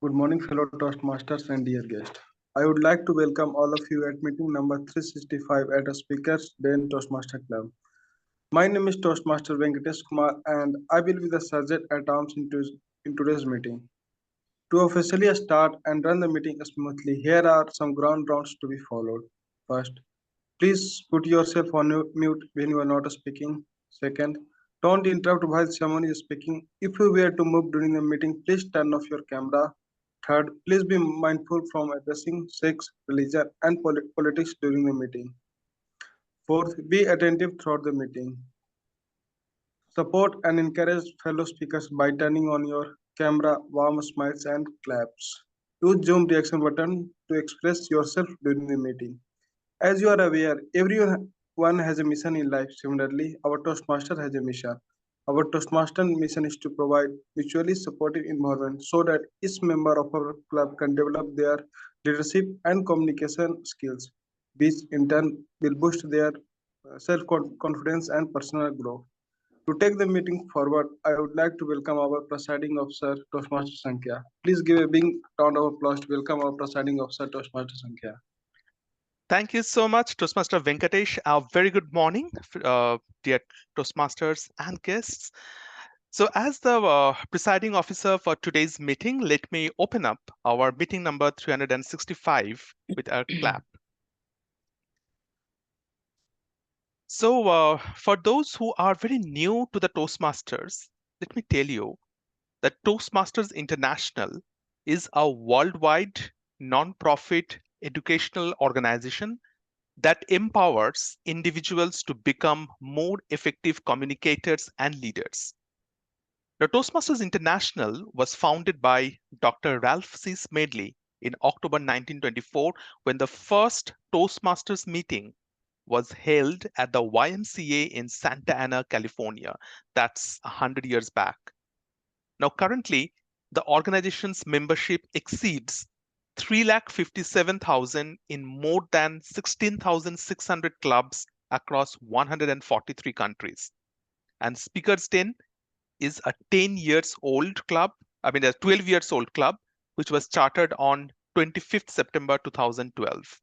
Good morning, fellow Toastmasters and dear guests. I would like to welcome all of you at meeting number 365 at a Speakers Day in Toastmaster Club. My name is Toastmaster Venkatesh Kumar and I will be the sergeant at arms in today's meeting. To officially start and run the meeting smoothly, here are some ground rounds to be followed. First, please put yourself on mute when you are not speaking. Second, don't interrupt while someone is speaking. If you were to move during the meeting, please turn off your camera. Third, please be mindful from addressing sex, religion, and politics during the meeting. Fourth, be attentive throughout the meeting. Support and encourage fellow speakers by turning on your camera, warm smiles, and claps. Use Zoom reaction button to express yourself during the meeting. As you are aware, everyone has a mission in life. Similarly, our Toastmaster has a mission. Our Toastmaster mission is to provide mutually supportive environment so that each member of our club can develop their leadership and communication skills, which in turn will boost their self-confidence and personal growth. To take the meeting forward, I would like to welcome our presiding officer, Toastmaster Sankhya. Please give a big round of applause to welcome our presiding officer, Toastmaster Sankhya. Thank you so much, Toastmaster Venkatesh. A very good morning, dear Toastmasters and guests. So as the presiding officer for today's meeting, let me open up our meeting number 365 with a clap. So for those who are very new to the Toastmasters, let me tell you that Toastmasters International is a worldwide non-profit educational organization that empowers individuals to become more effective communicators and leaders. The Toastmasters International was founded by Dr. Ralph C. Smedley in October 1924 when the first Toastmasters meeting was held at the YMCA in Santa Ana, California. That's 100 years back. Now, currently, the organization's membership exceeds 357,000 in more than 16,600 clubs across 143 countries. And Speakers 10 is a 10 years old club, a 12 years old club, which was chartered on 25th September 2012.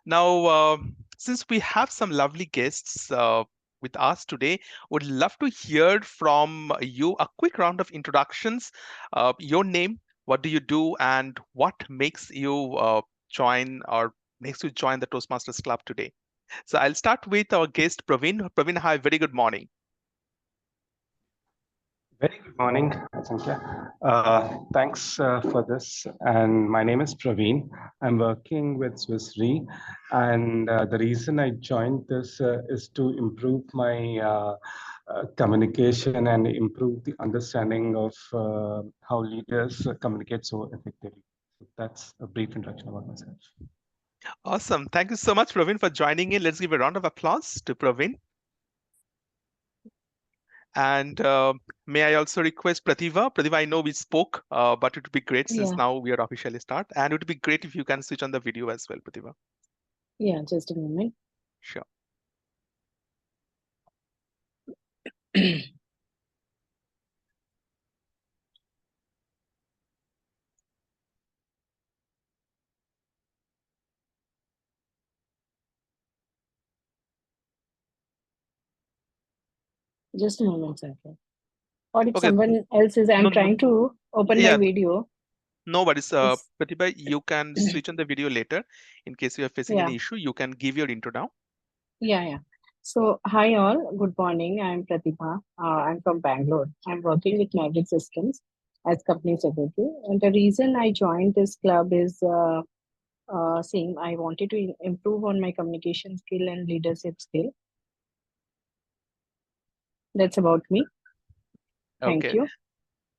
Now, since we have some lovely guests with us today, would love to hear from you a quick round of introductions. Your name, what do you do, and what makes you join the Toastmasters Club today? So I'll start with our guest, Praveen. Praveen, hi, very good morning. Very good morning, Sankhya. Thanks for this. And my name is Praveen. I'm working with Swiss Re. And the reason I joined this is to improve my communication and improve the understanding of how leaders communicate so effectively. So that's a brief introduction about myself. Awesome. Thank you so much, Praveen, for joining in. Let's give a round of applause to Praveen. And may I also request Prativa? Prativa, I know we spoke, but it would be great since now we are officially start. And it would be great if you can switch on the video as well, Prativa. Yeah, just a moment. Sure. Just a moment, sir. Or if Okay. someone else is, I'm trying to open my video. No worries. Pratibha, you can switch on the video later. In case you are facing any issue, you can give your intro now. Yeah. So, hi all. Good morning. I'm Pratibha. I'm from Bangalore. I'm working with Magic Systems as company secretary. And the reason I joined this club is same. I wanted to improve on my communication skill and leadership skill. That's about me. Thank you.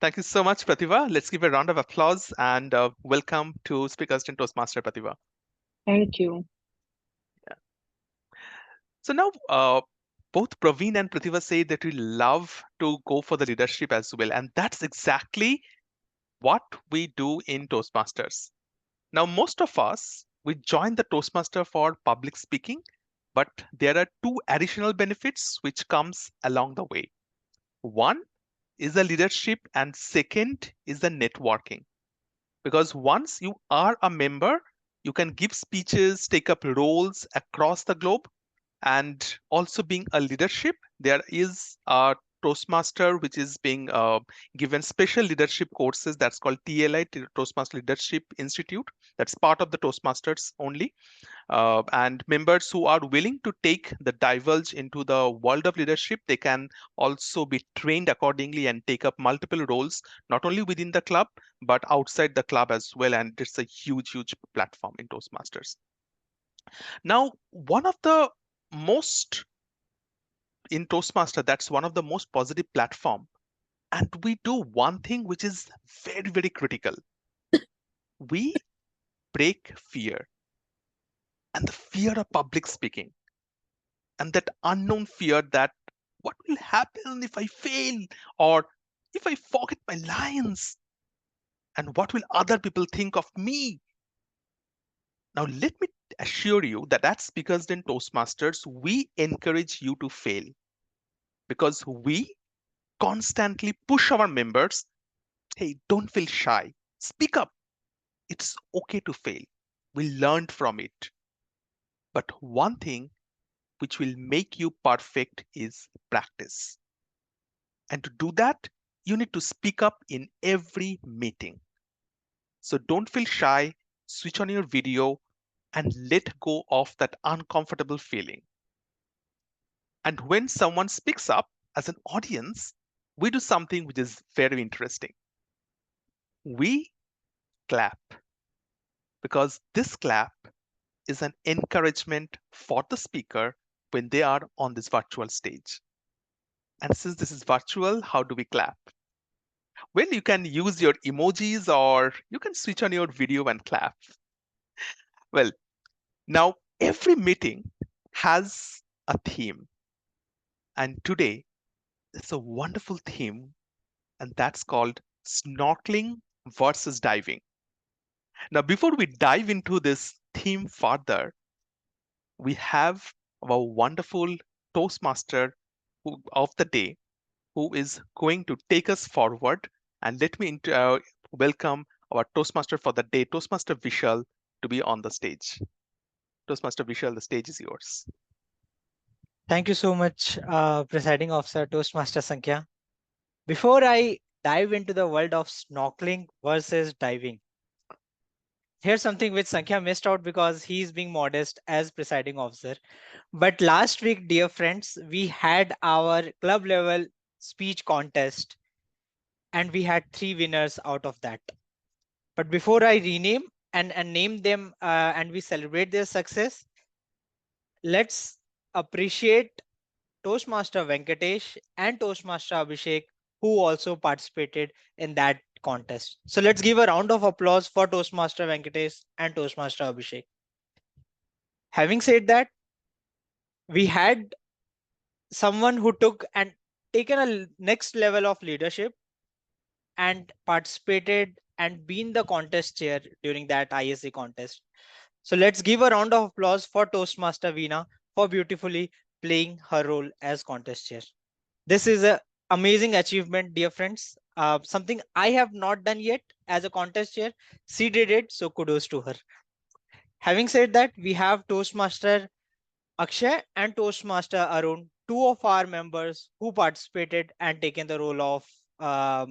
Thank you so much, Pratibha. Let's give a round of applause and welcome to Speakers 10 Toastmaster Pratibha. Thank you. Yeah. So now, both Praveen and Pratibha say that we love to go for the leadership as well. And that's exactly what we do in Toastmasters. Now, most of us, we join the Toastmaster for public speaking, but there are two additional benefits which comes along the way. One is the leadership and second is the networking. Because once you are a member, you can give speeches, take up roles across the globe, and also being a leadership. There is a Toastmaster which is being given special leadership courses that's called TLI, Toastmaster Leadership Institute. That's part of the Toastmasters only. And members who are willing to take the divulge into the world of leadership, they can also be trained accordingly and take up multiple roles, not only within the club, but outside the club as well. And it's a huge, huge platform in Toastmasters. Now, one of the most in Toastmaster, that's one of the most positive platform. And we do one thing which is very, very critical. We break fear, and the fear of public speaking, and that unknown fear that what will happen if I fail, or if I forget my lines, and what will other people think of me. Now, let me assure you that that's because in Toastmasters, we encourage you to fail, because we constantly push our members. Hey, don't feel shy. Speak up. It's okay to fail. We learned from it. But one thing which will make you perfect is practice. And to do that, you need to speak up in every meeting. So don't feel shy, switch on your video, and let go of that uncomfortable feeling. And when someone speaks up as an audience, we do something which is very interesting. We clap, because this clap is an encouragement for the speaker when they are on this virtual stage. And since this is virtual, how do we clap? Well, you can use your emojis, or you can switch on your video and clap. Well, now every meeting has a theme. And today, it's a wonderful theme, and that's called snorkeling versus diving. Now, before we dive into this theme further, we have our wonderful Toastmaster of the day who is going to take us forward. And let me welcome our Toastmaster for the day, Toastmaster Vishal, to be on the stage. Toastmaster Vishal, the stage is yours. Thank you so much, Presiding Officer Toastmaster Sankhya. Before I dive into the world of snorkeling versus diving, here's something which Sankhya missed out because he's being modest as Presiding Officer. But last week, dear friends, we had our club level speech contest and we had 3 winners out of that. But before I rename and name them and we celebrate their success, let's appreciate Toastmaster Venkatesh and Toastmaster Abhishek, who also participated in that contest. So let's give a round of applause for Toastmaster Venkatesh and Toastmaster Abhishek. Having said that, we had someone who took and taken a next level of leadership and participated and been the contest chair during that ISC contest. So let's give a round of applause for Toastmaster Veena for beautifully playing her role as contest chair. This is an amazing achievement, dear friends. Something I have not done yet as a contest chair. She did it, so kudos to her. Having said that, we have Toastmaster Akshay and Toastmaster Arun, 2 of our members who participated and taken the role of, a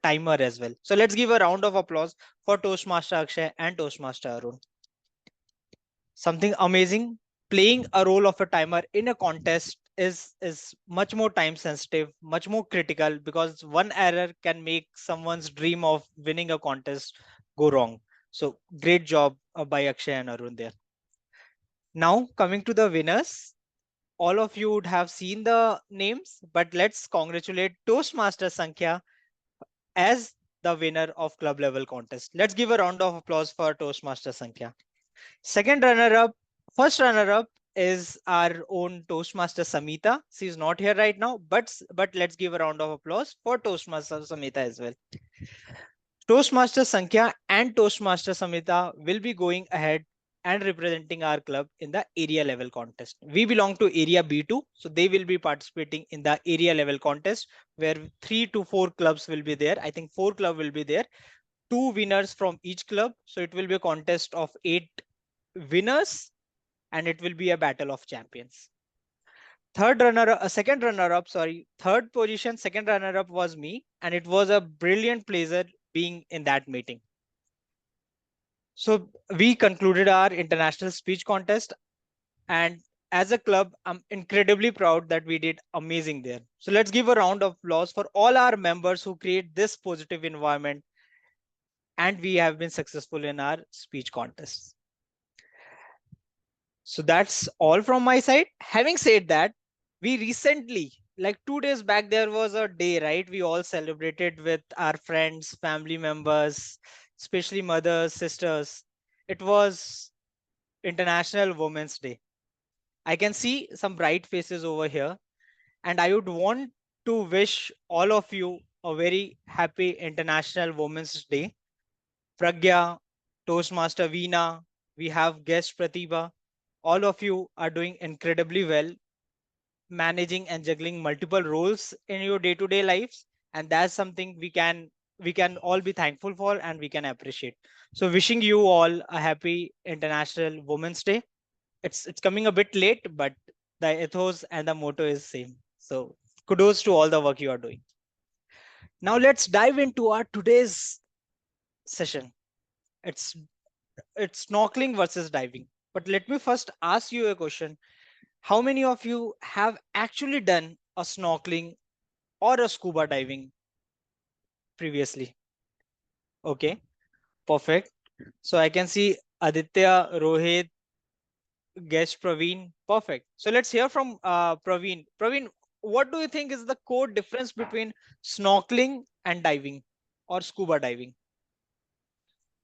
timer as well. So let's give a round of applause for Toastmaster Akshay and Toastmaster Arun. Something amazing. Playing a role of a timer in a contest is much more time sensitive, much more critical, because one error can make someone's dream of winning a contest go wrong. So great job by Akshay and Arun there. Now coming to the winners, all of you would have seen the names, but let's congratulate Toastmaster Sankhya as the winner of club level contest. Let's give a round of applause for Toastmaster Sankhya. Second runner-up, first runner-up is our own Toastmaster Samita. She's not here right now, but let's give a round of applause for Toastmaster Samita as well. Toastmaster Sankhya and Toastmaster Samita will be going ahead and representing our club in the area level contest. We belong to area B2, so they will be participating in the area level contest where 3 to 4 clubs will be there. I think 4 clubs will be there. 2 winners from each club. So it will be a contest of 8 winners, and it will be a battle of champions. Third position, second runner up was me, and it was a brilliant pleasure being in that meeting. So we concluded our international speech contest, and as a club, I'm incredibly proud that we did amazing there. So let's give a round of applause for all our members who create this positive environment, and we have been successful in our speech contests. So that's all from my side. Having said that, we recently, like 2 days back, there was a day, right? We all celebrated with our friends, family members, especially mothers, sisters. It was International Women's Day. I can see some bright faces over here, and I would want to wish all of you a very happy International Women's Day. Pragya, Toastmaster Veena, we have guest Pratibha. All of you are doing incredibly well, managing and juggling multiple roles in your day-to-day lives, and that's something we can all be thankful for and we can appreciate. So wishing you all a happy International Women's Day. It's coming a bit late, but the ethos and the motto is same. So kudos to all the work you are doing. Now let's dive into our today's session. It's it's snorkeling versus diving. But let me first ask you a question. How many of you have actually done a snorkeling or a scuba diving previously? Okay, perfect. So I can see Aditya, Rohit, guest Praveen. Perfect. So let's hear from Praveen. Praveen, what do you think is the core difference between snorkeling and diving or scuba diving?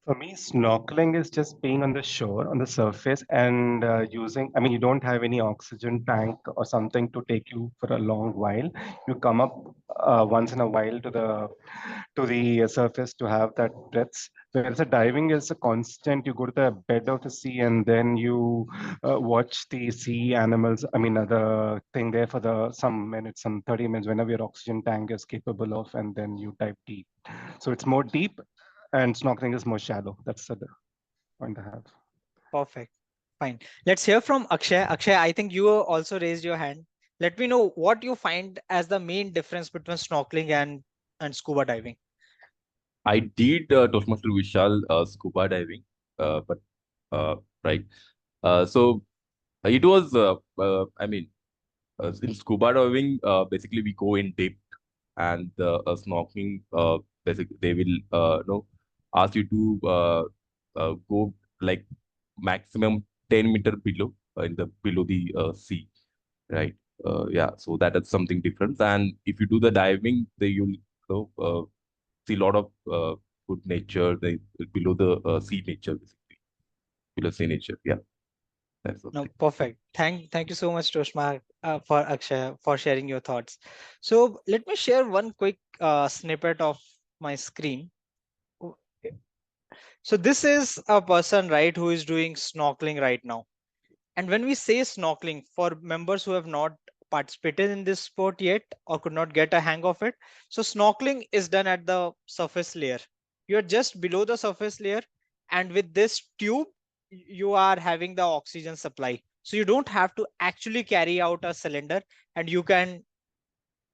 For me, snorkeling is just being on the shore, on the surface, and using. I mean, you don't have any oxygen tank or something to take you for a long while. You come up once in a while to the surface to have that breaths. Whereas a diving is a constant. You go to the bed of the sea and then you watch the sea animals. I mean, the thing there for some minutes, some 30 minutes, whenever your oxygen tank is capable of, and then you dive deep. So it's more deep and snorkeling is more shallow. That's the point I have. Perfect. Fine. Let's hear from Akshay. Akshay, I think you also raised your hand. Let me know what you find as the main difference between snorkeling and scuba diving. I did Toastmaster Vishal scuba diving, but right. So it was, I mean, in scuba diving, basically we go in deep, and snorkeling, basically they will, ask you to go like maximum 10-meter below, in the below the sea, right? Yeah, so that is something different. And if you do the diving, you'll see a lot of good nature below the sea nature, basically below sea nature. Yeah, that's No, something. perfect. Thank you so much, Toshma, for Akshay for sharing your thoughts. So let me share one quick snippet of my screen. O- So this is a person, right, who is doing snorkeling right now. And when we say snorkeling, for members who have not participated in this sport yet or could not get a hang of it, so snorkeling is done at the surface layer. You're just below the surface layer, and with this tube, you are having the oxygen supply. So you don't have to actually carry out a cylinder, and you can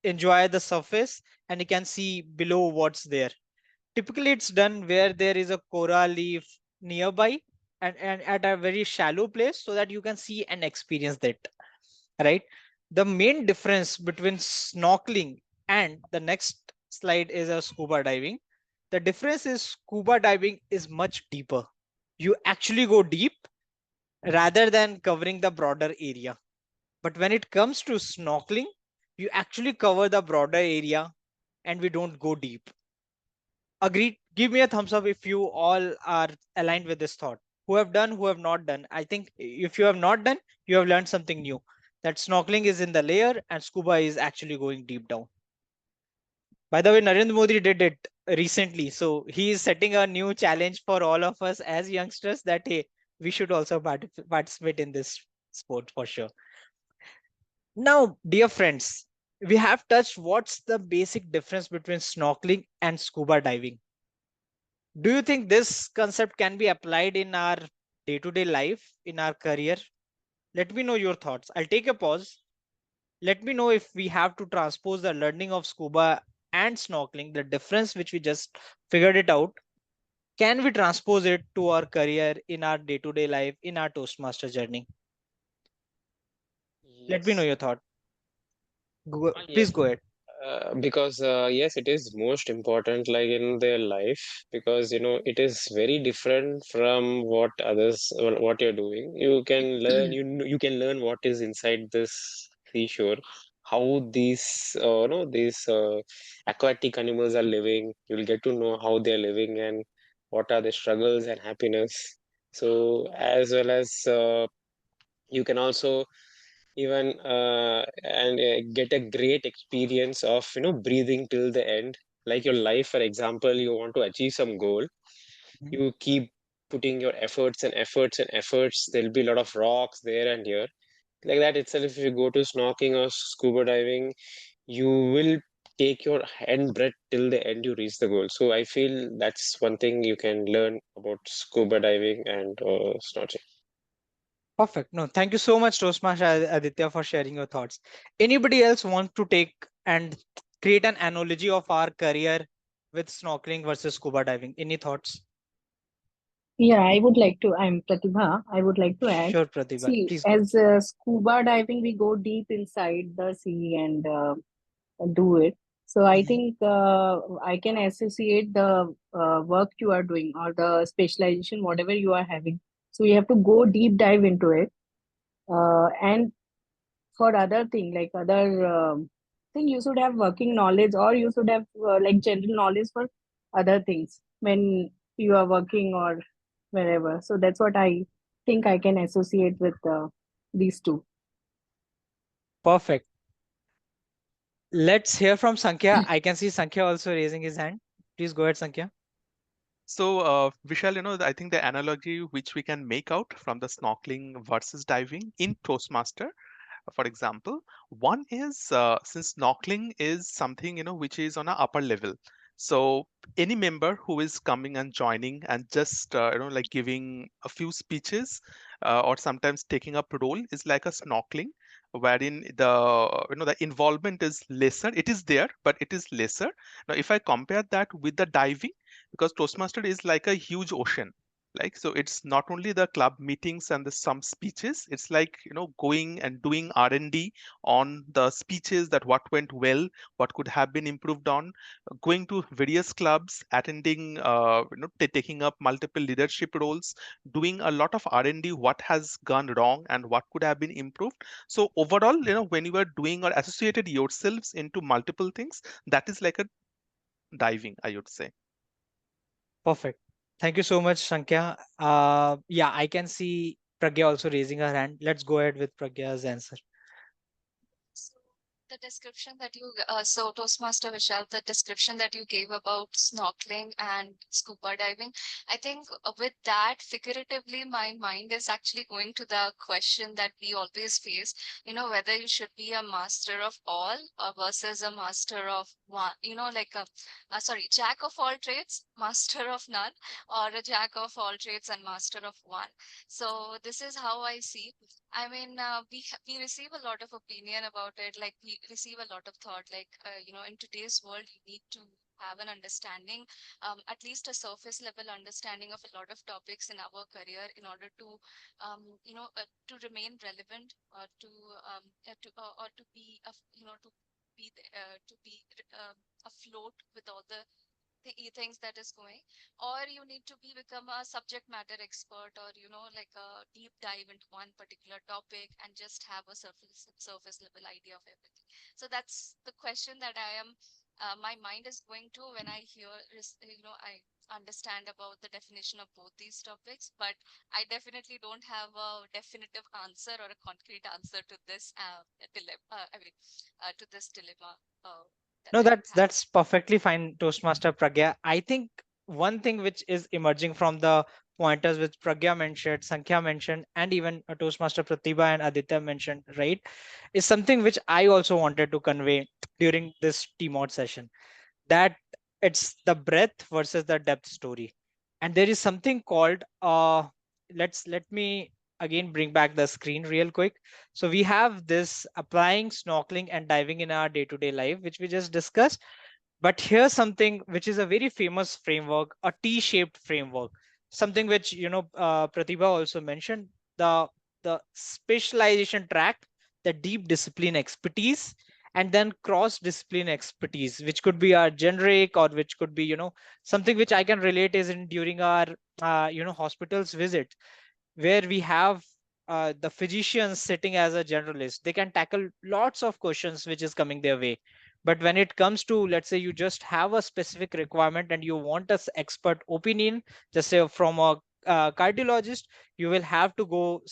enjoy the surface and you can see below what's there. Typically, it's done where there is a coral reef nearby and at a very shallow place so that you can see and experience that, right? The main difference between snorkeling and the next slide is a scuba diving. The difference is scuba diving is much deeper. You actually go deep rather than covering the broader area. But when it comes to snorkeling, you actually cover the broader area and we don't go deep. Agreed. Give me a thumbs up if you all are aligned with this thought. Who have done, who have not done. I think if you have not done, you have learned something new. That snorkeling is in the layer and scuba is actually going deep down. By the way, Narendra Modi did it recently. So he is setting a new challenge for all of us as youngsters that, hey, we should also participate in this sport for sure. Now, dear friends, we have touched what's the basic difference between snorkeling and scuba diving. Do you think this concept can be applied in our day-to-day life, in our career? Let me know your thoughts. I'll take a pause. Let me know if we have to transpose the learning of scuba and snorkeling, the difference which we just figured it out. Can we transpose it to our career in our day-to-day life, in our Toastmaster journey? Let me know Yes. your thought. Please Yes. go ahead. Because yes, it is most important, like in their life, because it is very different from what others or what you're doing. You can learn, you can learn what is inside this seashore, how these these aquatic animals are living. You'll get to know how they're living and what are the struggles and happiness. So as well as you can also even and get a great experience of breathing till the end, like your life. For example, you want to achieve some goal, Mhm. you keep putting your efforts and efforts and efforts. There'll be a lot of rocks there and here, like that itself. If you go to snorkeling or scuba diving, you will take your hand breath till the end you reach the goal. So I feel that's one thing you can learn about scuba diving and snorkeling. Perfect. No, thank you so much, Toastmaster Aditya, for sharing your thoughts. Anybody else want to take and create an analogy of our career with snorkeling versus scuba diving? Any thoughts? Yeah, I would like to. I'm Pratibha. I would like to add. Sure, Pratibha. See, Please go. as scuba diving, we go deep inside the sea and do it. So I Mhm. think I can associate the work you are doing or the specialization, whatever you are having. So you have to go deep dive into it. And for other thing, like other thing, you should have working knowledge or you should have like general knowledge for other things when you are working or wherever. So that's what I think I can associate with these two. Perfect. Let's hear from Sankhya. I can see Sankhya also raising his hand. Please go ahead, Sankhya. So, Vishal, I think the analogy which we can make out from the snorkeling versus diving in Toastmaster, for example, one is since snorkeling is something which is on a upper level. So any member who is coming and joining and just like giving a few speeches or sometimes taking up role is like a snorkeling, wherein the involvement is lesser. It is there, but it is lesser. Now, if I compare that with the diving, because Toastmaster is like a huge ocean, like, so it's not only the club meetings and the some speeches, it's like going and doing R&D on the speeches, that what went well, what could have been improved on, going to various clubs, attending taking up multiple leadership roles, doing a lot of R&D, what has gone wrong and what could have been improved. So overall, when you are doing or associated yourselves into multiple things, that is like a diving, I would say. Perfect. Thank you so much, Sankhya. Yeah, I can see Pragya also raising her hand. Let's go ahead with Pragya's answer. So the description that so Toastmaster Vishal, the description that you gave about snorkeling and scuba diving, I think with that, figuratively, my mind is actually going to the question that we always face, whether you should be a master of all or versus a master of one, like sorry, jack of all trades, master of none, or a jack of all trades and master of one. So this is how I see. I mean, we receive a lot of opinion about it. Like we receive a lot of thought. Like in today's world, you need to have an understanding, at least a surface level understanding of a lot of topics in our career in order to, to remain relevant or to be, to be afloat with all the things that is going, or you need to become a subject matter expert, or like a deep dive into one particular topic and just have a surface level idea of everything. So that's the question that I am my mind is going to when I hear I understand about the definition of both these topics, but I definitely don't have a definitive answer or a concrete answer to this dilemma. To this dilemma that No, I that's have. that's perfectly fine, Toastmaster Pragya. I think one thing which is emerging from the pointers which Pragya mentioned, Sankhya mentioned, and even Toastmaster Pratibha and Aditya mentioned, right, is something which I also wanted to convey during this TMOD session. That it's the breadth versus the depth story. And there is something called let me again bring back the screen real quick. So we have this applying snorkeling and diving in our day-to-day life, which we just discussed. But here's something which is a very famous framework, a T-shaped framework, something which Pratibha also mentioned, the specialization track, the deep discipline expertise, and then cross discipline expertise, which could be our generic, or which could be something which I can relate is in during our hospitals visit, where we have the physicians sitting as a generalist. They can tackle lots of questions which is coming their way. But when it comes to, let's say, you just have a specific requirement and you want a expert opinion, just say from a cardiologist, you will have to go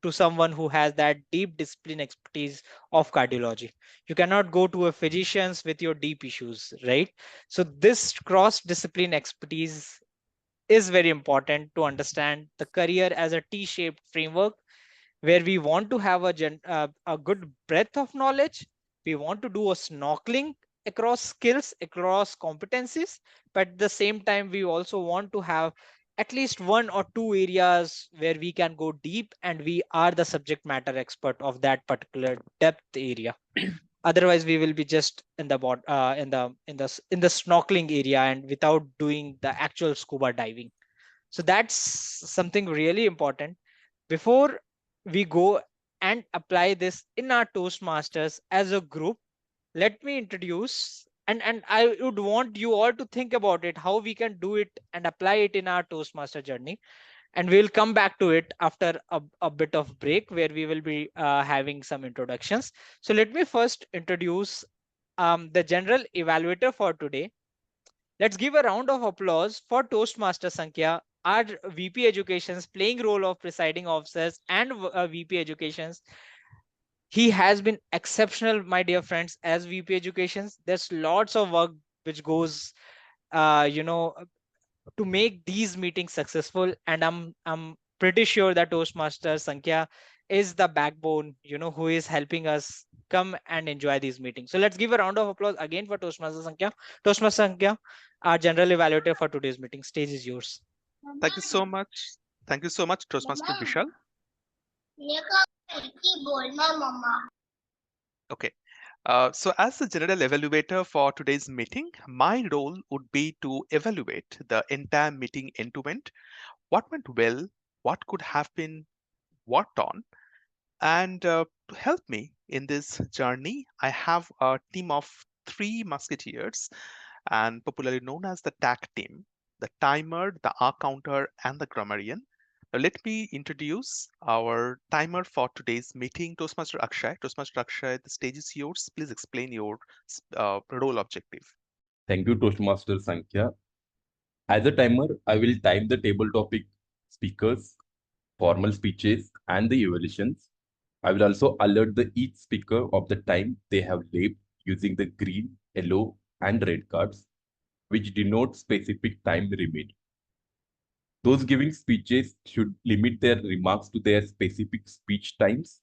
to someone who has that deep discipline expertise of cardiology. You cannot go to a physicians with your deep issues, right? So this cross discipline expertise is very important to understand the career as a T-shaped framework, where we want to have a good breadth of knowledge. We want to do a snorkeling across skills, across competencies, but at the same time, we also want to have at least one or two areas where we can go deep and we are the subject matter expert of that particular depth area. Otherwise, we will be just in the in the snorkeling area and without doing the actual scuba diving. So that's something really important. Before we go and apply this in our Toastmasters as a group, let me introduce, and I would want you all to think about it, how we can do it and apply it in our Toastmaster journey. And we'll come back to it after a bit of break, where we will be having some introductions. So let me first introduce the general evaluator for today. Let's give a round of applause for Toastmaster Sankhya, our VP Educations, playing role of presiding officers and VP Educations. He has been exceptional, my dear friends, as VP Educations. There's lots of work which goes, to make these meetings successful, and I'm pretty sure that Toastmaster Sankhya is the backbone, who is helping us come and enjoy these meetings. So let's give a round of applause again for Toastmaster Sankhya. Toastmaster Sankhya, our general evaluator for today's meeting. Stage is yours. Thank you so much. Thank you so much, Toastmaster Vishal. Okay. So as the general evaluator for today's meeting, my role would be to evaluate the entire meeting end to end. What went well, what could have been worked on, and to help me in this journey, I have a team of three musketeers, and popularly known as the TAC team: the timer, the R counter, and the grammarian. Now, let me introduce our timer for today's meeting, Toastmaster Akshay. Toastmaster Akshay, the stage is yours. Please explain your role objective. Thank you, Toastmaster Sankhya. As a timer, I will time the table topic speakers, formal speeches, and the evaluations. I will also alert each speaker of the time they have left using the green, yellow, and red cards, which denote specific time remaining. Those giving speeches should limit their remarks to their specific speech times.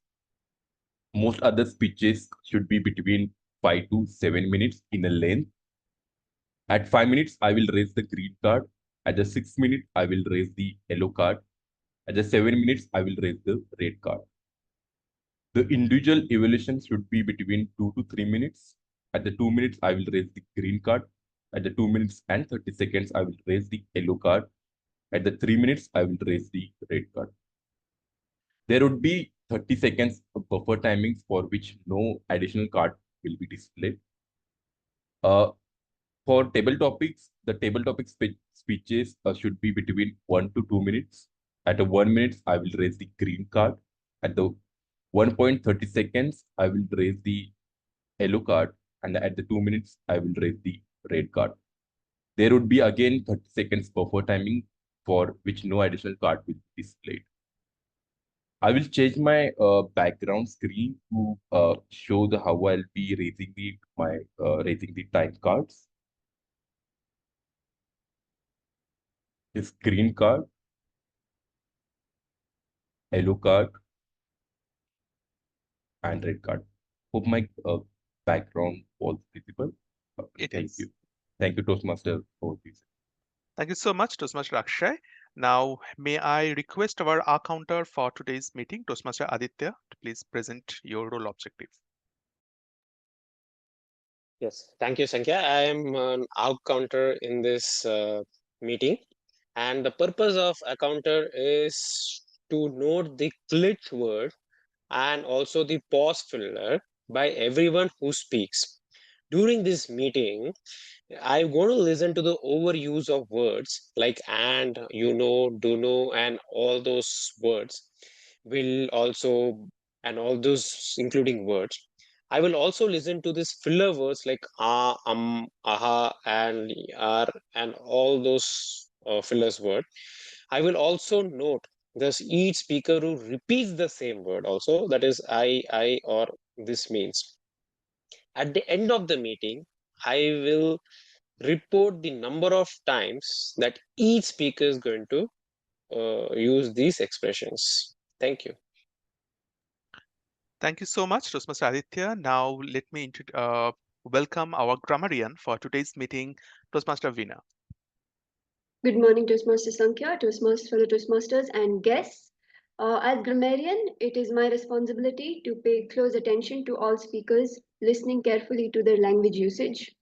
Most other speeches should be between 5 to 7 minutes in a length. At 5 minutes, I will raise the green card. At the 6 minutes, I will raise the yellow card. At the 7 minutes, I will raise the red card. The individual evaluation should be between 2 to 3 minutes. At the 2 minutes, I will raise the green card. At the 2 minutes and 30 seconds, I will raise the yellow card. At the 3 minutes, I will raise the red card. There would be 30 seconds of buffer timings for which no additional card will be displayed. For table topics, the table topic speeches should be between 1 to 2 minutes. At the 1 minute, I will raise the green card. At the 1.30 seconds, I will raise the yellow card. And at the 2 minutes, I will raise the red card. There would be again 30 seconds buffer timing for which no additional card will be displayed. I will change my background screen to show how I'll be raising the time cards. This green card, yellow card, and red card. Hope my background was visible. It Thank is. you. Thank you, Toastmaster, for this. Thank you so much, Toastmaster Akshay. Now, may I request our accounter for today's meeting, Toastmaster Aditya, to please present your role objective. Yes, thank you, Sankhya. I am an out counter in this meeting, and the purpose of a counter is to note the glitch word and also the pause filler by everyone who speaks. During this meeting, I'm going to listen to the overuse of words like and, do know, and all those words will also, and all those including words. I will also listen to these filler words like aha, and are, and all those fillers word. I will also note there's each speaker who repeats the same word also, that is I, or this means. At the end of the meeting, I will report the number of times that each speaker is going to use these expressions. Thank you. Thank you so much, Toastmaster Aditya. Now, let me welcome our grammarian for today's meeting, Toastmaster Veena. Good morning, Toastmaster Sankhya, Toastmasters, fellow Toastmasters, and guests. As grammarian, it is my responsibility to pay close attention to all speakers, listening carefully to their language usage.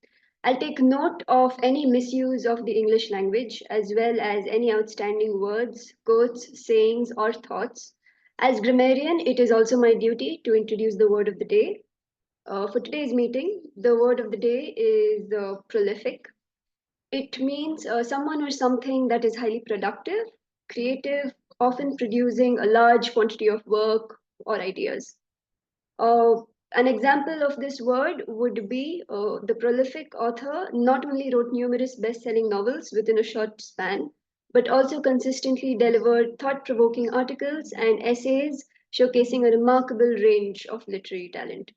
I'll take note of any misuse of the English language, as well as any outstanding words, quotes, sayings, or thoughts. As grammarian, it is also my duty to introduce the word of the day. For today's meeting, the word of the day is prolific. It means someone or something that is highly productive, creative, often producing a large quantity of work or ideas. An example of this word would be the prolific author not only wrote numerous best selling novels within a short span, but also consistently delivered thought provoking articles and essays showcasing a remarkable range of literary talent.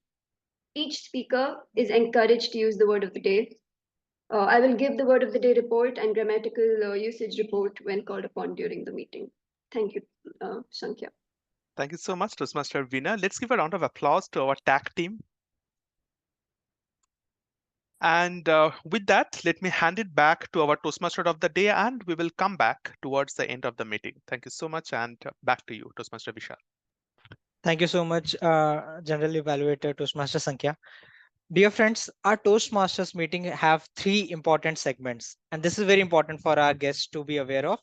Each speaker is encouraged to use the word of the day. I will give the word of the day report and grammatical usage report when called upon during the meeting. Thank you, Sankhya. Thank you so much, Toastmaster Veena. Let's give a round of applause to our tag team. And with that, let me hand it back to our Toastmaster of the day, and we will come back towards the end of the meeting. Thank you so much, and back to you, Toastmaster Vishal. Thank you so much, General Evaluator Toastmaster Sankhya. Dear friends, our Toastmasters meeting have three important segments, and this is very important for our guests to be aware of.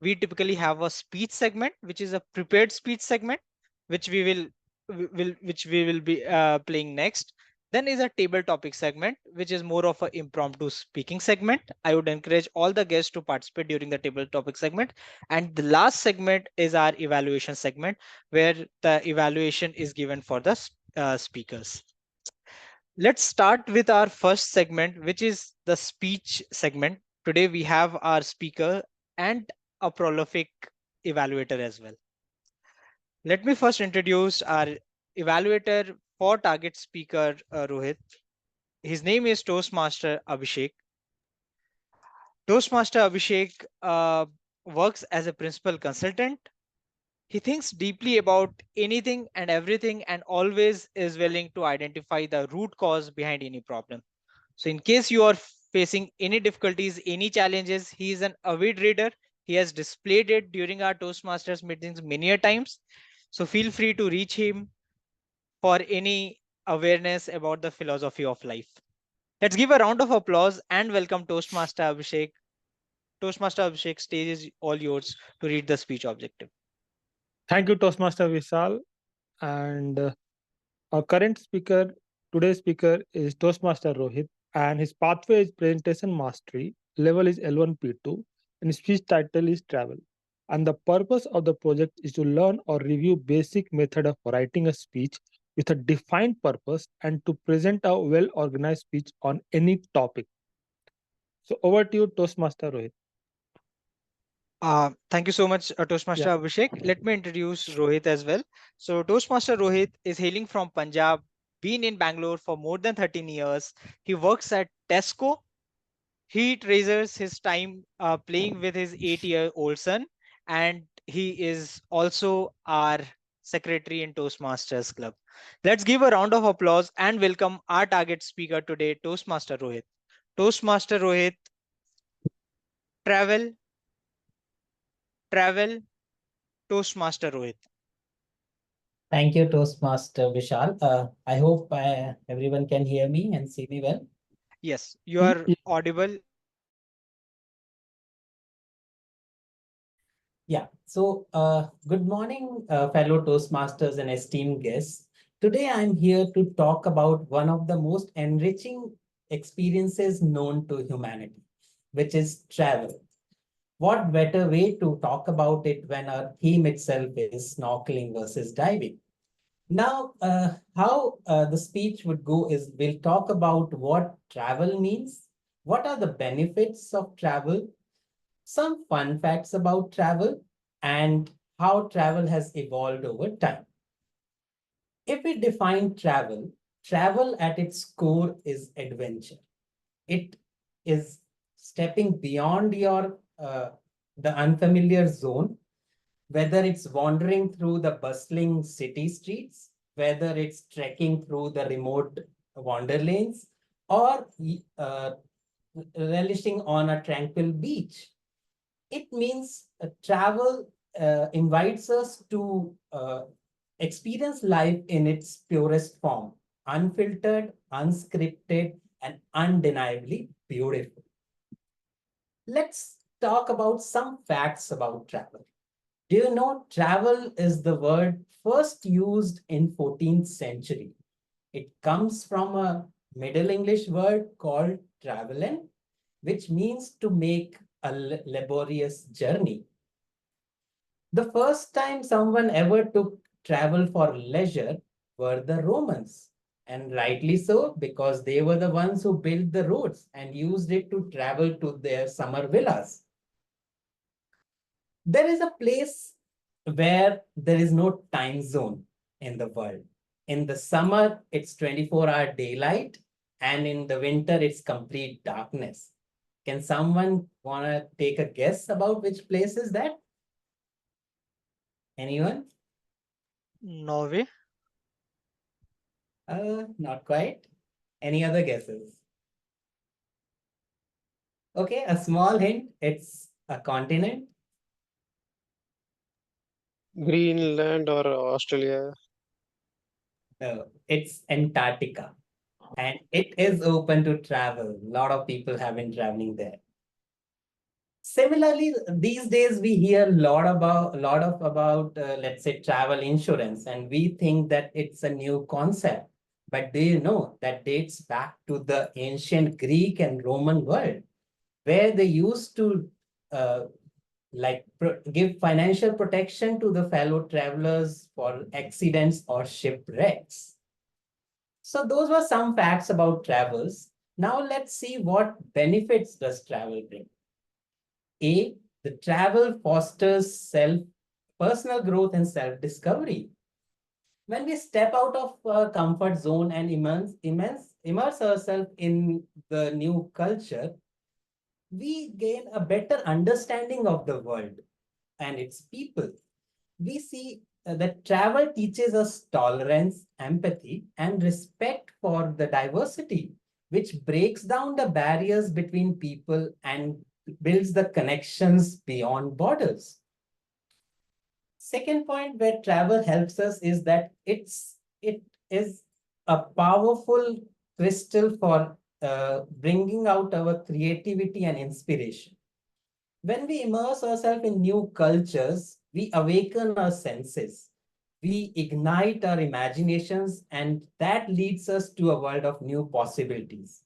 We typically have a speech segment, which is a prepared speech segment, which we will be playing next. Then is a table topic segment, which is more of an impromptu speaking segment. I would encourage all the guests to participate during the table topic segment. And the last segment is our evaluation segment, where the evaluation is given for the speakers. Let's start with our first segment, which is the speech segment. Today we have our speaker and a prolific evaluator as well. Let me first introduce our evaluator for target speaker, Rohit. His name is Toastmaster Abhishek. Toastmaster Abhishek works as a principal consultant. He thinks deeply about anything and everything and always is willing to identify the root cause behind any problem. So in case you are facing any difficulties, any challenges, he is an avid reader. He has displayed it during our Toastmasters meetings many a times. So feel free to reach him for any awareness about the philosophy of life. Let's give a round of applause and welcome Toastmaster Abhishek. Toastmaster Abhishek, stage is all yours to read the speech objective. Thank you, Toastmaster Vishal. And our current speaker, today's speaker is Toastmaster Rohit, and his pathway is presentation mastery. Level is L1P2, and his speech title is travel. And the purpose of the project is to learn or review basic method of writing a speech with a defined purpose and to present a well-organized speech on any topic. So over to you, Toastmaster Rohit. Thank you so much, Toastmaster Abhishek. Let me introduce Rohit as well. So Toastmaster Rohit is hailing from Punjab, been in Bangalore for more than 13 years. He works at Tesco. He treasures his time playing with his 8-year-old son, and he is also our secretary in Toastmasters Club. Let's give a round of applause and welcome our target speaker today, Toastmaster Rohit. Toastmaster Rohit, Travel, travel, Toastmaster Rohit. Thank you, Toastmaster Vishal. I hope everyone can hear me and see me well. Yes, you are Y- audible. Yeah. So, good morning, fellow Toastmasters and esteemed guests. Today, I'm here to talk about one of the most enriching experiences known to humanity, which is travel. What better way to talk about it when our theme itself is snorkeling versus diving? Now, how the speech would go is we'll talk about what travel means, what are the benefits of travel, some fun facts about travel, and how travel has evolved over time. If we define travel, travel at its core is adventure. It is stepping beyond the unfamiliar zone, whether it's wandering through the bustling city streets, whether it's trekking through the remote wanderlands, or relishing on a tranquil beach. It means travel invites us to experience life in its purest form, unfiltered, unscripted, and undeniably beautiful. Let's talk about some facts about travel. Do you know travel is the word first used in 14th century? It comes from a Middle English word called travelen, which means to make a laborious journey. The first time someone ever took travel for leisure were the Romans, and rightly so, because they were the ones who built the roads and used it to travel to their summer villas. There is a place where there is no time zone in the world. In the summer, it's 24-hour daylight, and in the winter, it's complete darkness. Can someone want to take a guess about which place is that? Anyone? Norway. Not quite. Any other guesses? Okay, a small hint. It's a continent. Greenland or Australia. It's Antarctica. And it is open to travel. A lot of people have been traveling there. Similarly, these days we hear a lot of about let's say travel insurance, and we think that it's a new concept. But do you know that dates back to the ancient Greek and Roman world, where they used to give financial protection to the fellow travelers for accidents or shipwrecks. So those were some facts about travels. Now let's see what benefits does travel bring. A, the travel fosters personal growth and self-discovery. When we step out of our comfort zone and immerse ourselves in the new culture, we gain a better understanding of the world and its people. We see that travel teaches us tolerance, empathy, and respect for the diversity, which breaks down the barriers between people and builds the connections beyond borders. Second point where travel helps us is that it is a powerful crystal for bringing out our creativity and inspiration. When we immerse ourselves in new cultures, we awaken our senses. We ignite our imaginations, and that leads us to a world of new possibilities.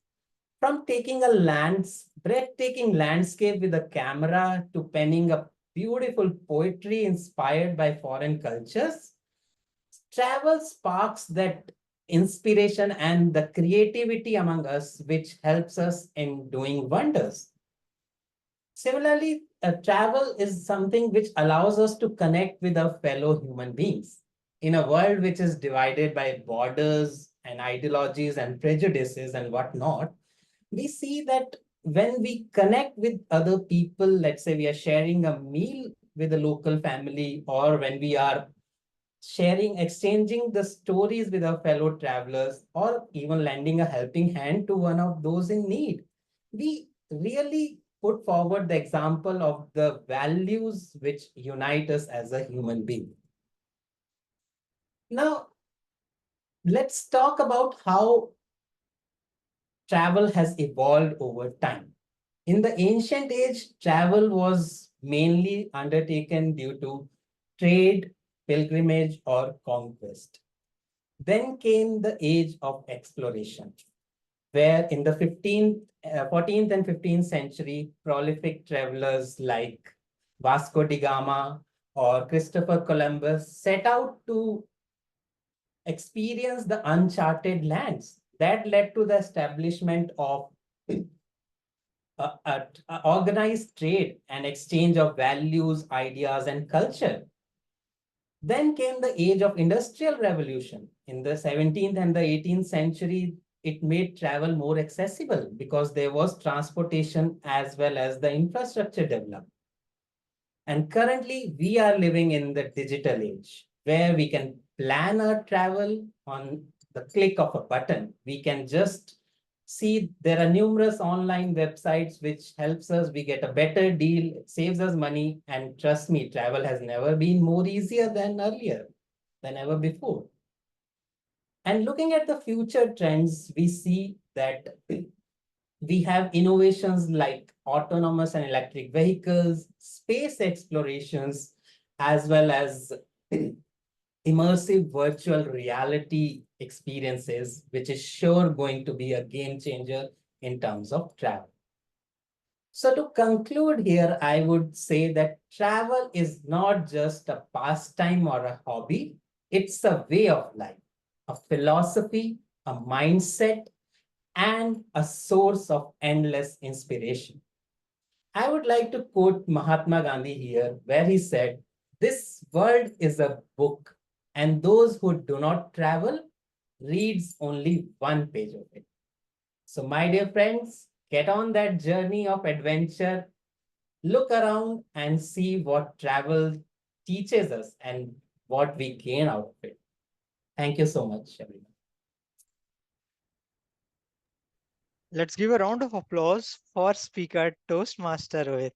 From taking a breathtaking landscape with a camera to penning a beautiful poetry inspired by foreign cultures, travel sparks that inspiration and the creativity among us, which helps us in doing wonders. Similarly, travel is something which allows us to connect with our fellow human beings. In a world which is divided by borders and ideologies and prejudices and whatnot, we see that when we connect with other people, let's say we are sharing a meal with a local family, or when we are exchanging the stories with our fellow travelers, or even lending a helping hand to one of those in need, we really put forward the example of the values which unite us as a human being. Now, let's talk about how travel has evolved over time. In the ancient age, travel was mainly undertaken due to trade, pilgrimage, or conquest. Then came the age of exploration, where in the 14th and 15th century, prolific travelers like Vasco da Gama or Christopher Columbus set out to experience the uncharted lands. That led to the establishment of organized trade and exchange of values, ideas, and culture. Then came the age of industrial revolution. In the 17th and the 18th century, it made travel more accessible because there was transportation as well as the infrastructure developed. And currently, we are living in the digital age where we can plan our travel on the click of a button. We can just see there are numerous online websites which helps us. We get a better deal, it saves us money. And trust me, travel has never been more easier than earlier, than ever before. And looking at the future trends, we see that we have innovations like autonomous and electric vehicles, space explorations, as well as immersive virtual reality experiences, which is sure going to be a game changer in terms of travel. So to conclude here, I would say that travel is not just a pastime or a hobby, it's a way of life, a philosophy, a mindset, and a source of endless inspiration. I would like to quote Mahatma Gandhi here, where he said, "This world is a book, and those who do not travel reads only one page of it." So, my dear friends, get on that journey of adventure, look around and see what travel teaches us and what we gain out of it. Thank you so much, everyone. Let's give a round of applause for speaker Toastmaster Rohit.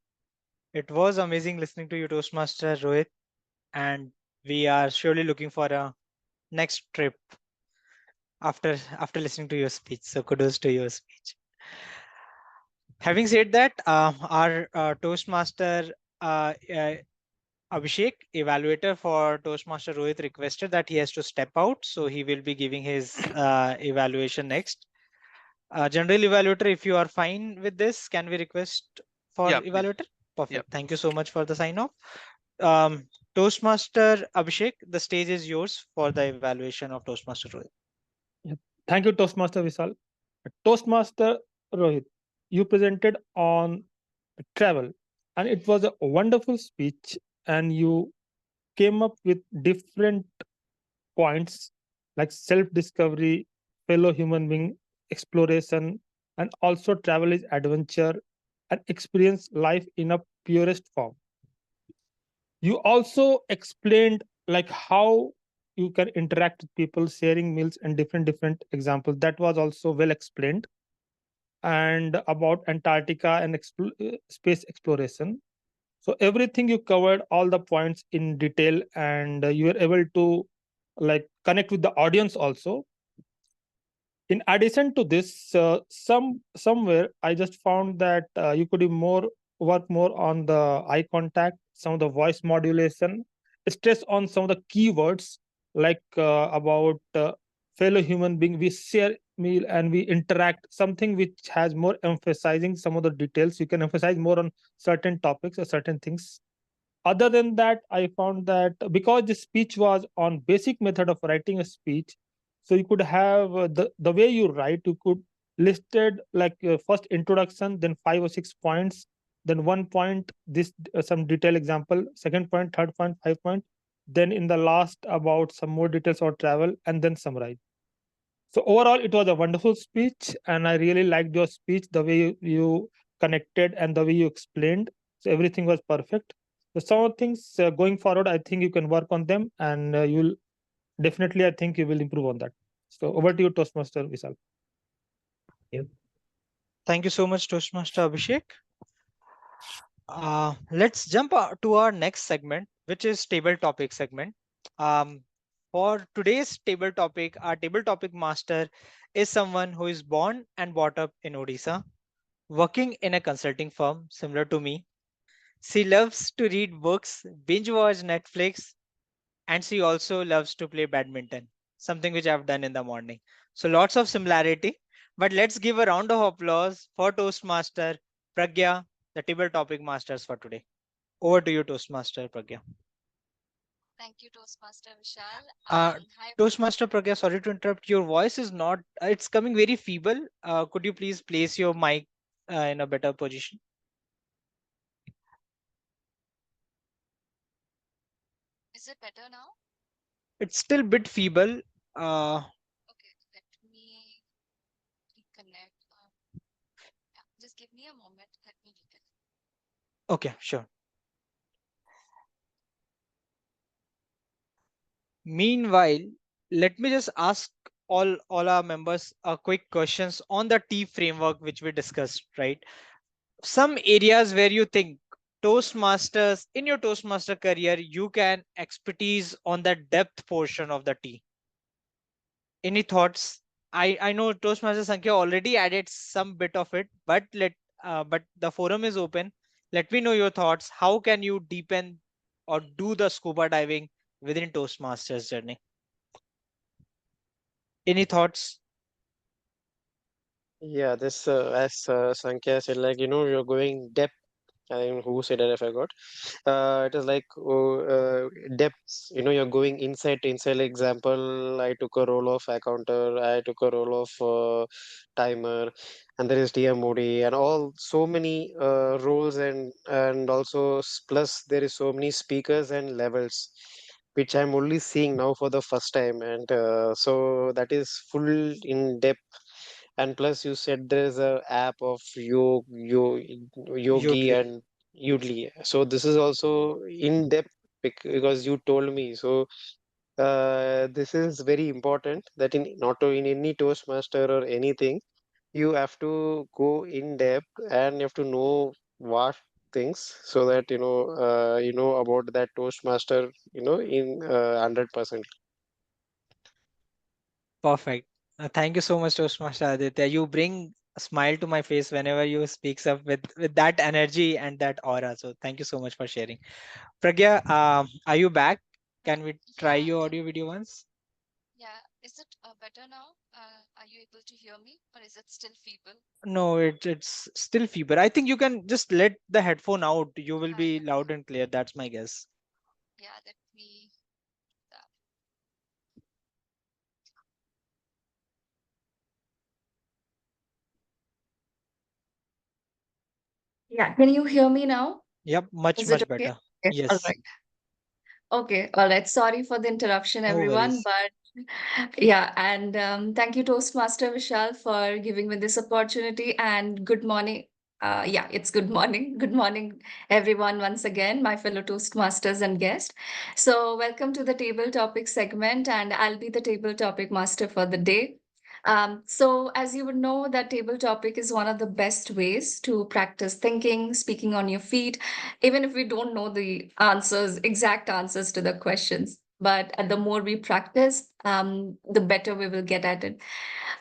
It was amazing listening to you, Toastmaster Rohit, and we are surely looking for a next trip after listening to your speech. So kudos to your speech. Having said that, our Toastmaster Abhishek, evaluator for Toastmaster Rohit, requested that he has to step out, so he will be giving his evaluation next. General evaluator, if you are fine with this, can we request for evaluator? Perfect. Thank you so much for the sign off. Toastmaster Abhishek, the stage is yours for the evaluation of Toastmaster Rohit. Thank you, Toastmaster Vishal. Toastmaster Rohit, you presented on travel, and it was a wonderful speech, and you came up with different points like self-discovery, fellow human being, exploration, and also travel is adventure and experience life in a purest form. You also explained like how you can interact with people, sharing meals and different examples. That was also well explained. And about Antarctica and space exploration. So everything you covered, all the points in detail, and you were able to like connect with the audience also. In addition to this, somewhere I just found that you could work more on the eye contact, some of the voice modulation, stress on some of the keywords like about fellow human being. We share meal and we interact. Something which has more emphasizing some of the details. You can emphasize more on certain topics or certain things. Other than that, I found that because the speech was on basic method of writing a speech, so you could have the way you write, you could listed like first introduction, then 5 or 6 points, then 1 point, this some detail example, second point, third point, 5 point, then in the last about some more details or travel, and then summarize. So overall, it was a wonderful speech, and I really liked your speech, the way you connected and the way you explained. So everything was perfect. So some of things going forward, I think you can work on them, and you'll definitely, I think you will improve on that. So over to you, Toastmaster Vishal. Thank you so much, Toastmaster Abhishek. Let's jump to our next segment, which is table topic segment. Um, for today's table topic, our table topic master is someone who is born and brought up in Odisha, working in a consulting firm similar to me. She loves to read books, binge watch Netflix, and she also loves to play badminton, something which I've done in the morning. So lots of similarity. But let's give a round of applause for Toastmaster Pragya, the table topic masters for today. Over to you, Toastmaster Pragya. Thank you, Toastmaster Vishal. Uh, Hi. Toastmaster Pragya, sorry to interrupt. Your voice is not, it's coming very feeble. Could you please place your mic in a better position? Is it better now? It's still a bit feeble. Okay, let me reconnect. Yeah, just give me a moment. Let me reconnect. Okay, sure. Meanwhile, let me just ask all our members a quick questions on the T framework which we discussed, right? Some areas where you think Toastmasters in your Toastmaster career you can expertise on the depth portion of the T. Any thoughts? I know Toastmaster Sankhya already added some bit of it, but but the forum is open. Let me know your thoughts. How can you deepen or do the scuba diving within Toastmasters journey? Any thoughts? Yeah, this as Sankhya said, like you're going depth. I think who said it, I forgot. It is like depths. You're going inside to inside. Like example, I took a role of accounter. I took a role of timer, and there is TMOD and all so many roles and also plus there is so many speakers and levels, which I'm only seeing now for the first time, and so that is full in depth. And plus, you said there's a app of Yogi Udly. and Udly. So this is also in depth because you told me. So this is very important that in not in any Toastmaster or anything, you have to go in depth and you have to know what things so that you know about that Toastmaster in 100%. Perfect. Thank you so much, Toastmaster Aditya. You bring a smile to my face whenever you speaks up with that energy and that aura. So thank you so much for sharing. Pragya, are you back? Can we try Yeah, your audio video once? yeah. Is it better now? Are you able to hear me, or is it still feeble? No, it's still feeble. I think you can just let the headphone out. You will Yeah, be yeah, loud and clear. That's my guess. yeah. Let me. That. Yeah. Can you hear me now? Yep, much, Is it much okay? better. Okay. All Yes, right. Okay, all right. Sorry for the interruption, no everyone, worries. but yeah, and thank you, Toastmaster Vishal, for giving me this opportunity. And good morning. Yeah, it's good morning. Good morning, everyone, once again, my fellow Toastmasters and guests. So, welcome to the table topic segment, and I'll be the table topic master for the day. So, as you would know, that table topic is one of the best ways to practice thinking, speaking on your feet, even if we don't know the answers, exact answers to the questions. But the more we practice, the better we will get at it.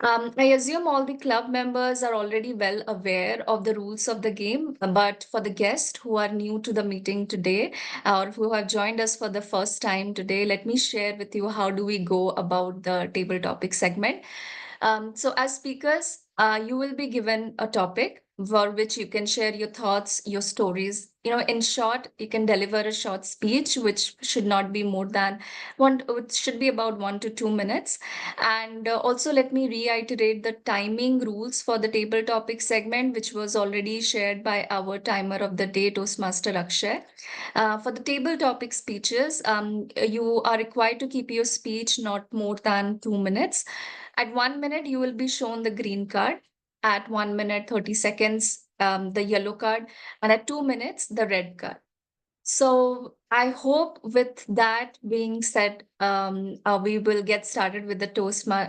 I assume all the club members are already well aware of the rules of the game, but for the guests who are new to the meeting today or who have joined us for the first time today, let me share with you how do we go about the table topic segment. So, as speakers, you will be given a topic for which you can share your thoughts, your stories. In short, you can deliver a short speech, which should not be more than it should be about 1 to 2 minutes. And also, let me reiterate the timing rules for the table topic segment, which was already shared by our timer of the day, Toastmaster Akshay. For the table topic speeches, you are required to keep your speech not more than 2 minutes. At 1 minute, you will be shown the green card. At 1 minute, 30 seconds, the yellow card. And at 2 minutes, the red card. So I hope with that being said, we will get started with the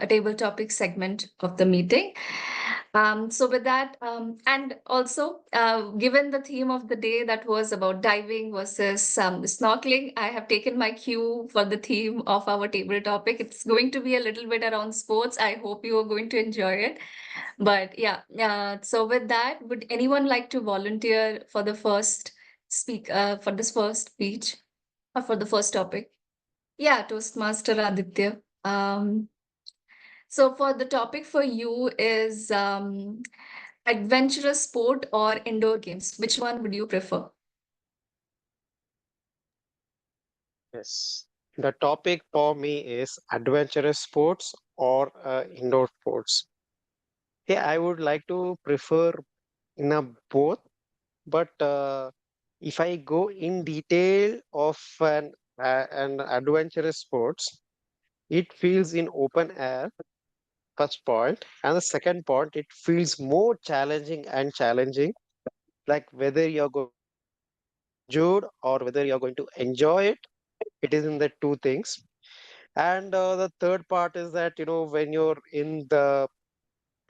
table topic segment of the meeting. So with that, and also given the theme of the day that was about diving versus snorkeling, I have taken my cue for the theme of our table topic. It's going to be a little bit around sports. I hope you are going to enjoy it. But yeah, so with that, would anyone like to volunteer for the first for this first speech or for the first topic? Yeah, Toastmaster Aditya. So for the topic for you is adventurous sport or indoor games. Which one would you prefer? Yes. The topic for me is adventurous sports or indoor sports. Yeah, I would like to prefer in a both, but if I go in detail of an adventurous sports, it feels in open air, first point, and the second point, it feels more challenging, like whether you're going to get injured or whether you're going to enjoy it. It is in the two things. And the third part is that, when you're in the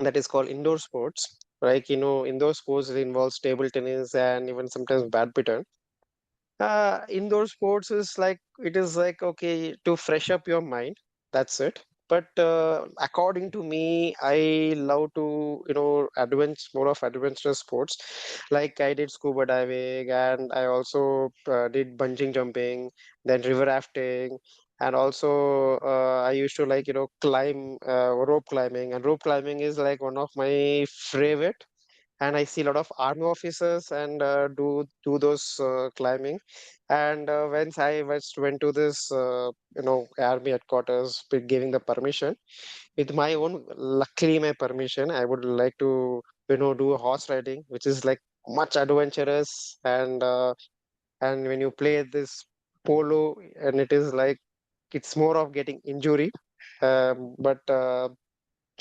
that is called indoor sports, like, indoor sports it involves table tennis and even sometimes badminton. Indoor sports is like, it is like, okay, to fresh up your mind. That's it. But according to me, I love to, more of adventurous sports. Like I did scuba diving, and I also did bungee jumping, then river rafting, and also I used to like, climb rope climbing, and rope climbing is like one of my favorite. And I see a lot of army officers and do those climbing. And once I went to this, army headquarters, giving the permission with my own, luckily my permission, I would like to, do horse riding, which is like much adventurous. And when you play this polo, and it is like it's more of getting injury, but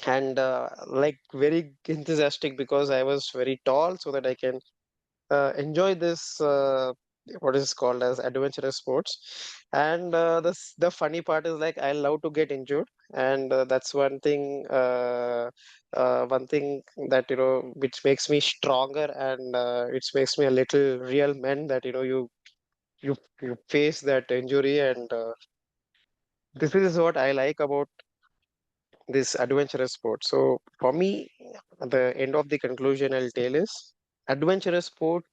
and like very enthusiastic because I was very tall, so that I can enjoy this what is called as adventurous sports. And the funny part is like I love to get injured, and that's one thing that, which makes me stronger, and it makes me a little real man, that you face that injury. And this is what I like about this adventurous sport. So for me, the end of the conclusion I'll tell is adventurous sport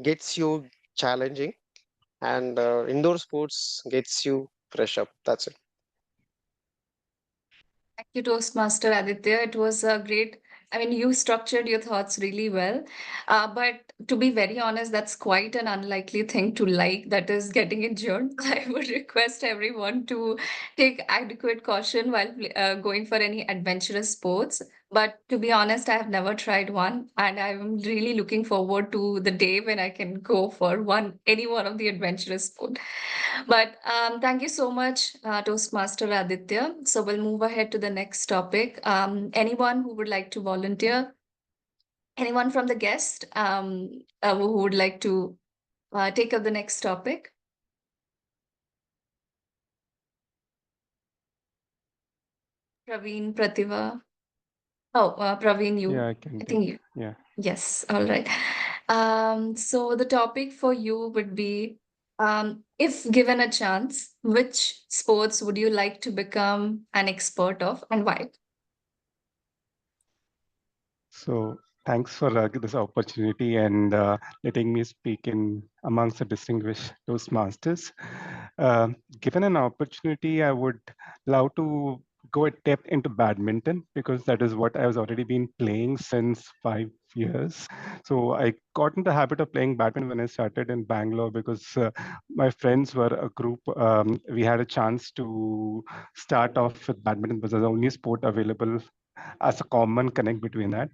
gets you challenging, and indoor sports gets you fresh up. That's it. Thank you, Toastmaster Aditya. It was a great. I mean, you structured your thoughts really well. But to be very honest, that's quite an unlikely thing to like, that is getting injured. I would request everyone to take adequate caution while going for any adventurous sports. But to be honest, I have never tried one, and I'm really looking forward to the day when I can go for any one of the adventurous sports. But thank you so much, Toastmaster Aditya. So we'll move ahead to the next topic. Anyone who would like to volunteer? Anyone from the guest who would like to take up the next topic? Praveen, Pratibha. Oh, Praveen, you. Yeah, I can I take. think you. Yeah. Yes, all right. So the topic for you would be, if given a chance, which sports would you like to become an expert of and why? So thanks for this opportunity and letting me speak in amongst the distinguished Toastmasters. Given an opportunity, I would love to go a depth into badminton because that is what I was already been playing since 5 years. So I got in the habit of playing badminton when I started in Bangalore because my friends were a group. We had a chance to start off with badminton because it was the only sport available as a common connect between that.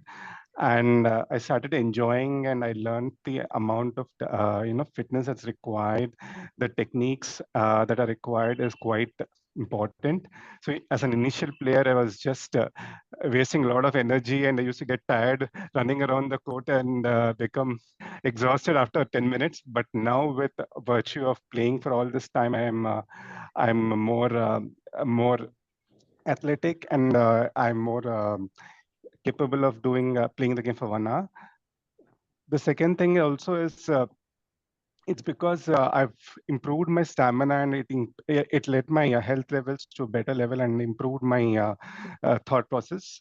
And I started enjoying, and I learned the amount of fitness that's required. The techniques that are required is quite important. So as an initial player, I was just wasting a lot of energy, and I used to get tired running around the court and become exhausted after 10 minutes. But now, with virtue of playing for all this time, I'm more athletic, and I'm more capable of doing playing the game for 1 hour. The second thing also is it's because I've improved my stamina and it led my health levels to a better level and improved my thought process.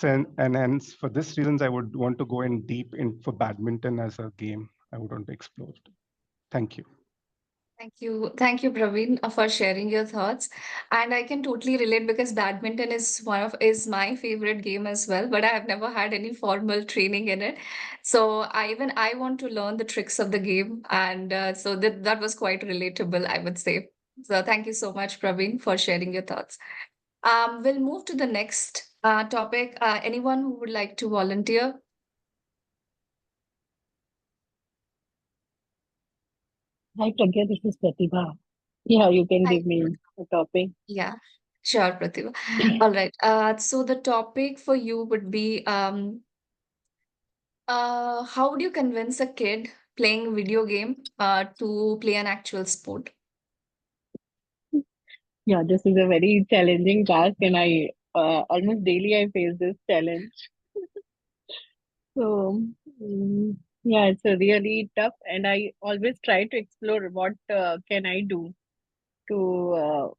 And hence, for this reasons, I would want to go in deep in for badminton as a game. I would want to explore. Thank you. Thank you, Praveen, for sharing your thoughts. And I can totally relate because badminton is my favorite game as well, but I have never had any formal training in it. So I want to learn the tricks of the game, and so that was quite relatable, I would say. So thank you so much, Praveen, for sharing your thoughts. We'll move to the next topic. Anyone who would like to volunteer? Hi, Pragya, this is Pratibha. Yeah, you can Hi. give me a topic. Yeah, sure, Pratibha. All right. So the topic for you would be how would you convince a kid playing video game to play an actual sport? Yeah, this is a very challenging task, and I almost daily I face this challenge. So, yeah, it's a really tough, and I always try to explore what can I do to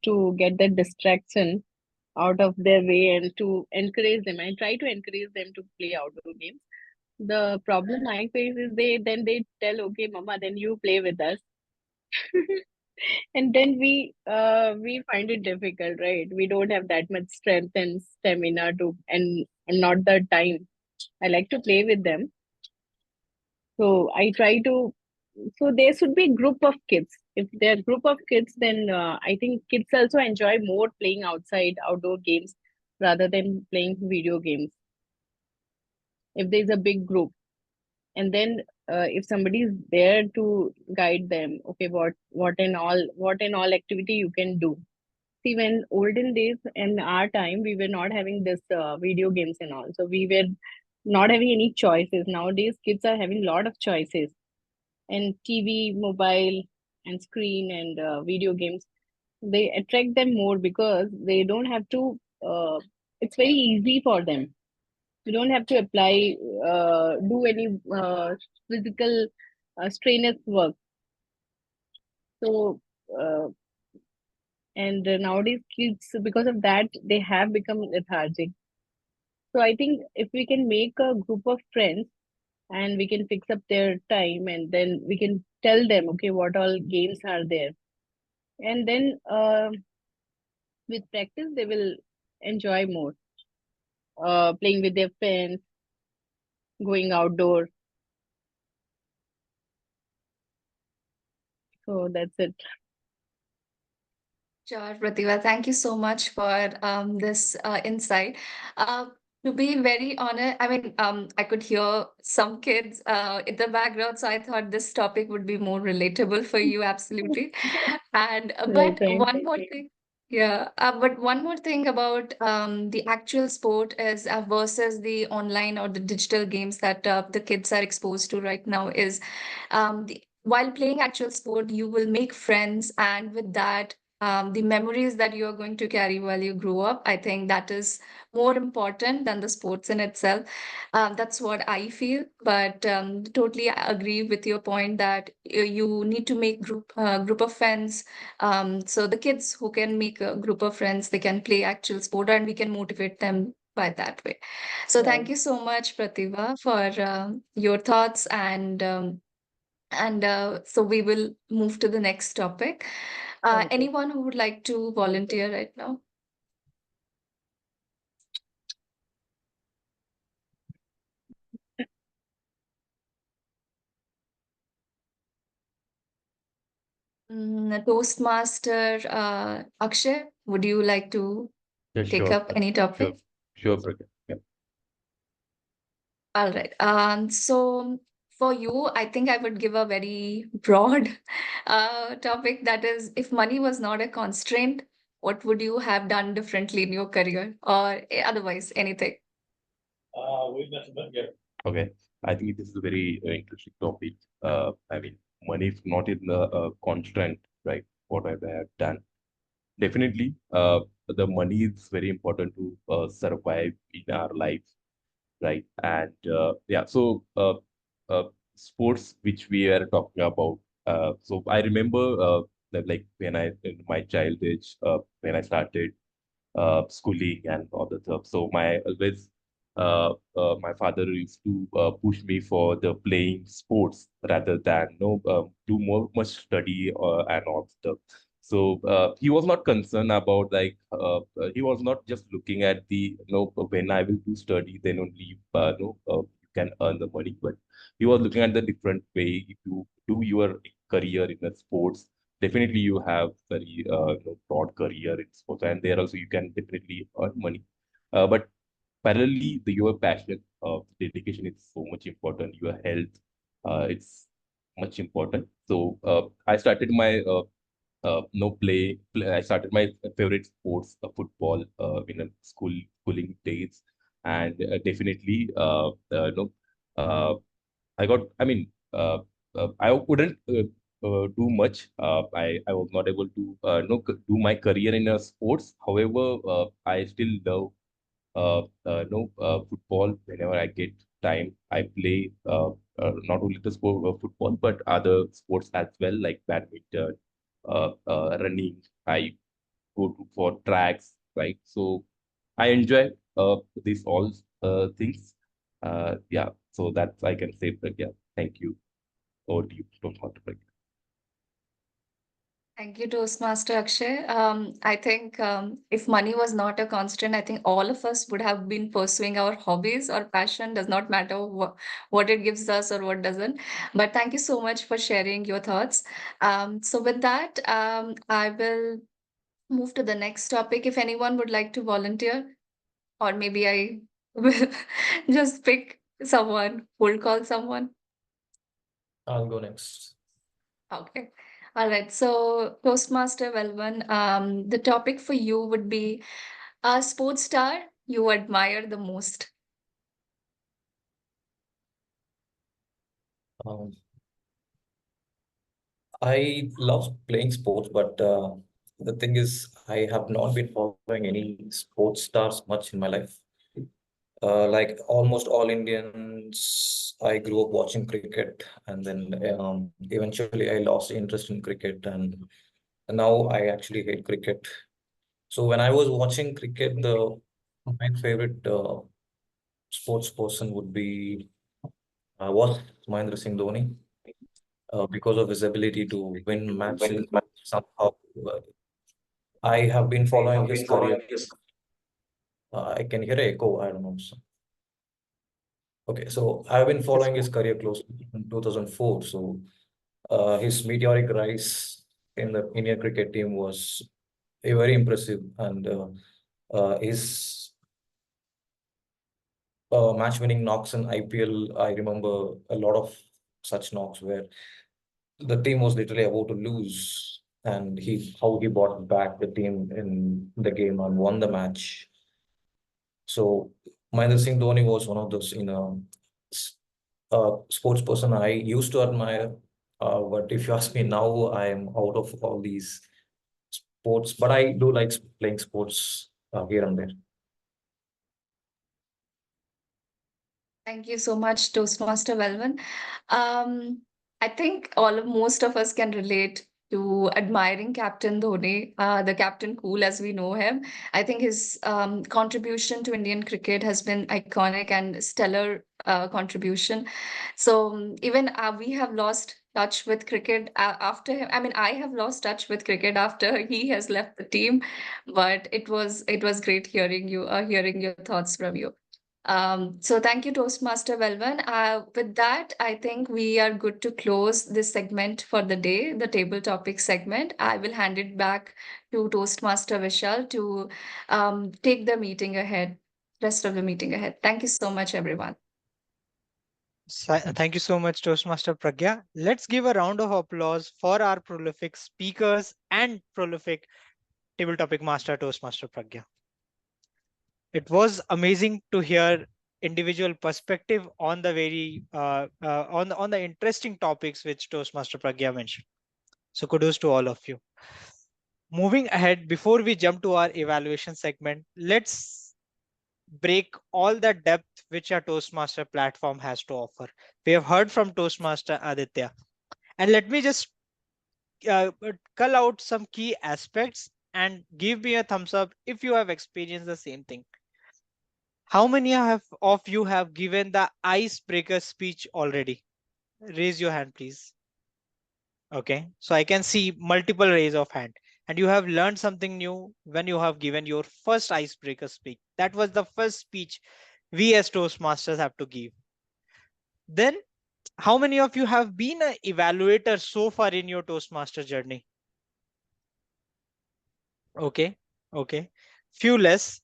to get that distraction out of their way and to encourage them. I try to encourage them to play outdoor games. The problem I face is they tell, okay, Mama, then you play with us. And then we find it difficult, right? We don't have that much strength and stamina to and not the time. I like to play with them. So I try to so there should be a group of kids. If there are group of kids, then I think kids also enjoy more playing outside outdoor games rather than playing video games. If there's a big group, and then if somebody is there to guide them, okay, what and all activity you can do. See, when olden days in our time, we were not having this video games and all, so we were not having any choices. Nowadays, kids are having a lot of choices, and TV, mobile, and screen and video games, they attract them more because they don't have to. It's very easy for them. You don't have to apply, do any physical strenuous work. So, uh, and nowadays kids, because of that, they have become lethargic. So I think if we can make a group of friends and we can fix up their time, and then we can tell them, okay, what all games are there, and then with practice they will enjoy more playing with their friends, going outdoor. So that's it. Sure, Pratibha. Thank you so much for this insight. Uh, to be very honest, I mean, I could hear some kids in the background, so I thought this topic would be more relatable for you, absolutely. And Right, but right. one more thing, yeah, but one more thing about the actual sport is versus the online or the digital games that the kids are exposed to right now is while playing actual sport, you will make friends, and with that the memories that you are going to carry while you grow up. I think that is more important than the sports in itself. That's what I feel. But totally I agree with your point that you need to make group of friends. So the kids who can make a group of friends, they can play actual sport, and we can motivate them by that way. So Right. thank you so much, Pratibha, for your thoughts and so we will move to the next topic. Okay. Anyone who would like to volunteer right now? Toastmaster Akshay, would you like to Yeah, take sure. up any topic? Sure, Pragya. Yeah. All right. So for you, I think I would give a very broad topic that is, if money was not a constraint, what would you have done differently in your career or otherwise anything? Okay. I think this is a very interesting topic. I mean, money is not in the constant, right? What I have done. Definitely. the money is very important to survive in our life, right? And yeah, so sports which we are talking about. So I remember that like when I in my child age, when I started schooling and all that stuff. So my always my father used to push me for the playing sports rather than do more much study and all stuff. So he was not concerned about like he was not just looking at the when I will do study then only you can earn the money, but he was looking at the different way. If you do your career in the sports, definitely you have very broad career in sports, and there also you can definitely earn money. But parallelly, your passion, dedication is so much important. Your health, it's much important. So I started my I started my favorite sports, football, in a schooling days, and definitely uh, I got. I mean, I couldn't do much. I was not able to do my career in sports. However, I still love football. Whenever I get time, I play not only the sport of football but other sports as well, like badminton, running. I go to for tracks, right? So I enjoy these all things. Yeah, so that's I can say. But yeah, thank you. Over to you. Don't want to break. Thank you, Toastmaster Akshay. I think if money was not a constant, I think all of us would have been pursuing our hobbies or passion, does not matter what it gives us or what doesn't. But thank you so much for sharing your thoughts. So with that, I will move to the next topic. If anyone would like to volunteer, or maybe I will just pick someone, cold call someone. I'll go next. Okay. All right. So, Toastmaster Velvan, the topic for you would be a sports star you admire the most. Um, I love playing sports, but the thing is, I have not been following any sports stars much in my life. Like almost all Indians, I grew up watching cricket, and then eventually I lost interest in cricket, and now I actually hate cricket. So when I was watching cricket, the my favorite sports person would be was Mahendra Singh Dhoni, because of his ability to win matches somehow. uh, I have been following his career. I can hear an echo. I don't know. Okay, so I've been following his career closely in 2004. So his meteoric rise in the Indian cricket team was very impressive, and his match-winning knocks in IPL. I remember a lot of such knocks where the team was literally about to lose, and how he brought back the team in the game and won the match. So Mahendra Singh Dhoni was one of those sports person I used to admire. But if you ask me now, I am out of all these sports. But I do like playing sports here and there. Thank you so much, Toastmaster Velvan. Um, I think most of us can relate to admiring Captain Dhoni, the Captain Cool as we know him. I think his contribution to Indian cricket has been iconic and stellar contribution. So even we have lost touch with cricket after him. I mean, I have lost touch with cricket after he has left the team, but it was great hearing your thoughts from you. So thank you, Toastmaster Velvan. With that, I think we are good to close this segment for the day, the table topic segment. I will hand it back to Toastmaster Vishal to take the meeting ahead, rest of the meeting ahead. Thank you so much, everyone. Thank you so much, Toastmaster Pragya. Let's give a round of applause for our prolific speakers and prolific table topic master, Toastmaster Pragya. It was amazing to hear individual perspective on the very on the interesting topics which Toastmaster Pragya mentioned. So kudos to all of you. Moving ahead, before we jump to our evaluation segment, let's break all the depth which a Toastmaster platform has to offer. We have heard from Toastmaster Aditya, and let me just cull out some key aspects and give me a thumbs up if you have experienced the same thing. How many of you have given the icebreaker speech already? Raise your hand, please. Okay, so I can see multiple raise of hand. And you have learned something new when you have given your first icebreaker speech. That was the first speech we as Toastmasters have to give. Then, how many of you have been an evaluator so far in your Toastmaster journey? Okay, okay. Few less,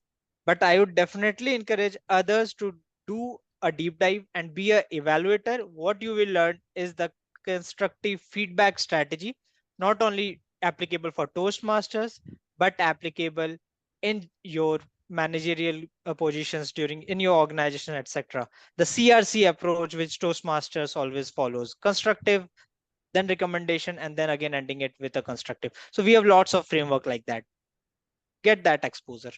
but I would definitely encourage others to do a deep dive and be a evaluator. What you will learn is the constructive feedback strategy, not only applicable for Toastmasters, but applicable in your managerial positions during in your organization, etc. The CRC approach, which Toastmasters always follows: constructive, then recommendation, and then again ending it with a constructive. So we have lots of framework like that. Get that exposure.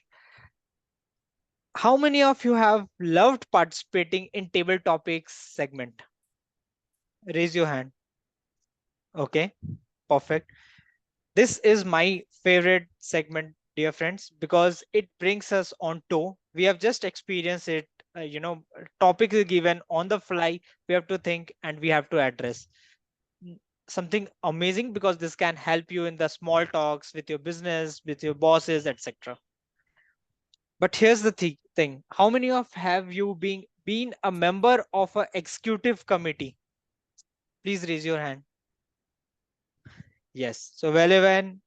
How many of you have loved participating in table topics segment? Raise your hand. Okay, perfect. This is my favorite segment, dear friends, because it brings us on toe. We have just experienced it. Topic is given on the fly. We have to think and we have to address something amazing, because this can help you in the small talks with your business, with your bosses, etc. But here's the thing. How many of have you been a member of an executive committee? Please raise your hand. Yes. So Velevan,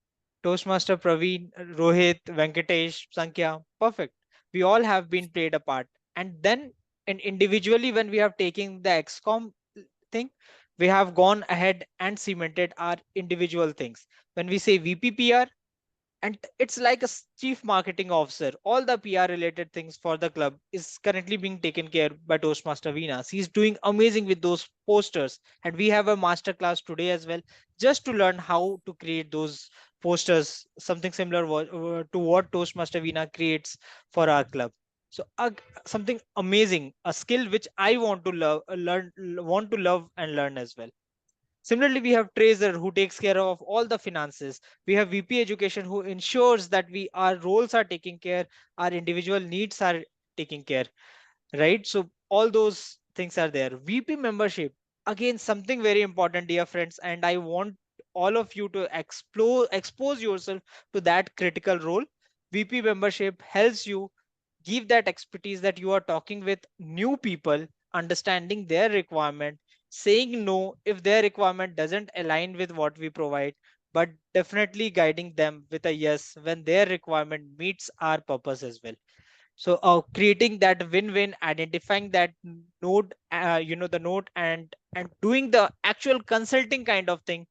Toastmaster Praveen, Rohit, Venkatesh, Sankhya, perfect. We all have been played a part. And then individually, when we have taken the XCOM thing, we have gone ahead and cemented our individual things. When we say VPPR, and it's like a chief marketing officer, all the PR related things for the club is currently being taken care by Toastmaster Venus. He's doing amazing with those posters, and we have a master class today as well, just to learn how to create those posters, something similar to what Toastmaster Vina creates for our club. So something amazing, a skill which I want to love and learn as well. Similarly, we have Treasurer who takes care of all the finances. We have VP Education who ensures that our roles are taken care, our individual needs are taken care, right? So all those things are there. VP membership, again, something very important, dear friends, and I want all of you to expose yourself to that critical role. VP membership helps you give that expertise that you are talking with new people, understanding their requirement, saying no if their requirement doesn't align with what we provide, but definitely guiding them with a yes when their requirement meets our purpose as well. So creating that win-win, identifying that node, the node, and doing the actual consulting kind of thing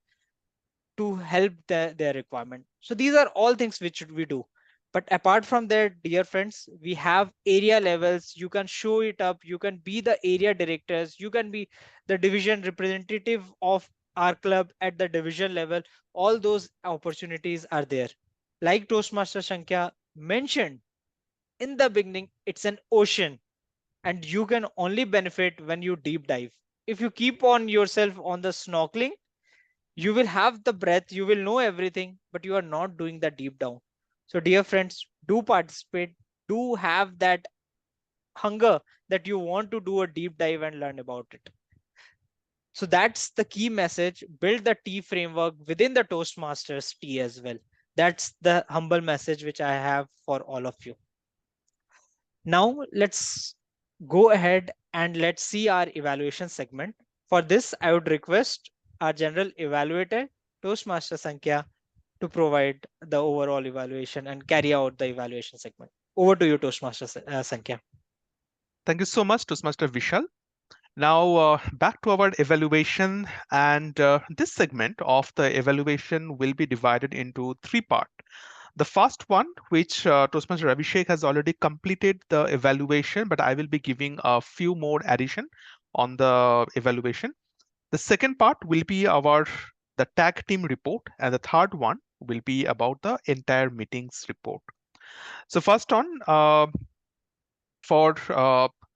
to help their requirement. So these are all things which we do. But apart from that, dear friends, we have area levels. You can show it up. You can be the area directors. You can be the division representative of our club at the division level. All those opportunities are there. Like Toastmaster Shankya mentioned in the beginning, it's an ocean, and you can only benefit when you deep dive. If you keep on yourself on the snorkeling, you will have the breath, you will know everything, but you are not doing the deep down. So dear friends, do participate, do have that hunger that you want to do a deep dive and learn about it. So that's the key message. Build the T framework within the Toastmasters T as well. That's the humble message which I have for all of you. Now let's go ahead and let's see our evaluation segment. For this, I would request our general evaluator, Toastmaster Sankhya, to provide the overall evaluation and carry out the evaluation segment. Over to you, Toastmaster Sankhya. Thank you so much, Toastmaster Vishal. Now back to our evaluation, and this segment of the evaluation will be divided into three parts. The first one, which Toastmaster Abhishek has already completed the evaluation, but I will be giving a few more addition on the evaluation. The second part will be the tag team report, and the third one will be about the entire meetings report. So first on, for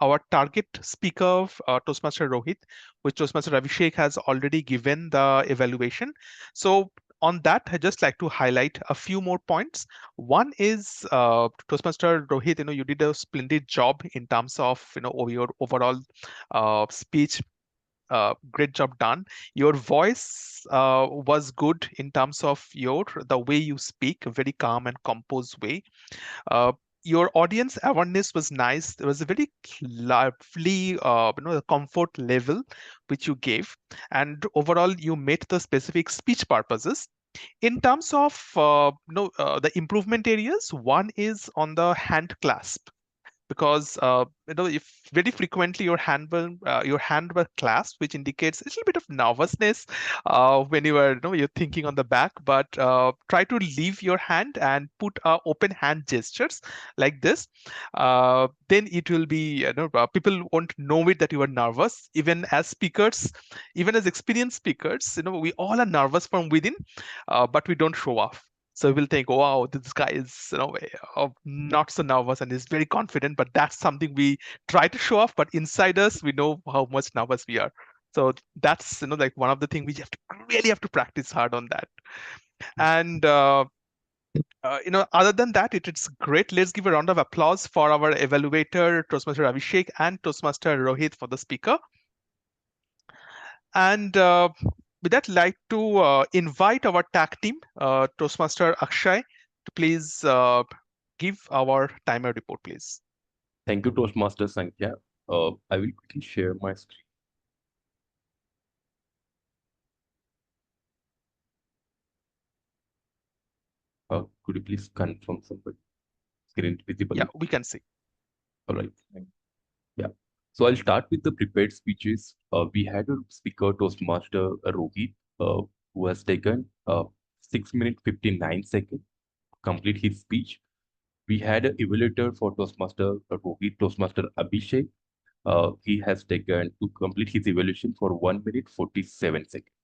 our target speaker, Toastmaster Rohit, which Toastmaster Abhishek has already given the evaluation. So on that, I just like to highlight a few more points. One is Toastmaster Rohit, you did a splendid job in terms of your overall speech. Great job done. Your voice was good in terms of the way you speak, very calm and composed way. Your audience awareness was nice. There was a very lovely, comfort level which you gave, and overall you met the specific speech purposes. In terms of the improvement areas, one is on the hand clasp, because if very frequently your hand were clasped, which indicates a little bit of nervousness when you're thinking on the back. But try to leave your hand and put open hand gestures like this. Then it will be people won't know it that you are nervous. Even as speakers, even as experienced speakers, we all are nervous from within, but we don't show off. So we'll think, oh, wow, this guy is not so nervous and is very confident. But that's something we try to show off. But inside us, we know how much nervous we are. So that's like one of the things we really have to practice hard on that. And other than that, it's great. Let's give a round of applause for our evaluator, Toastmaster Abhishek, and Toastmaster Rohit for the speaker. And with that, like to invite our tag team, Toastmaster Akshay, to please give our timer report, please. Thank you, Toastmaster Sankhya. I will quickly share my screen. Could you please confirm somebody? Screen visible? Yeah, we can see. All right. Yeah. So I'll start with the prepared speeches. We had a speaker, Toastmaster Rohit, who has taken 6 minutes 59 seconds to complete his speech. We had an evaluator for Toastmaster Rohit, Toastmaster Abhishek. He has taken to complete his evaluation for 1 minute 47 seconds.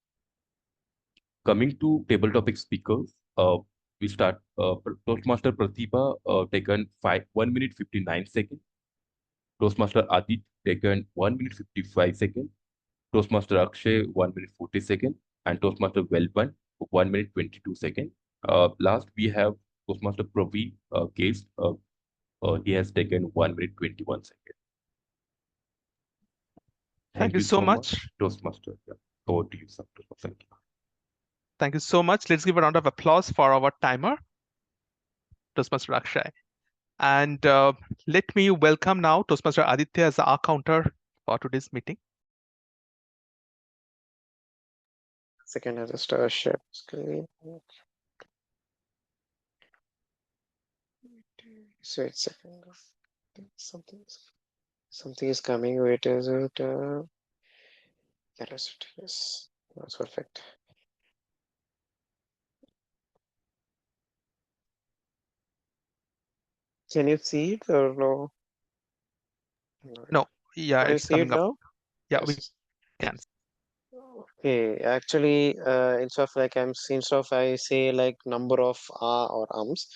Coming to table topic speakers, we start Toastmaster Pratibha taken 1 minute 59 seconds. Toastmaster Adit taken 1 minute 55 seconds. Toastmaster Akshay 1 minute 40 seconds, and Toastmaster Velban 1 minute 22 seconds. Last we have Toastmaster Praveen case. He has taken 1 minute 21 seconds. Thank you so much, Toastmaster. Yeah. Over to you, sir. Thank you. Thank you so much. Let's give a round of applause for our timer, Toastmaster Akshay. And let me welcome now Toastmaster Aditya as our counter for today's meeting. Second, I just share screen. So it's second. Something is coming. Wait, is it? Yes, that's perfect. Can you see it or no? No, yeah, Can you it's see it coming up. now? Yeah, Yes. we can. Okay, actually, instead of I say like number of or ums,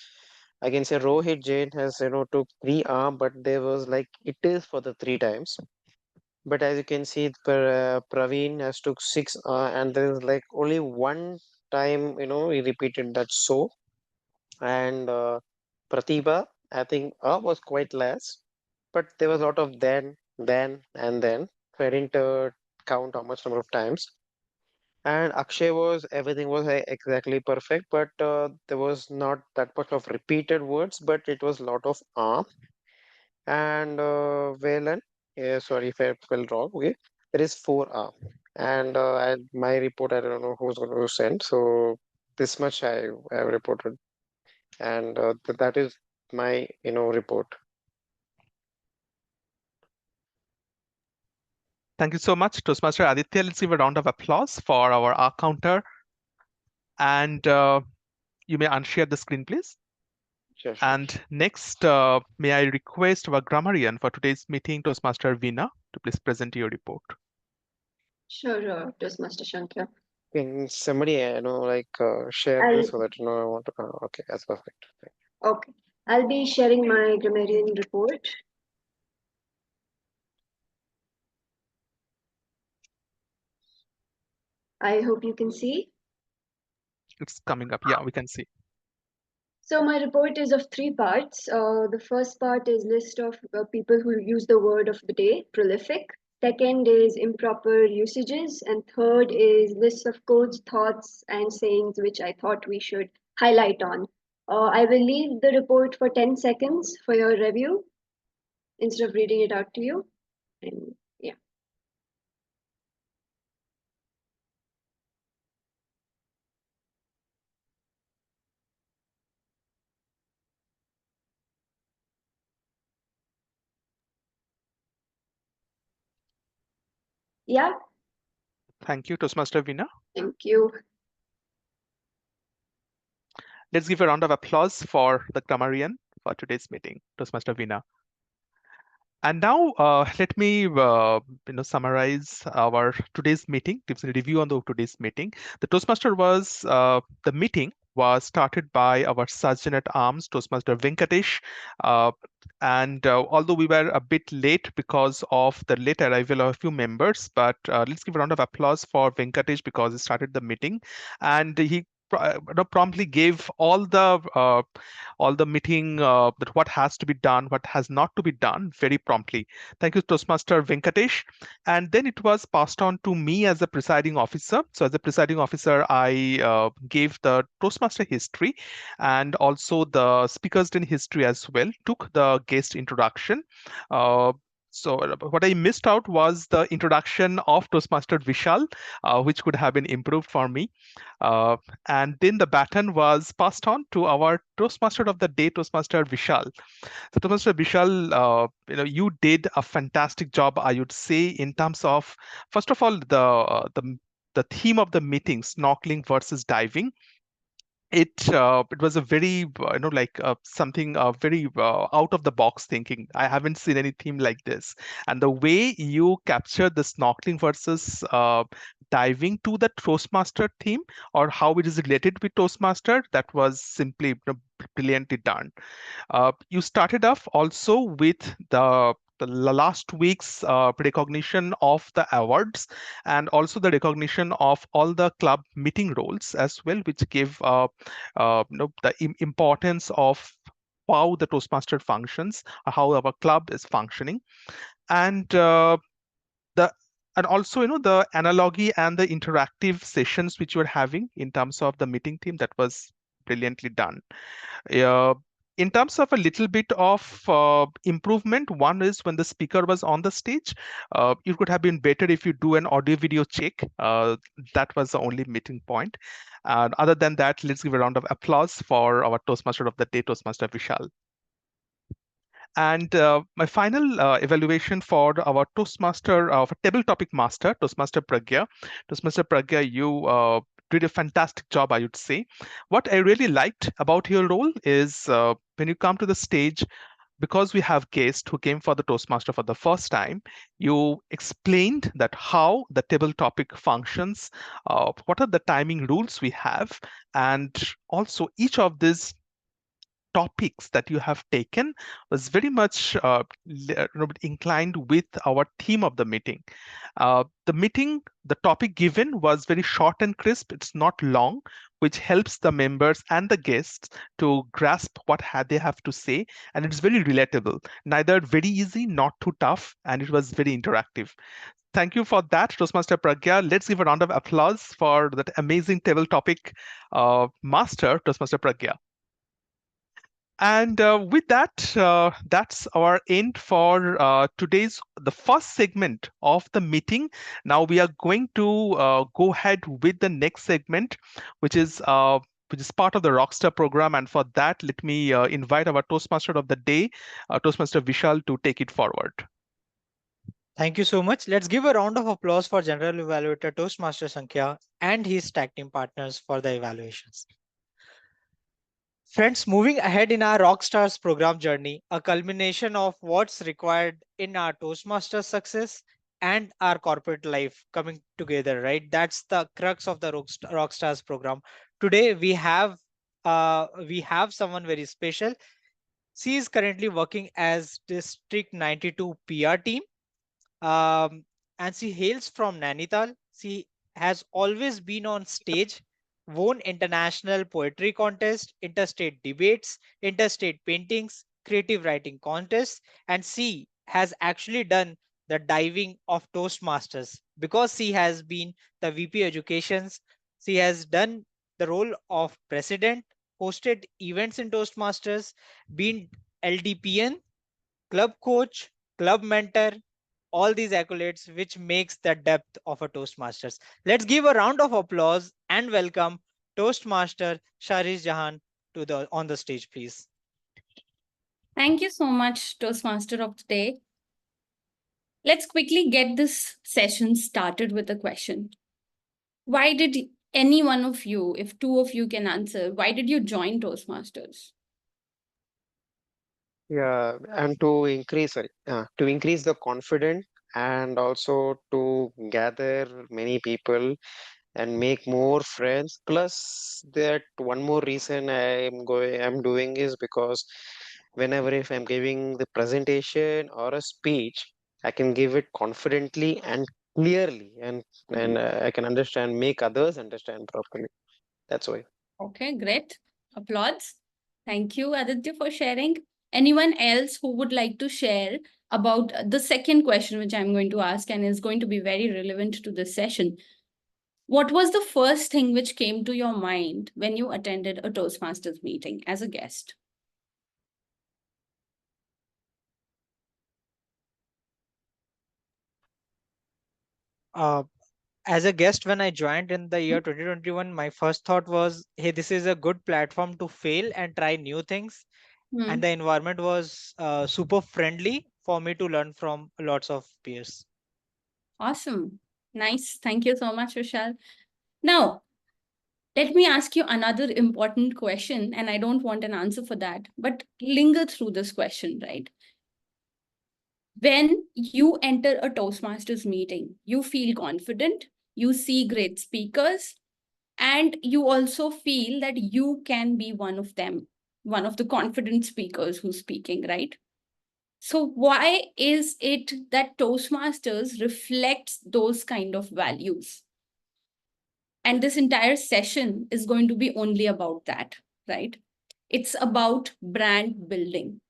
I can say Rohit Jain has took 3 but there was like it is for the 3 times. But as you can see, Praveen has took 6 and there is like only one time he repeated that so, and Pratibha I think was quite less, but there was a lot of then, and then. So I didn't count how much number of times. And Akshay was everything was exactly perfect, but there was not that much of repeated words, but it was a lot of and Valen. Yeah, sorry if I spelled wrong. Okay, there is 4 and my report I don't know who's going to send. So this much I have reported, and that is my report. Thank you so much, Toastmaster Aditya. Let's give a round of applause for our R counter. And you may unshare the screen, please. Sure. And next, may I request our grammarian for today's meeting, Toastmaster Veena, to please present your report. Sure, Toastmaster Shankya. Can somebody, share I'll, this so that, I want to, okay, that's perfect. okay. I'll be sharing my grammarian report. I hope you can see. It's coming up. Yeah, we can see. So my report is of 3 parts. The first part is list of people who use the word of the day, prolific. Second is improper usages. And third is list of quotes, thoughts, and sayings which I thought we should highlight on. I will leave the report for 10 seconds for your review instead of reading it out to you. And yeah. Yeah, Thank you, Toastmaster Veena. thank you. Let's give a round of applause for the grammarian for today's meeting, Toastmaster Veena. And now let me summarize our today's meeting, gives a review on the today's meeting. The Toastmaster was the meeting was started by our Sergeant at Arms, Toastmaster Venkatesh. And although we were a bit late because of the late arrival of a few members, but let's give a round of applause for Venkatesh because he started the meeting and he promptly gave all the meeting that what has to be done, what has not to be done very promptly. Thank you, Toastmaster Venkatesh. And then it was passed on to me as a presiding officer. So as a presiding officer, I gave the Toastmaster history and also the speakers in history as well, took the guest introduction. So what I missed out was the introduction of Toastmaster Vishal, which could have been improved for me. Uh, and then the baton was passed on to our Toastmaster of the day, Toastmaster Vishal. So Toastmaster Vishal, you did a fantastic job, I would say, in terms of, first of all, the theme of the meeting, snorkeling versus diving. It was a very something very out of the box thinking. I haven't seen any theme like this, and the way you captured the snorkeling versus diving to the Toastmaster theme or how it is related with Toastmaster, that was simply brilliantly done. You started off also with the last week's recognition of the awards and also the recognition of all the club meeting roles as well, which give the importance of how the Toastmaster functions, how our club is functioning, and the and also the analogy and the interactive sessions which you are having in terms of the meeting theme, that was brilliantly done. uh, in terms of a little bit of improvement, one is when the speaker was on the stage, it could have been better if you do an audio video check. That was the only meeting point. And other than that, let's give a round of applause for our Toastmaster of the day, Toastmaster Vishal. And my final evaluation for our Toastmaster, table topic master, Toastmaster Pragya. Toastmaster Pragya, you did a fantastic job, I would say. What I really liked about your role is when you come to the stage, because we have guests who came for the Toastmaster for the first time, you explained that how the table topic functions, what are the timing rules we have, and also each of these topics that you have taken was very much inclined with our theme of the meeting. The topic given was very short and crisp. It's not long, which helps the members and the guests to grasp what they have to say. And it's very relatable, neither very easy, not too tough, and it was very interactive. Thank you for that, Toastmaster Pragya. Let's give a round of applause for that amazing table topic master, Toastmaster Pragya. And with that, that's our end for today's the first segment of the meeting. Now we are going to go ahead with the next segment, which is part of the Rockstar program. And for that, let me invite our Toastmaster of the day, Toastmaster Vishal, to take it forward. Thank you so much. Let's give a round of applause for General Evaluator Toastmaster Sankhya and his tag team partners for the evaluations. Friends, moving ahead in our Rockstars program journey, a culmination of what's required in our Toastmasters success and our corporate life coming together, right? That's the crux of the Rockstars program. Today we have someone very special. She is currently working as District 92 PR team, um, and she hails from Nainital. She has always been on stage, won international poetry contest, interstate debates, interstate paintings, creative writing contests, and she has actually done the diving of Toastmasters because she has been the VP Educations. She has done the role of president, hosted events in Toastmasters, been LDPN, club coach, club mentor, all these accolades, which makes the depth of a Toastmasters. Let's give a round of applause and welcome Toastmaster Sharish Jahan to the on the stage, please. Thank you so much, Toastmaster of today. Let's quickly get this session started with a question. Why did any one of you, if two of you can answer, why did you join Toastmasters? Yeah, and to increase the confidence and also to gather many people and make more friends. Plus, that one more reason I'm doing is because whenever if I'm giving the presentation or a speech, I can give it confidently and clearly, and I can understand, make others understand properly. That's why. Okay, great. Applause. Thank you, Aditya, for sharing. Anyone else who would like to share about the second question, which I'm going to ask and is going to be very relevant to this session? What was the first thing which came to your mind when you attended a Toastmasters meeting as a guest? As a guest, when I joined in the year 2021, my first thought was, hey, this is a good platform to fail and try new things. And the environment was super friendly for me to learn from lots of peers. Awesome. Nice. Thank you so much, Vishal. Now, let me ask you another important question, and I don't want an answer for that, but linger through this question, right? When you enter a Toastmasters meeting, you feel confident, you see great speakers, and you also feel that you can be one of them, one of the confident speakers who's speaking, right? So why is it that Toastmasters reflects those kind of values? And this entire session is going to be only about that, right? It's about brand building.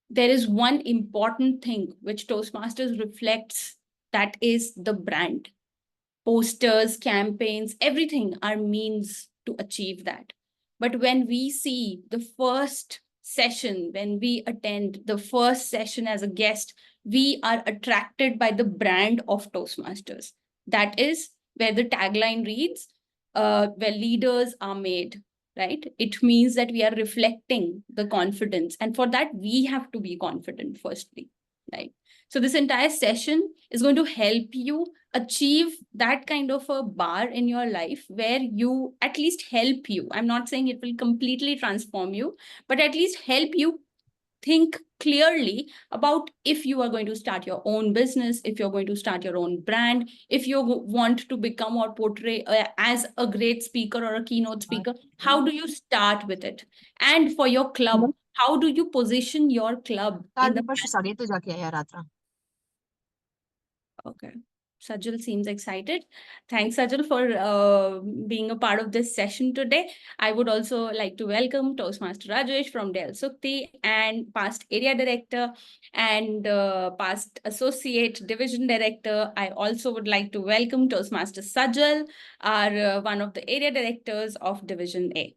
There is one important thing which Toastmasters reflects, that is the brand. Posters, campaigns, everything are means to achieve that. But when we see the first session, when we attend the first session as a guest, we are attracted by the brand of Toastmasters. That is where the tagline reads, where leaders are made, right? It means that we are reflecting the confidence. And for that, we have to be confident, firstly, right? So this entire session is going to help you achieve that kind of a bar in your life where you at least help you. I'm not saying it will completely transform you, but at least help you think clearly about if you are going to start your own business, if you're going to start your own brand, if you want to become or portray as a great speaker or a keynote speaker, how do you start with it? And for your club, how do you position your club in the... Okay. Sajal seems excited. Thanks, Sajal, for being a part of this session today. I would also like to welcome Toastmaster Rajesh from Del Sukti and past area director and past associate division director. I also would like to welcome Toastmaster Sajal, our one of the area directors of Division A.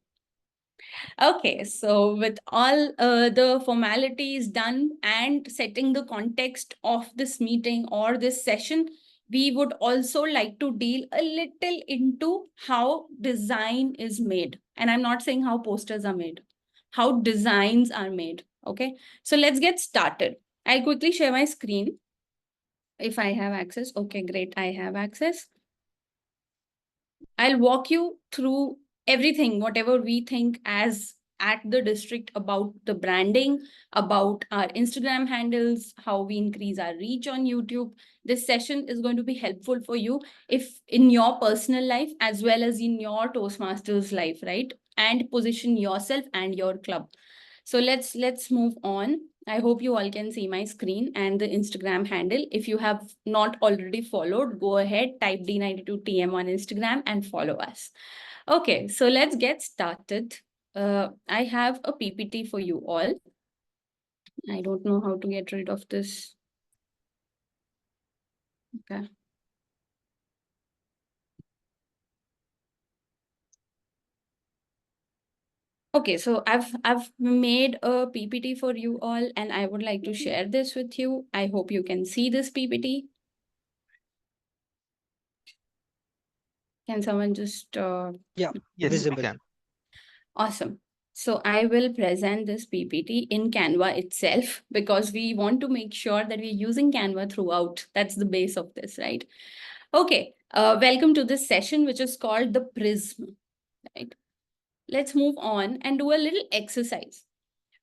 Okay, so with all the formalities done and setting the context of this meeting or this session, we would also like to deal a little into how design is made. And I'm not saying how posters are made, how designs are made. Okay, so let's get started. I'll quickly share my screen if I have access. Okay, great, I have access. I'll walk you through everything, whatever we think as at the district about the branding, about our Instagram handles, how we increase our reach on YouTube. This session is going to be helpful for you if in your personal life as well as in your Toastmasters life, right? And position yourself and your club. So let's move on. I hope you all can see my screen and the Instagram handle. If you have not already followed, go ahead, type D92TM on Instagram and follow us. Okay, so let's get started. I have a PPT for you all. I don't know how to get rid of this. Okay. Okay, so I've made a PPT for you all, and I would like to share this with you. I hope you can see this PPT. Can someone just Yeah, Yes, we visible. can. Awesome. So I will present this PPT in Canva itself because we want to make sure that we're using Canva throughout. That's the base of this, right? Okay, welcome to this session, which is called the Prism, right? Let's move on and do a little exercise.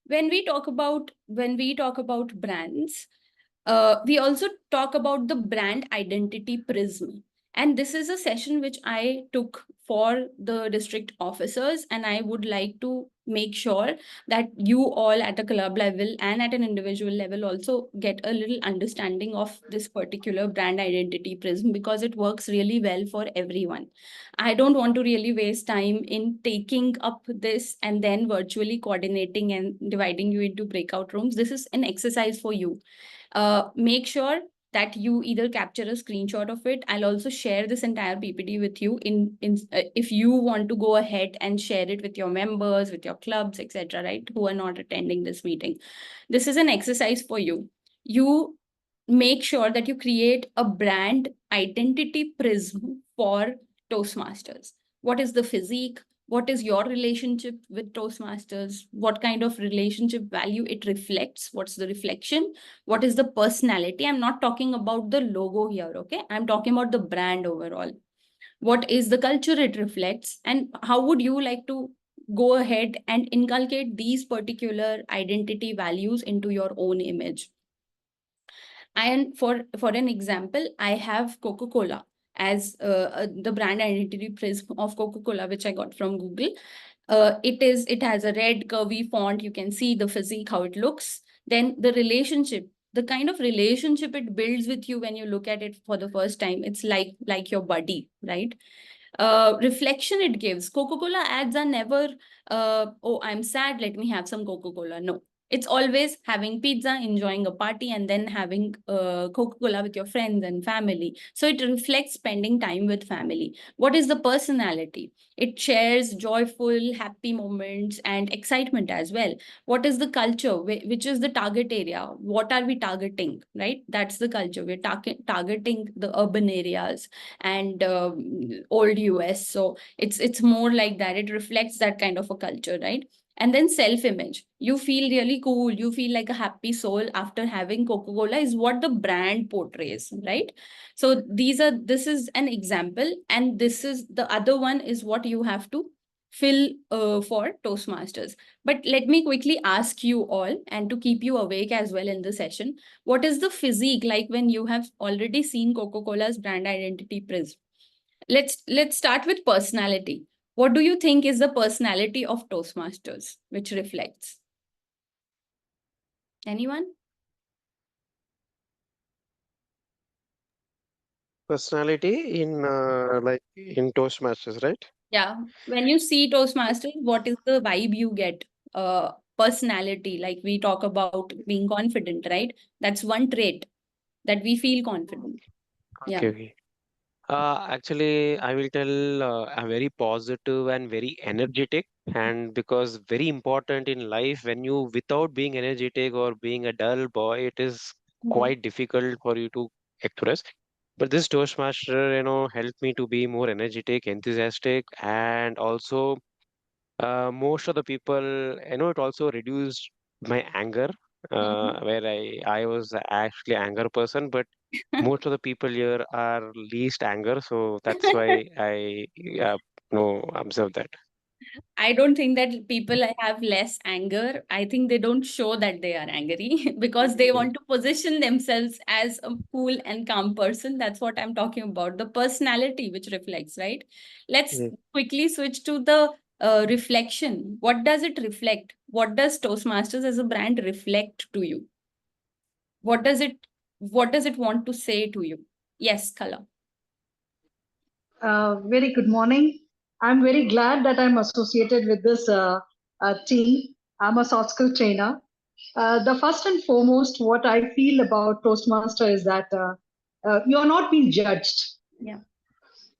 When we talk about brands, we also talk about the brand identity prism. And this is a session which I took for the district officers, and I would like to make sure that you all at a club level and at an individual level also get a little understanding of this particular brand identity prism because it works really well for everyone. I don't want to really waste time in taking up this and then virtually coordinating and dividing you into breakout rooms. This is an exercise for you. Make sure that you either capture a screenshot of it. I'll also share this entire PPT with you if you want to go ahead and share it with your members, with your clubs, etc., right, who are not attending this meeting. This is an exercise for you. You make sure that you create a brand identity prism for Toastmasters. What is the physique? What is your relationship with Toastmasters? What kind of relationship value it reflects? What's the reflection? What is the personality? I'm not talking about the logo here, okay? I'm talking about the brand overall. What is the culture it reflects? And how would you like to go ahead and inculcate these particular identity values into your own image? And for an example, I have Coca-Cola as the brand identity prism of Coca-Cola, which I got from Google. It has a red curvy font. You can see the physique, how it looks. Then the relationship, the kind of relationship it builds with you when you look at it for the first time. It's like your buddy, right? Reflection it gives. Coca-Cola ads are never, oh, I'm sad, let me have some Coca-Cola. No, it's always having pizza, enjoying a party, and then having Coca-Cola with your friends and family. So it reflects spending time with family. What is the personality? It shares joyful, happy moments and excitement as well. What is the culture? Which is the target area? What are we targeting, right? That's the culture. We're targeting the urban areas and old US. So it's more like that. It reflects that kind of a culture, right? And then self-image. You feel really cool. You feel like a happy soul after having Coca-Cola is what the brand portrays, right? So this is an example, and this is the other one is what you have to fill for Toastmasters. But let me quickly ask you all, and to keep you awake as well in the session, what is the physique like when you have already seen Coca-Cola's brand identity prism? Let's start with personality. What do you think is the personality of Toastmasters, which reflects? Anyone? Personality in like in Toastmasters, right? Yeah. When you see Toastmasters, what is the vibe you get? Personality, like we talk about being confident, right? That's one trait that we feel confident. Yeah. Okay, okay. Actually, I will tell I'm very positive and very energetic, and because very important in life, when you without being energetic or being a dull boy, it is quite difficult for you to express. But this Toastmaster, helped me to be more energetic, enthusiastic, and also most of the people, it also reduced my anger, where I was actually anger person, but most of the people here are least anger, so that's why I observe that. I don't think that people have less anger. I think they don't show that they are angry because they want to position themselves as a cool and calm person. That's what I'm talking about. The personality which reflects, right? Let's quickly switch to the reflection. What does it reflect? What does Toastmasters as a brand reflect to you? What does it want to say to you? Yes, Kala. Very good morning. I'm very glad that I'm associated with this team. I'm a soft skill trainer. The first and foremost, what I feel about Toastmaster is that you're not being judged. Yeah.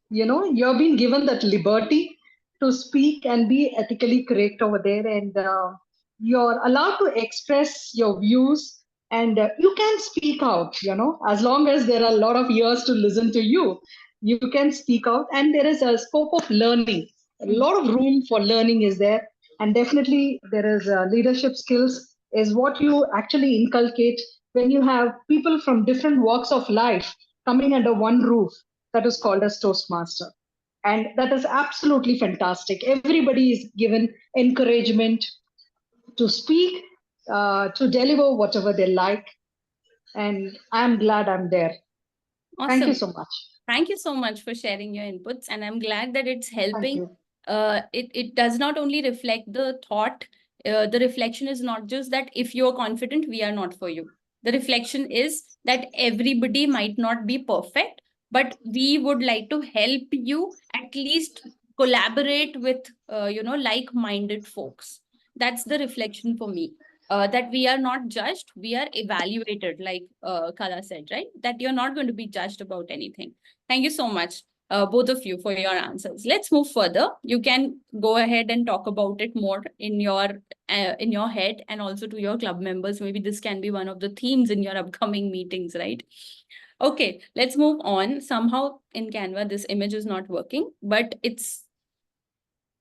You're being given that liberty to speak and be ethically correct over there, and you're allowed to express your views, and you can speak out, as long as there are a lot of ears to listen to you. You can speak out, and there is a scope of learning. A lot of room for learning is there, and definitely there is leadership skills is what you actually inculcate when you have people from different walks of life coming under one roof, that is called as Toastmaster. And that is absolutely fantastic. Everybody is given encouragement to speak, to deliver whatever they like. And I'm glad I'm there. Awesome. Thank you so much. Thank you so much for sharing your inputs. And I'm glad that it's helping. you. It does not only reflect the thought, the reflection is not just that if you're confident, we are not for you. The reflection is that everybody might not be perfect, but we would like to help you at least collaborate with, like-minded folks. That's the reflection for me. That we are not judged, we are evaluated, like Kala said, right? That you're not going to be judged about anything. Thank you so much, both of you, for your answers. Let's move further. You can go ahead and talk about it more in your head and also to your club members. Maybe this can be one of the themes in your upcoming meetings, right? Okay, let's move on. Somehow in Canva, this image is not working, but it's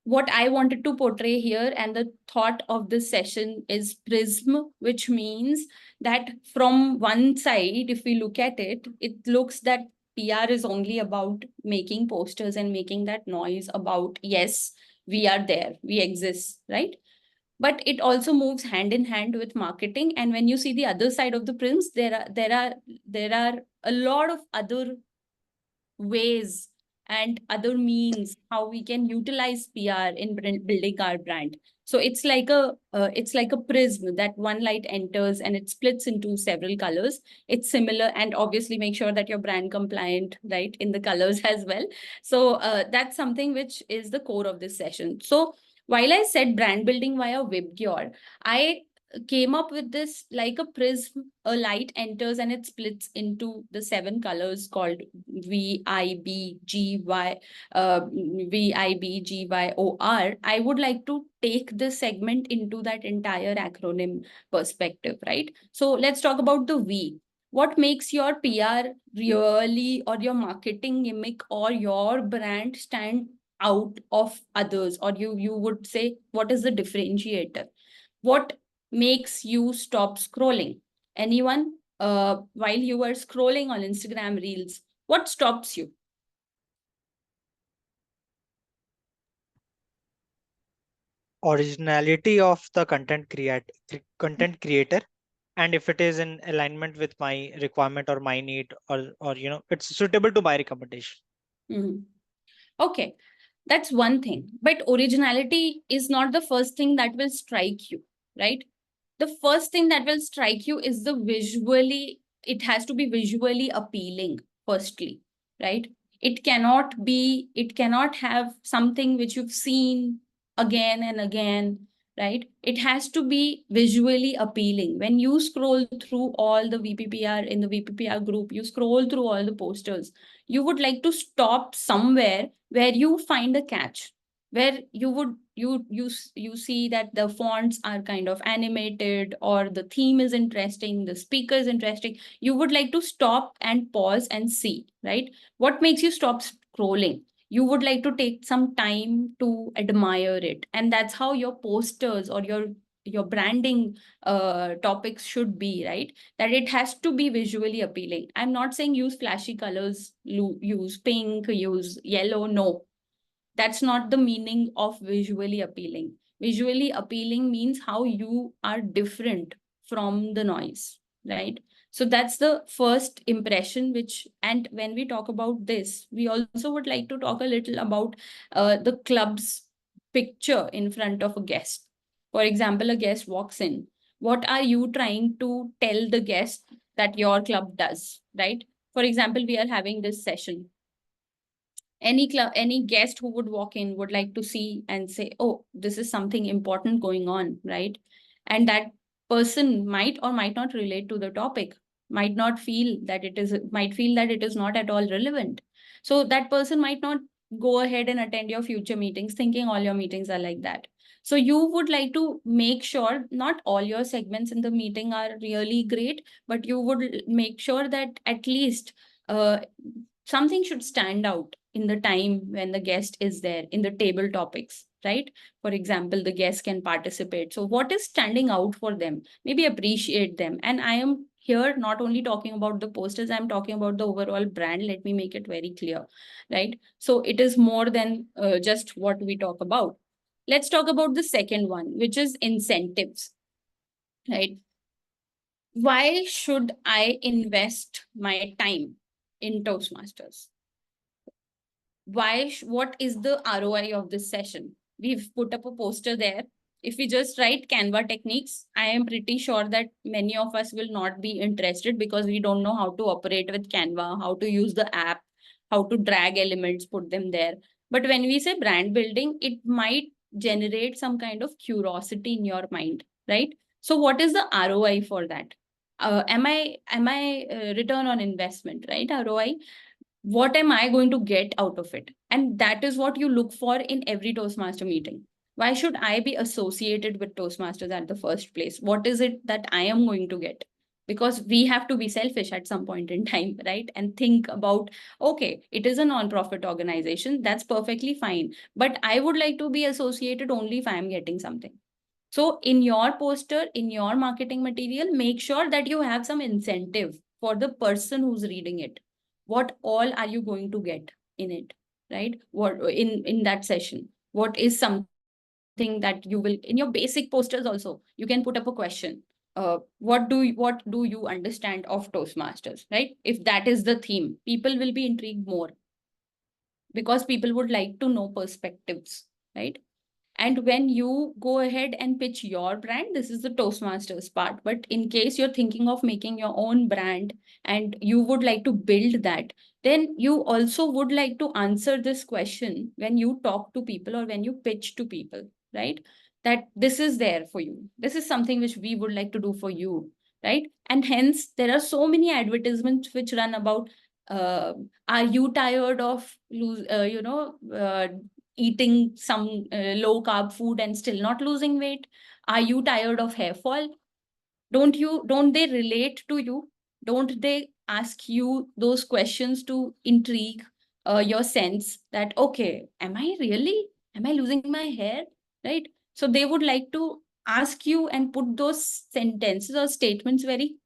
what I wanted to portray here, and the thought of this session is prism, which means that from one side, if we look at it, it looks that PR is only about making posters and making that noise about, yes, we are there, we exist, right? But it also moves hand in hand with marketing. And when you see the other side of the prisms, there are a lot of other ways and other means how we can utilize PR in building our brand. So it's like a prism that one light enters and it splits into several colors. It's similar, and obviously make sure that you're brand compliant, right, in the colors as well. So that's something which is the core of this session. So while I said brand building via WebGear, I came up with this like a prism. A light enters and it splits into the 7 colors called VIBGY, VIBGYOR. I would like to take this segment into that entire acronym perspective, right? So let's talk about the V. What makes your PR really, or your marketing gimmick or your brand stand out of others? Or you would say, what is the differentiator? What makes you stop scrolling? Anyone? While you were scrolling on Instagram Reels, what stops you? Originality of the content creator, and if it is in alignment with my requirement or my need, or it's suitable to my recommendation. Okay, that's one thing. But originality is not the first thing that will strike you, right? The first thing that will strike you is it has to be visually appealing, firstly, right? It cannot have something which you've seen again and again, right? It has to be visually appealing. When you scroll through all the VPPR in the VPPR group, you scroll through all the posters, you would like to stop somewhere where you find a catch, where you see that the fonts are kind of animated, or the theme is interesting, the speaker is interesting. You would like to stop and pause and see, right? What makes you stop scrolling? You would like to take some time to admire it. And that's how your posters or your branding topics should be, right? That it has to be visually appealing. I'm not saying use flashy colors, use pink, use yellow. No, That's not the meaning of visually appealing. Visually appealing means how you are different from the noise, right? So that's the first impression, and when we talk about this, we also would like to talk a little about the club's picture in front of a guest. For example, a guest walks in. What are you trying to tell the guest that your club does, right? For example, we are having this session. Any guest who would walk in would like to see and say, oh, this is something important going on, right? And that person might or might not relate to the topic, might feel that it is not at all relevant. So that person might not go ahead and attend your future meetings thinking all your meetings are like that. So you would like to make sure not all your segments in the meeting are really great, but you would make sure that at least something should stand out in the time when the guest is there in the table topics, right? For example, the guest can participate. So what is standing out for them? Maybe appreciate them. And I am here not only talking about the posters, I'm talking about the overall brand. Let me make it very clear, right? So it is more than just what we talk about. Let's talk about the second one, which is incentives, right? Why should I invest my time in Toastmasters? What is the ROI of this session? We've put up a poster there. If we just write Canva techniques, I am pretty sure that many of us will not be interested because we don't know how to operate with Canva, how to use the app, how to drag elements, put them there. But when we say brand building, it might generate some kind of curiosity in your mind, right? So what is the ROI for that? Am I return on investment, right? ROI. What am I going to get out of it? And that is what you look for in every Toastmaster meeting. Why should I be associated with Toastmasters at the first place? What is it that I am going to get? Because we have to be selfish at some point in time, right? And think about, okay, it is a non-profit organization. That's perfectly fine. But I would like to be associated only if I am getting something. So in your poster, in your marketing material, make sure that you have some incentive for the person who's reading it. What all are you going to get in it, right? What in that session? What is something that you will, in your basic posters also, you can put up a question. What do you understand of Toastmasters, right? If that is the theme, people will be intrigued more because people would like to know perspectives, right? And when you go ahead and pitch your brand, this is the Toastmasters part. But in case you're thinking of making your own brand and you would like to build that, then you also would like to answer this question when you talk to people or when you pitch to people, right? That this is there for you. This is something which we would like to do for you, right? And hence, there are so many advertisements which run about, uh, are you tired of eating some low carb food and still not losing weight? Are you tired of hair fall? Don't they relate to you? Don't they ask you those questions to intrigue your sense that, okay, am I losing my hair, right? So they would like to ask you and put those sentences or statements very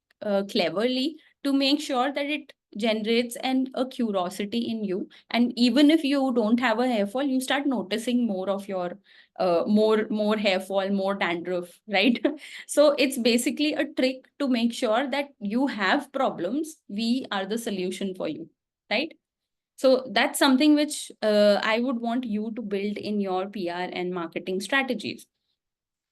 cleverly to make sure that it generates a curiosity in you. And even if you don't have a hair fall, you start noticing more of your more hair fall, more dandruff, right? So it's basically a trick to make sure that you have problems. We are the solution for you, right? So that's something which I would want you to build in your PR and marketing strategies.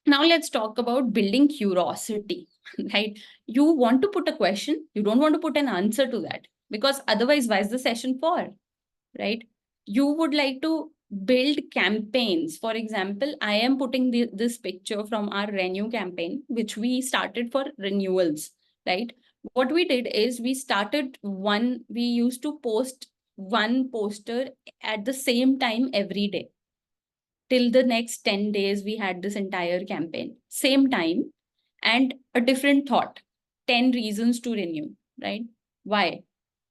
Now let's talk about building curiosity, right? You want to put a question, you don't want to put an answer to that, because otherwise, why is the session for, right? You would like to build campaigns. For example, I am putting this picture from our Renew campaign, which we started for renewals, right? What we did is we used to post one poster at the same time every day. Till the next 10 days, we had this entire campaign, same time, and a different thought, 10 reasons to renew, right? Why?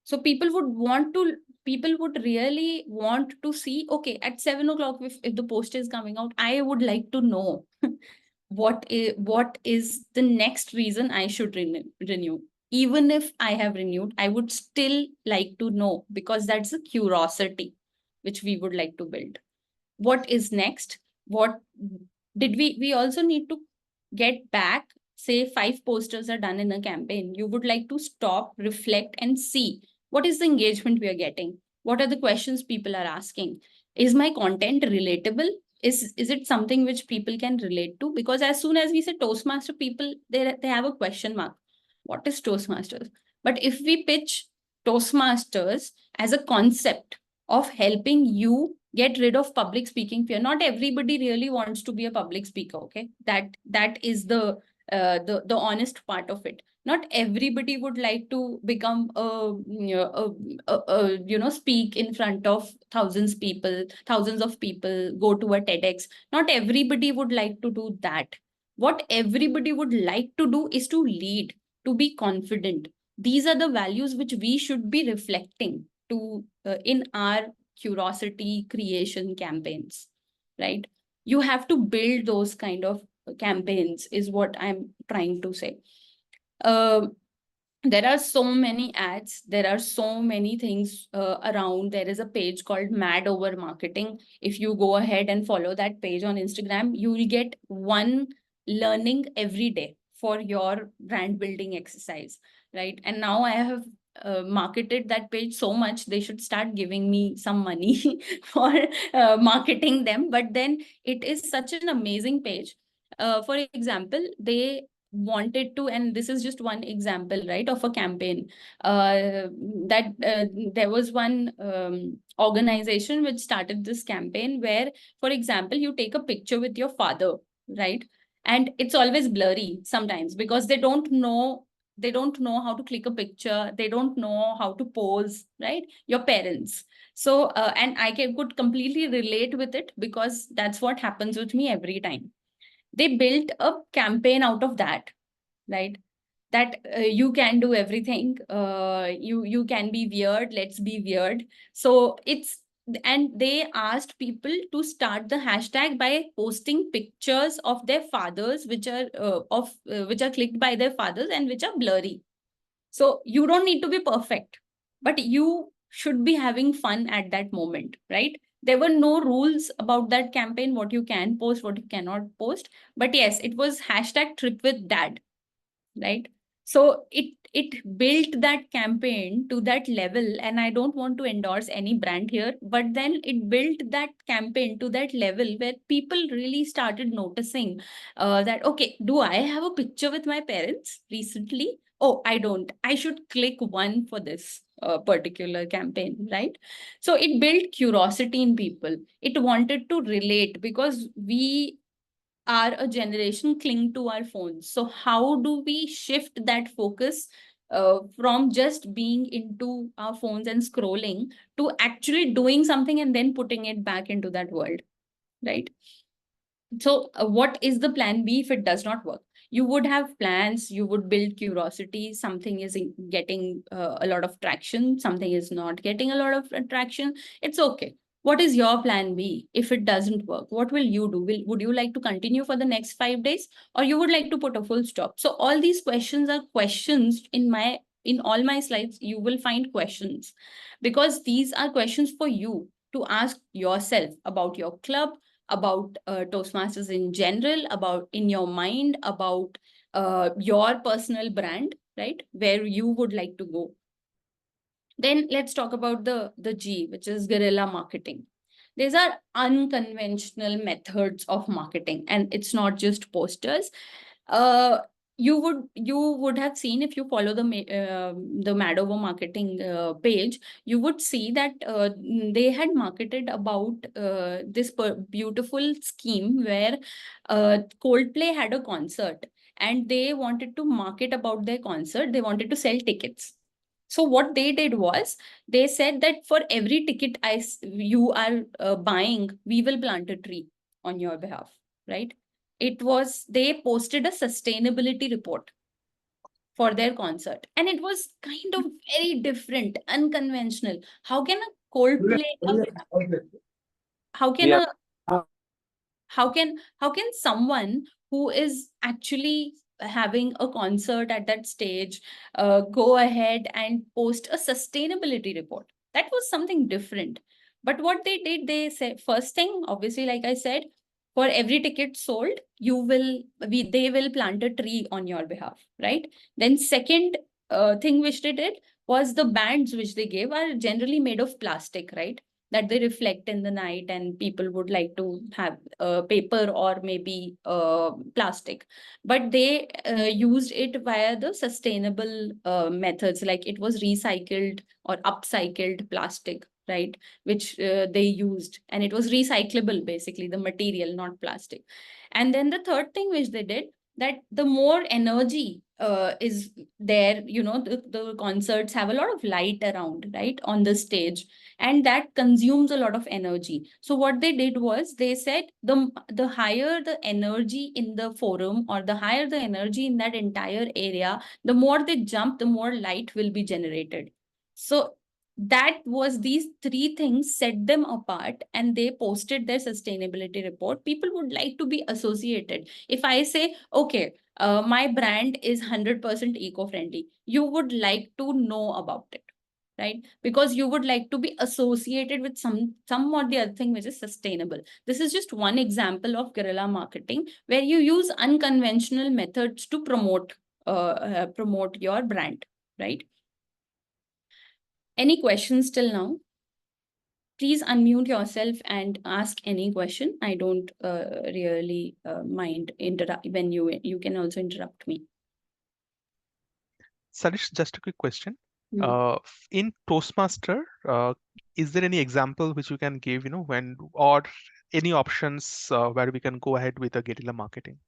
So people would really want to see, okay, at 7 o'clock, if the post is coming out, I would like to know what is the next reason I should renew. Even if I have renewed, I would still like to know, because that's a curiosity which we would like to build. What is next? What did we also need to get back? Say 5 posters are done in a campaign. You would like to stop, reflect, and see what is the engagement we are getting. What are the questions people are asking? Is my content relatable? Is it something which people can relate to? Because as soon as we say Toastmaster, people they have a question mark. What is Toastmasters? But if we pitch Toastmasters as a concept of helping you get rid of public speaking fear, not everybody really wants to be a public speaker. Okay, that is the honest part of it. Not everybody would like to become speak in front of thousands of people, go to a TEDx. Not everybody would like to do that. What everybody would like to do is to lead, to be confident. These are the values which we should be reflecting to in our curiosity creation campaigns, right? You have to build those kind of campaigns, is what I'm trying to say. There are so many ads, there are so many things around. There is a page called Mad Over Marketing. If you go ahead and follow that page on Instagram, you will get one learning every day for your brand building exercise, right? And now I have marketed that page so much, they should start giving me some money for marketing them. But then it is such an amazing page. For example, they wanted to, and this is just one example, right, of a campaign, that there was one organization which started this campaign where, for example, you take a picture with your father, right? And it's always blurry sometimes because they don't know how to click a picture, they don't know how to pose, right? Your parents. So and could completely relate with it because that's what happens with me every time. They built a campaign out of that, right? That you can do everything, you can be weird, let's be weird. So it's, and they asked people to start the hashtag by posting pictures of their fathers which are which are clicked by their fathers and which are blurry. So you don't need to be perfect, but you should be having fun at that moment, right? There were no rules about that campaign, what you can post, what you cannot post. But yes, it was hashtag trip with dad, right? So it built that campaign to that level, and I don't want to endorse any brand here, but then it built that campaign to that level where people really started noticing that, okay, do I have a picture with my parents recently? Oh, I don't. I should click one for this particular campaign, right? So it built curiosity in people. It wanted to relate because we are a generation cling to our phones. So how do we shift that focus from just being into our phones and scrolling to actually doing something and then putting it back into that world, right? So what is the plan B if it does not work? You would have plans, you would build curiosity, something is getting a lot of traction, something is not getting a lot of traction. It's okay. What is your plan B if it doesn't work? What will you do? Would you like to continue for the next 5 days, or you would like to put a full stop? So all these questions are questions in all my slides. You will find questions because these are questions for you to ask yourself about your club, about Toastmasters in general, about in your mind, about your personal brand, right? Where you would like to go. Then let's talk about the G, which is guerrilla marketing. These are unconventional methods of marketing, and it's not just posters. You would have seen, if you follow the Madover marketing page, you would see that they had marketed about this beautiful scheme where Coldplay had a concert and they wanted to market about their concert. They wanted to sell tickets. So what they did was they said that for every ticket you are buying, we will plant a tree on your behalf, right? They posted a sustainability report for their concert, and it was kind of very different, unconventional. How can a Coldplay, how can Yeah. a how can someone who is actually having a concert at that stage go ahead and post a sustainability report? That was something different. But what they did, they said, first thing, obviously, like I said, for every ticket sold, they will plant a tree on your behalf, right? Then second thing which they did was the bands which they gave are generally made of plastic, right? That they reflect in the night, and people would like to have paper or maybe plastic. But they used it via the sustainable methods, like it was recycled or upcycled plastic, right? Which they used, and it was recyclable, basically, the material, not plastic. And then the third thing which they did, that the more energy is there, the concerts have a lot of light around, right, on the stage, and that consumes a lot of energy. So what they did was they said the higher the energy in the forum, or the higher the energy in that entire area, the more they jump, the more light will be generated. So that was, these three things set them apart, and they posted their sustainability report. People would like to be associated. If I say, okay, my brand is 100% eco-friendly, you would like to know about it, right? Because you would like to be associated with some or the other thing which is sustainable. This is just one example of guerrilla marketing, where you use unconventional methods to promote your brand, right? Any questions till now? Please unmute yourself and ask any question. I don't really mind interrupt when you can also interrupt me. Sahrish, just a quick question. Mm. In Toastmaster, is there any example which you can give, when, or any options where we can go ahead with a guerrilla marketing?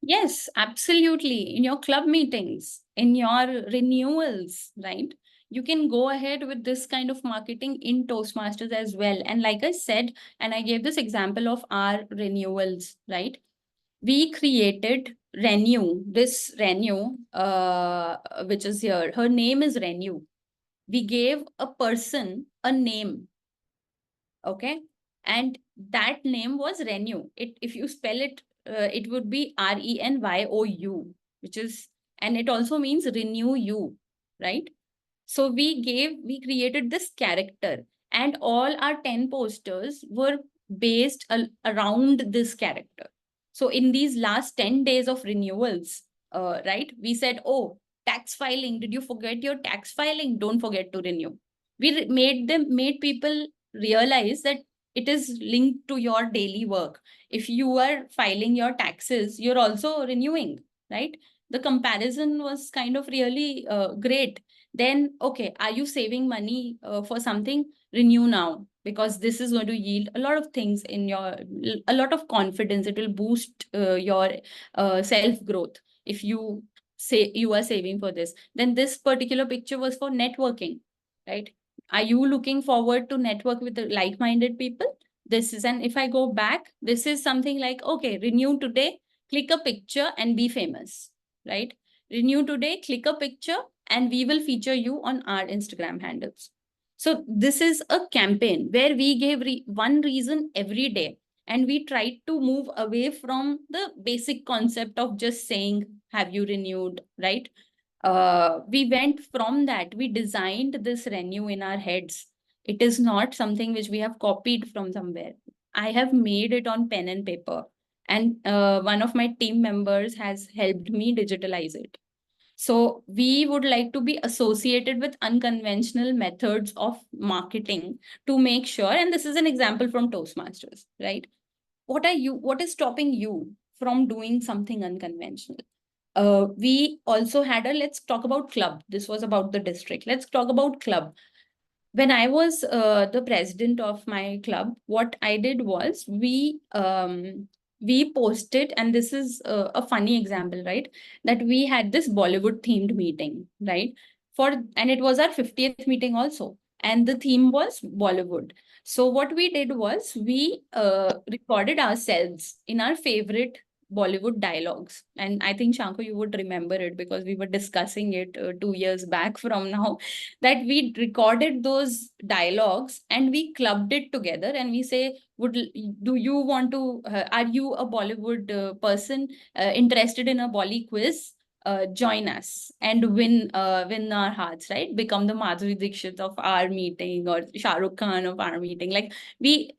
Yes, absolutely. In your club meetings, in your renewals, right? You can go ahead with this kind of marketing in Toastmasters as well. And like I said, and I gave this example of our renewals, right? We created this Renew, which is here. Her name is Renew. We gave a person a name, okay? And that name was Renew. If you spell it, it would be RENYOU, which is, and it also means renew you, right? So we created this character, and all our 10 posters were based around this character. So in these last 10 days of renewals, right, we said, oh, tax filing, did you forget your tax filing? Don't forget to renew. We made people realize that it is linked to your daily work. If you are filing your taxes, you're also renewing, right? The comparison was kind of really great. Then, okay, are you saving money for something? Renew now, because this is going to yield a lot of things a lot of confidence. It will boost your self growth. If you say you are saving for this, then this particular picture was for networking, right? Are you looking forward to network with the like-minded people? This is, and if I go back, this is something like, okay, renew today, click a picture and be famous, right? Renew today, click a picture, and we will feature you on our Instagram handles. So this is a campaign where we gave one reason every day, and we tried to move away from the basic concept of just saying, have you renewed, right? We went from that. We designed this Renew in our heads. It is not something which we have copied from somewhere. I have made it on pen and paper, and one of my team members has helped me digitalize it. So we would like to be associated with unconventional methods of marketing to make sure, and this is an example from Toastmasters, right? What is stopping you from doing something unconventional? We also had let's talk about club. This was about the district. Let's talk about club. When I was the president of my club, what I did was we posted, and this is a funny example, right? That we had this Bollywood themed meeting, right? And it was our 50th meeting also, and the theme was Bollywood. So what we did was we recorded ourselves in our favorite Bollywood dialogues. And I think, Shanko, you would remember it because we were discussing it 2 years back from now, that we recorded those dialogues and we clubbed it together, and we say, do you want to, are you a Bollywood person interested in a Bolly quiz? join us and win our hearts, right? Become the Madhuri Dixit of our meeting or Shah Rukh Khan of our meeting. Like, we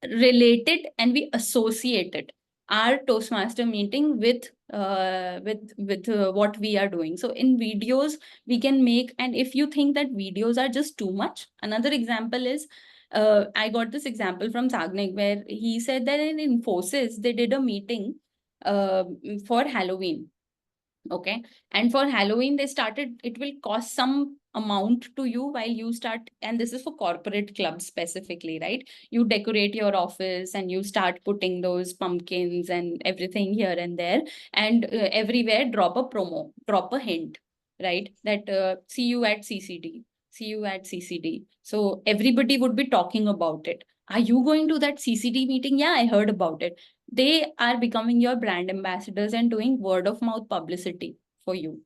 related and we associated our Toastmaster meeting with what we are doing. So in videos we can make, and if you think that videos are just too much, another example is I got this example from Sagnik, where he said that in Infosys they did a meeting for Halloween. Okay. And for Halloween, they started, it will cost some amount to you while you start, and this is for corporate clubs specifically, right? You decorate your office and you start putting those pumpkins and everything here and there, and everywhere drop a promo, drop a hint, right? That see you at CCD, see you at CCD. So everybody would be talking about it. Are you going to that CCD meeting? Yeah, I heard about it. They are becoming your brand ambassadors and doing word of mouth publicity for you.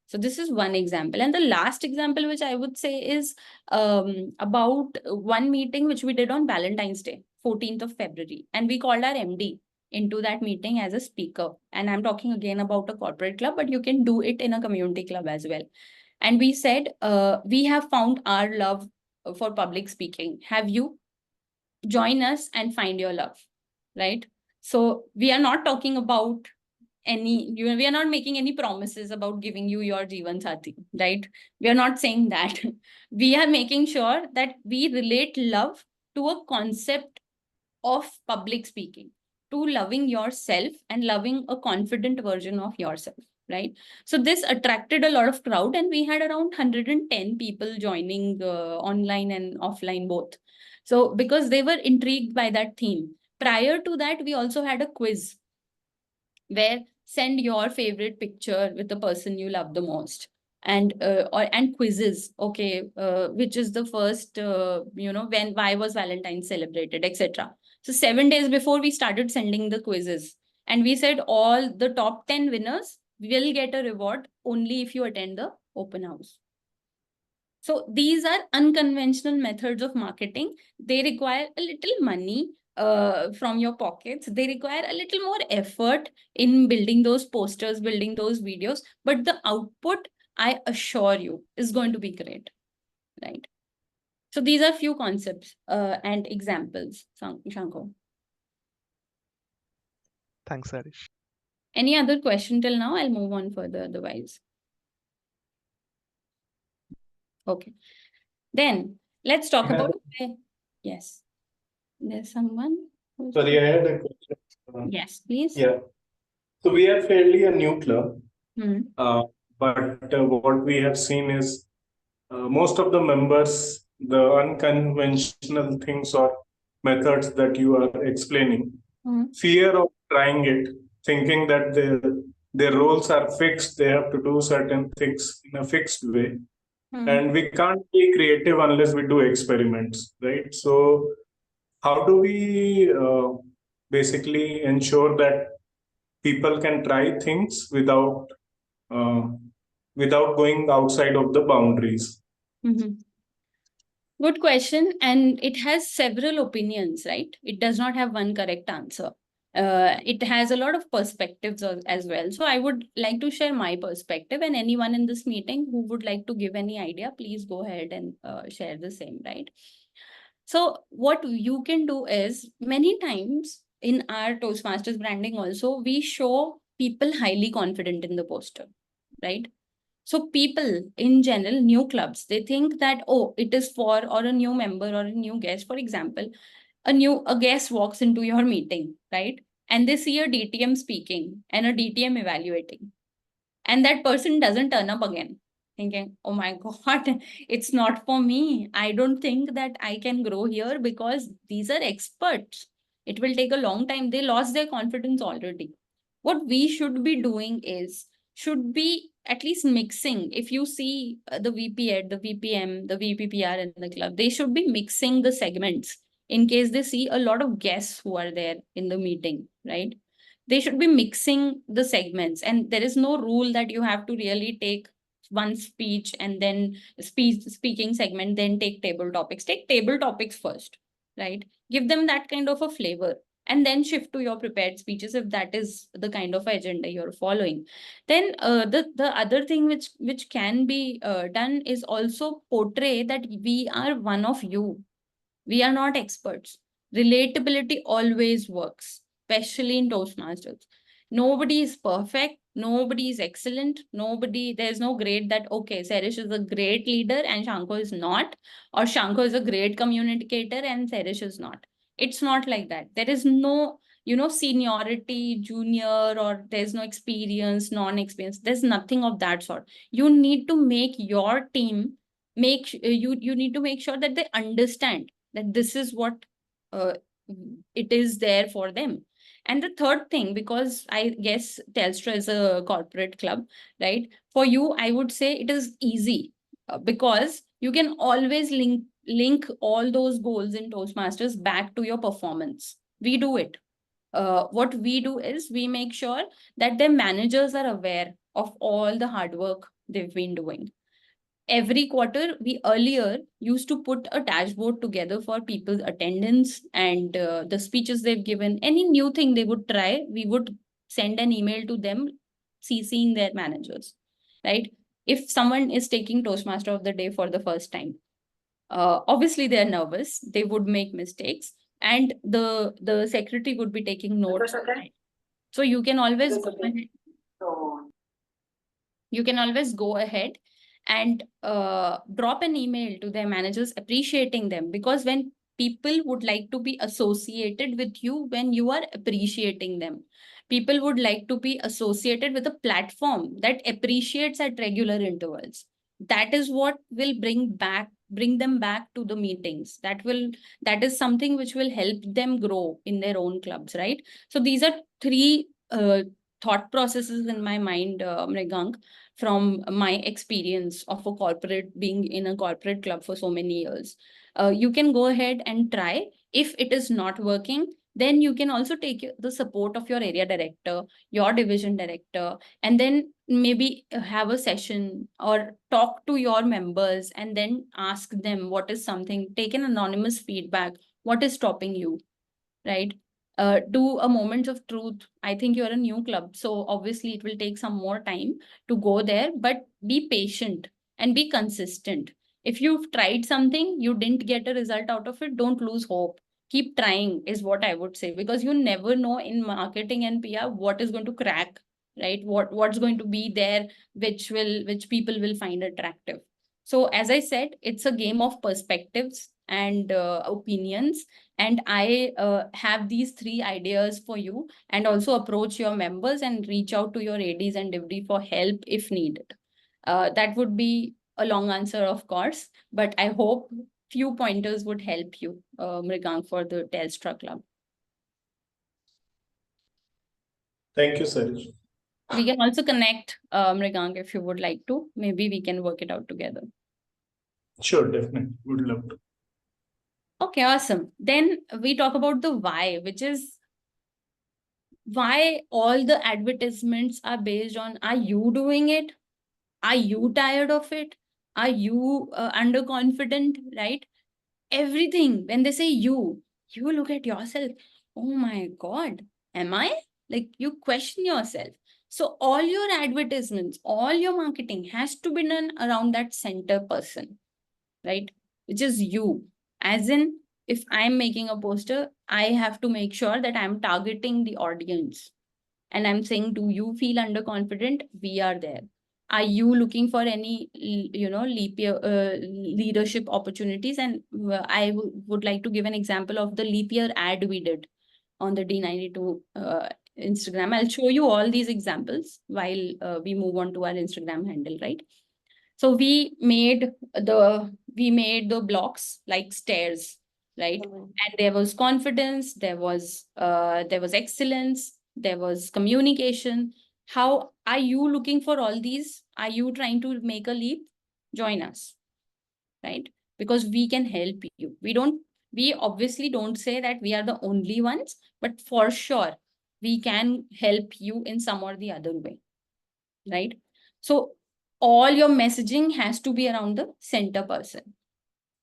So this is one example. And the last example, which I would say, is about one meeting which we did on Valentine's Day, 14th of February. And we called our MD into that meeting as a speaker. And I'm talking again about a corporate club, but you can do it in a community club as well. And we said, we have found our love for public speaking. Have you? Join us and find your love, right? So we are not talking about we are not making any promises about giving you your Jeevan Sathi, right? We are not saying that. We are making sure that we relate love to a concept of public speaking, to loving yourself and loving a confident version of yourself, right? So this attracted a lot of crowd, and we had around 110 people joining online and offline both. So because they were intrigued by that theme. Prior to that, we also had a quiz where send your favorite picture with the person you love the most, and quizzes, okay, which is the first, why was Valentine's celebrated, etc. So 7 days before, we started sending the quizzes, and we said all the top 10 winners will get a reward only if you attend the open house. So these are unconventional methods of marketing. They require a little money from your pockets. They require a little more effort in building those posters, building those videos, but the output, I assure you, is going to be great, right? So these are few concepts and examples, Shanko. Thanks, Sahrish. Any other question till now? I'll move on further otherwise. Okay. Then let's talk about, yes. There's someone. Sorry, I had a question. Yes, please. Yeah. So we are fairly a new club, Hmm. but what we have seen is most of the members, the unconventional things or methods that you are explaining, fear of trying it, thinking that their roles are fixed, they have to do certain things in a fixed way. And we can't be creative unless we do experiments, right? So how do we basically ensure that people can try things without going outside of the boundaries? Good question. And it has several opinions, right? It does not have one correct answer. It has a lot of perspectives as well. So I would like to share my perspective, and anyone in this meeting who would like to give any idea, please go ahead and share the same, right? So what you can do is, many times in our Toastmasters branding also, we show people highly confident in the poster, right? So people in general, new clubs, they think that, oh, it is for, or a new member or a new guest, for example, a guest walks into your meeting, right? And they see a DTM speaking and a DTM evaluating. And that person doesn't turn up again, thinking, oh my God, it's not for me. I don't think that I can grow here because these are experts. It will take a long time. They lost their confidence already. What we should be doing is, should be at least mixing. If you see the VP Ed, the VPM, the VPPR in the club, they should be mixing the segments in case they see a lot of guests who are there in the meeting, right? They should be mixing the segments, and there is no rule that you have to really take one speech and then speaking segment, then take table topics. Take table topics first, right? Give them that kind of a flavor, and then shift to your prepared speeches if that is the kind of agenda you're following. Then the other thing which can be done is also portray that we are one of you. We are not experts. Relatability always works, especially in Toastmasters. Nobody is perfect. Nobody is excellent. There's no grade that, okay, Sahrish is a great leader and Shanko is not, or Shanko is a great communicator and Sahrish is not. It's not like that. There is no, seniority, junior, or there's no experience, non-experience. There's nothing of that sort. You need to make your team you need to make sure that they understand that this is what uh, it is there for them. And the third thing, because I guess Telstra is a corporate club, right? For you, I would say it is easy because you can always link all those goals in Toastmasters back to your performance. We do it. What we do is we make sure that their managers are aware of all the hard work they've been doing. Every quarter, we earlier used to put a dashboard together for people's attendance and the speeches they've given. Any new thing they would try, we would send an email to them, CCing their managers, right? If someone is taking Toastmaster of the Day for the first time, obviously they're nervous, they would make mistakes, and the secretary would be taking notes. So you can always go ahead and drop an email to their managers appreciating them, because when people would like to be associated with you when you are appreciating them, people would like to be associated with a platform that appreciates at regular intervals. That is what will bring them back to the meetings. That is something which will help them grow in their own clubs, right? So these are three thought processes in my mind, Mrigank, from my experience of being in a corporate club for so many years. You can go ahead and try. If it is not working, then you can also take the support of your area director, your division director, and then maybe have a session or talk to your members and then ask them what is something, take an anonymous feedback, what is stopping you, right? Do a moment of truth. I think you're a new club, so obviously it will take some more time to go there, but be patient and be consistent. If you've tried something, you didn't get a result out of it, don't lose hope. Keep trying is what I would say, because you never know in marketing and PR what is going to crack, right? What's going to be there which people will find attractive. So as I said, it's a game of perspectives and opinions. And I have these three ideas for you, and also approach your members and reach out to your ADs and DIVD for help if needed. That would be a long answer, of course, but I hope few pointers would help you, Mrigank, for the Telstra Club. Thank you, Sahrish. We can also connect, Mrigank, if you would like to. Maybe we can work it out together. Sure, definitely. Would love to. Okay, awesome. Then we talk about the why, which is why all the advertisements are based on, are you doing it? Are you tired of it? Are you underconfident, right? Everything, when they say you look at yourself. Oh my God, am I? Like, you question yourself. So all your advertisements, all your marketing has to be done around that center person, right? Which is you. As in, if I'm making a poster, I have to make sure that I'm targeting the audience. And I'm saying, do you feel underconfident? We are there. Are you looking for any, leadership opportunities? And I would like to give an example of the leap year ad we did on the D92 Instagram. I'll show you all these examples while we move on to our Instagram handle, right? So we made the blocks like stairs, right? And there was confidence, there was excellence, there was communication. How are you looking for all these? Are you trying to make a leap? Join us, right? Because we can help you. We obviously don't say that we are the only ones, but for sure we can help you in some or the other way, right? So all your messaging has to be around the center person.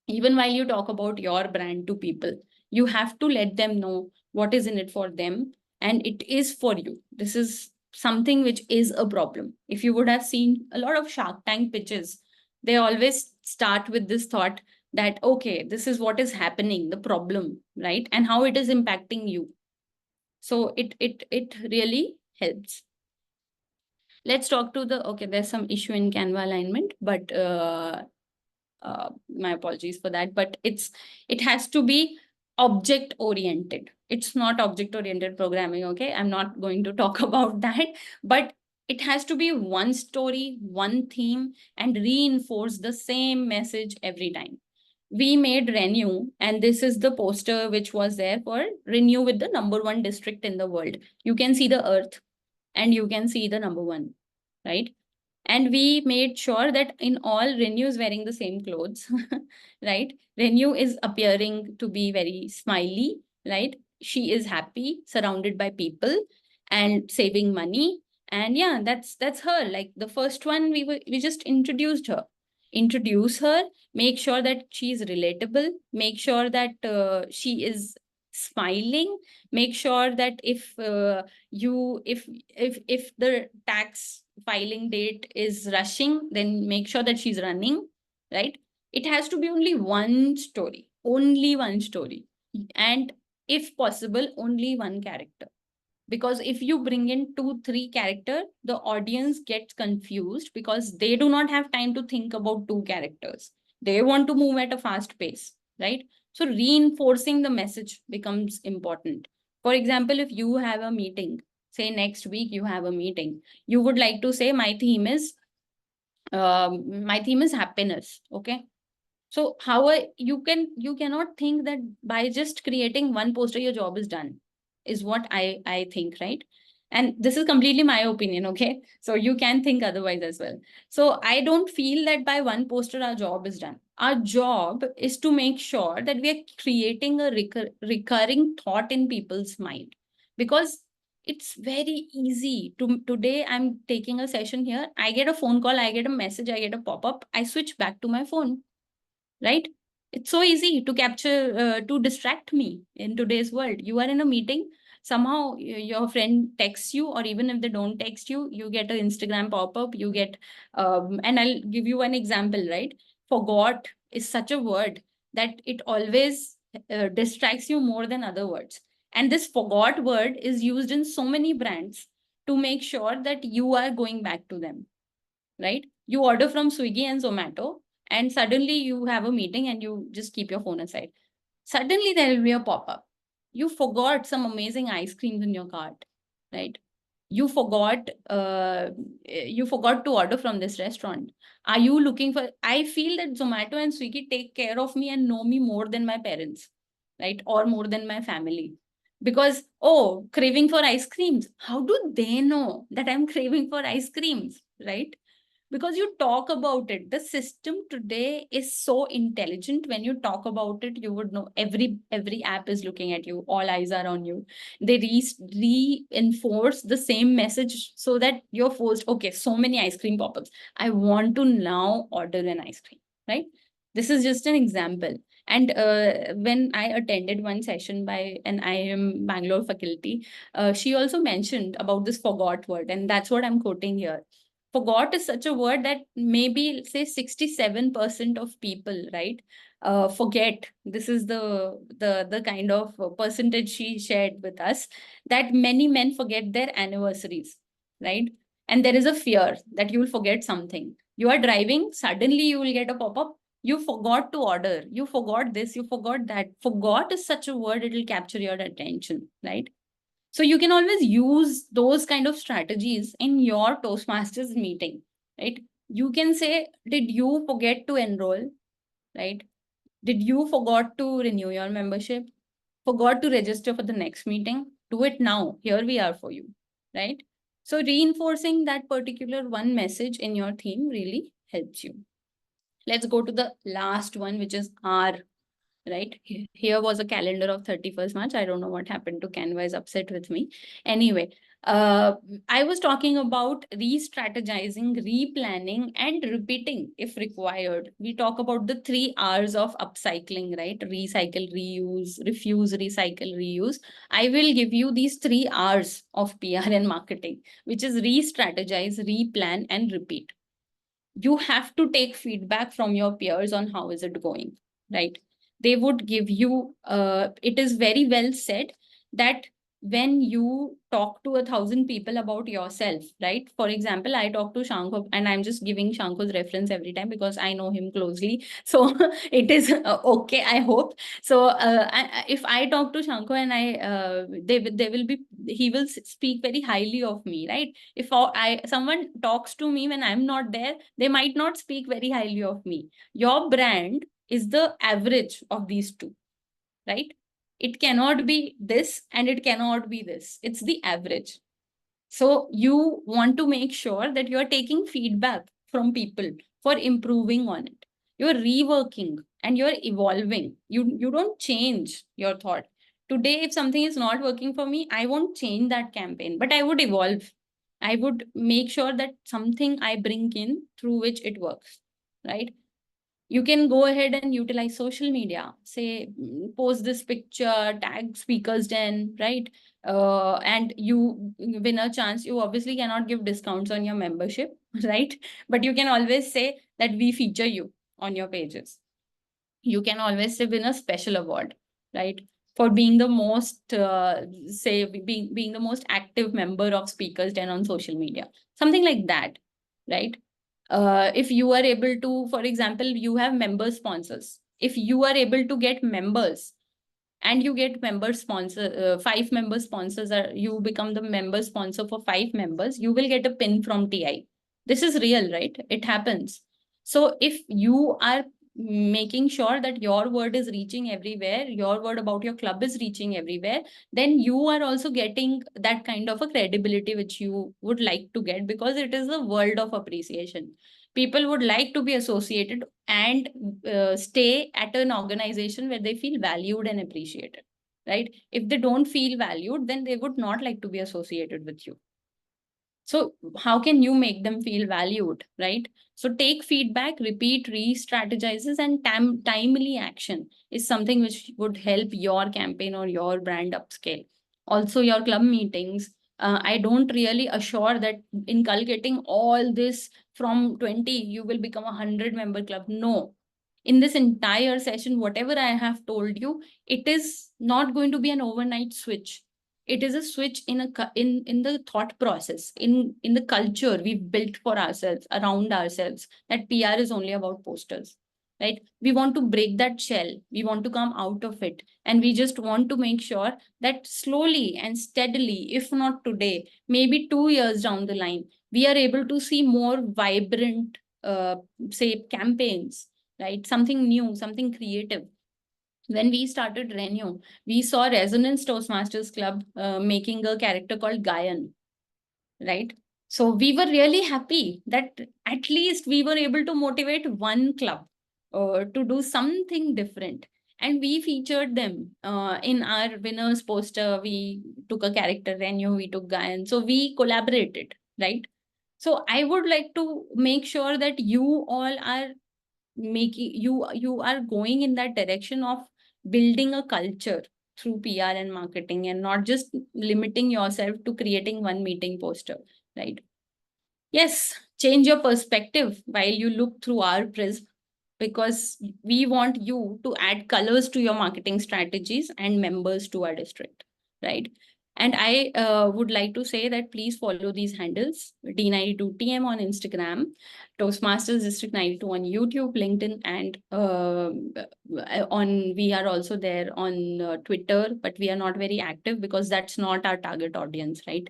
Even while you talk about your brand to people, You have to let them know what is in it for them, and it is for you. This is something which is a problem. If you would have seen a lot of Shark Tank pitches, they always start with this thought that, okay, this is what is happening, the problem, right? And how it is impacting you. So it really helps. Let's talk to the, okay, there's some issue in Canva alignment, but my apologies for that, but it has to be object oriented. It's not object oriented programming, okay? I'm not going to talk about that, but it has to be one story, one theme, and reinforce the same message every time. We made Renew, and this is the poster which was there for Renew with the #1 district in the world. You can see the earth and you can see the #1, right? And we made sure that in all, Renew is wearing the same clothes, right? Renew is appearing to be very smiley, right? She is happy, surrounded by people and saving money. And yeah, that's her. Like the first one, we just introduced her. Introduce her, make sure that she is relatable, make sure that she is smiling, make sure that if the tax filing date is rushing, then make sure that she's running, right? It has to be only one story, and if possible, only one character. Because if you bring in 2-3 characters, the audience gets confused because they do not have time to think about 2 characters. They want to move at a fast pace, right? So reinforcing the message becomes important. For example, if you have a meeting, say next week you have a meeting, you would like to say my theme is happiness, okay? So you cannot think that by just creating one poster your job is done, is what I think, right? And this is completely my opinion, okay? So you can think otherwise as well. So I don't feel that by one poster our job is done. Our job is to make sure that we are creating a recurring thought in people's mind, because it's very easy to today. I'm taking a session here, I get a phone call, I get a message, I get a pop-up, I switch back to my phone, right? It's so easy to capture, to distract me in today's world. You are in a meeting, somehow your friend texts you, or even if they don't text you, you get an Instagram pop-up, you get, and I'll give you an example, right? Forgot is such a word that it always distracts you more than other words. And this forgot word is used in so many brands to make sure that you are going back to them, right? You order from Swiggy and Zomato, and suddenly you have a meeting and you just keep your phone aside. Suddenly there will be a pop-up. You forgot some amazing ice creams in your cart, right? You forgot to order from this restaurant. Are you looking for, I feel that Zomato and Swiggy take care of me and know me more than my parents, right? Or more than my family. Because, oh, craving for ice creams. How do they know that I'm craving for ice creams, right? Because you talk about it. The system today is so intelligent. When you talk about it, you would know every app is looking at you, all eyes are on you. They reinforce the same message so that you're forced, okay, so many ice cream pop-ups, I want to now order an ice cream, right? This is just an example. And when I attended one session by an IIM Bangalore faculty, she also mentioned about this forgot word, and that's what I'm quoting here. Forgot is such a word that maybe say 67% of people, right, forget. This is the kind of percentage she shared with us, that many men forget their anniversaries, right? And there is a fear that you will forget something. You are driving, suddenly you will get a pop-up, you forgot to order, you forgot this, you forgot that. Forgot is such a word, it will capture your attention, right? So you can always use those kind of strategies in your Toastmasters meeting, right? You can say, did you forget to enroll, right? Did you forgot to renew your membership? Forgot to register for the next meeting? Do it now. Here we are for you, right? So reinforcing that particular one message in your theme really helps you. Let's go to the last one, which is R, right? Here was a calendar of 31st March. I don't know what happened to Canva, is upset with me. Anyway, I was talking about re-strategizing, replanning, and repeating if required. We talk about the 3 R's of upcycling, right? Recycle, reuse, refuse, recycle, reuse. I will give you these 3 R's of PR and marketing, which is re-strategize, replan, and repeat. You have to take feedback from your peers on how is it going, right? They would give you, it is very well said that when you talk to 1,000 people about yourself, right? For example, I talk to Shankho, and I'm just giving Shankho's reference every time because I know him closely. So it is okay, I hope. So if I talk to Shankho and they will be, he will speak very highly of me, right? If someone talks to me when I'm not there, they might not speak very highly of me. Your brand is the average of these two, right? It cannot be this and it cannot be this. It's the average. So you want to make sure that you're taking feedback from people for improving on it. You're reworking and you're evolving. You don't change your thought. Today, if something is not working for me, I won't change that campaign, but I would evolve. I would make sure that something I bring in through which it works, right? You can go ahead and utilize social media, say post this picture, tag speakers den, right? And you win a chance. You obviously cannot give discounts on your membership, right? But you can always say that we feature you on your pages. You can always win a special award, right? For being the most, say, being the most active member of speakers den on social media, something like that, right? If you are able to, for example, you have member sponsors. If you are able to get members and you get member sponsor, 5 member sponsors, are you become the member sponsor for 5 members, you will get a pin from TI. This is real, right? It happens. So if you are making sure that your word is reaching everywhere, your word about your club is reaching everywhere, then you are also getting that kind of a credibility which you would like to get, because it is a world of appreciation. People would like to be associated and stay at an organization where they feel valued and appreciated, right? If they don't feel valued, then they would not like to be associated with you. So how can you make them feel valued, right? So take feedback, repeat, re-strategizes, and timely action is something which would help your campaign or your brand upscale. Also, your club meetings. I don't really assure that inculcating all this from 20, you will become a 100-member club. No. In this entire session, whatever I have told you, it is not going to be an overnight switch. It is a switch in the thought process, in the culture we've built for ourselves, around ourselves, that PR is only about posters, right? We want to break that shell. We want to come out of it. And we just want to make sure that slowly and steadily, if not today, maybe 2 years down the line, we are able to see more vibrant, say, campaigns, right? Something new, something creative. When we started Renew, we saw Resonance Toastmasters Club making a character called Gayan, right? So we were really happy that at least we were able to motivate one club to do something different. And we featured them in our winners poster. We took a character, Renew, we took Gayan. So we collaborated, right? So I would like to make sure that you all are making, you are going in that direction of building a culture through PR and marketing, and not just limiting yourself to creating one meeting poster, right? Yes, change your perspective while you look through our prism, because we want you to add colors to your marketing strategies and members to our district, right? And I would like to say that please follow these handles: D92TM on Instagram, Toastmasters District 92 on YouTube, LinkedIn, and we are also there on Twitter, but we are not very active because that's not our target audience, right?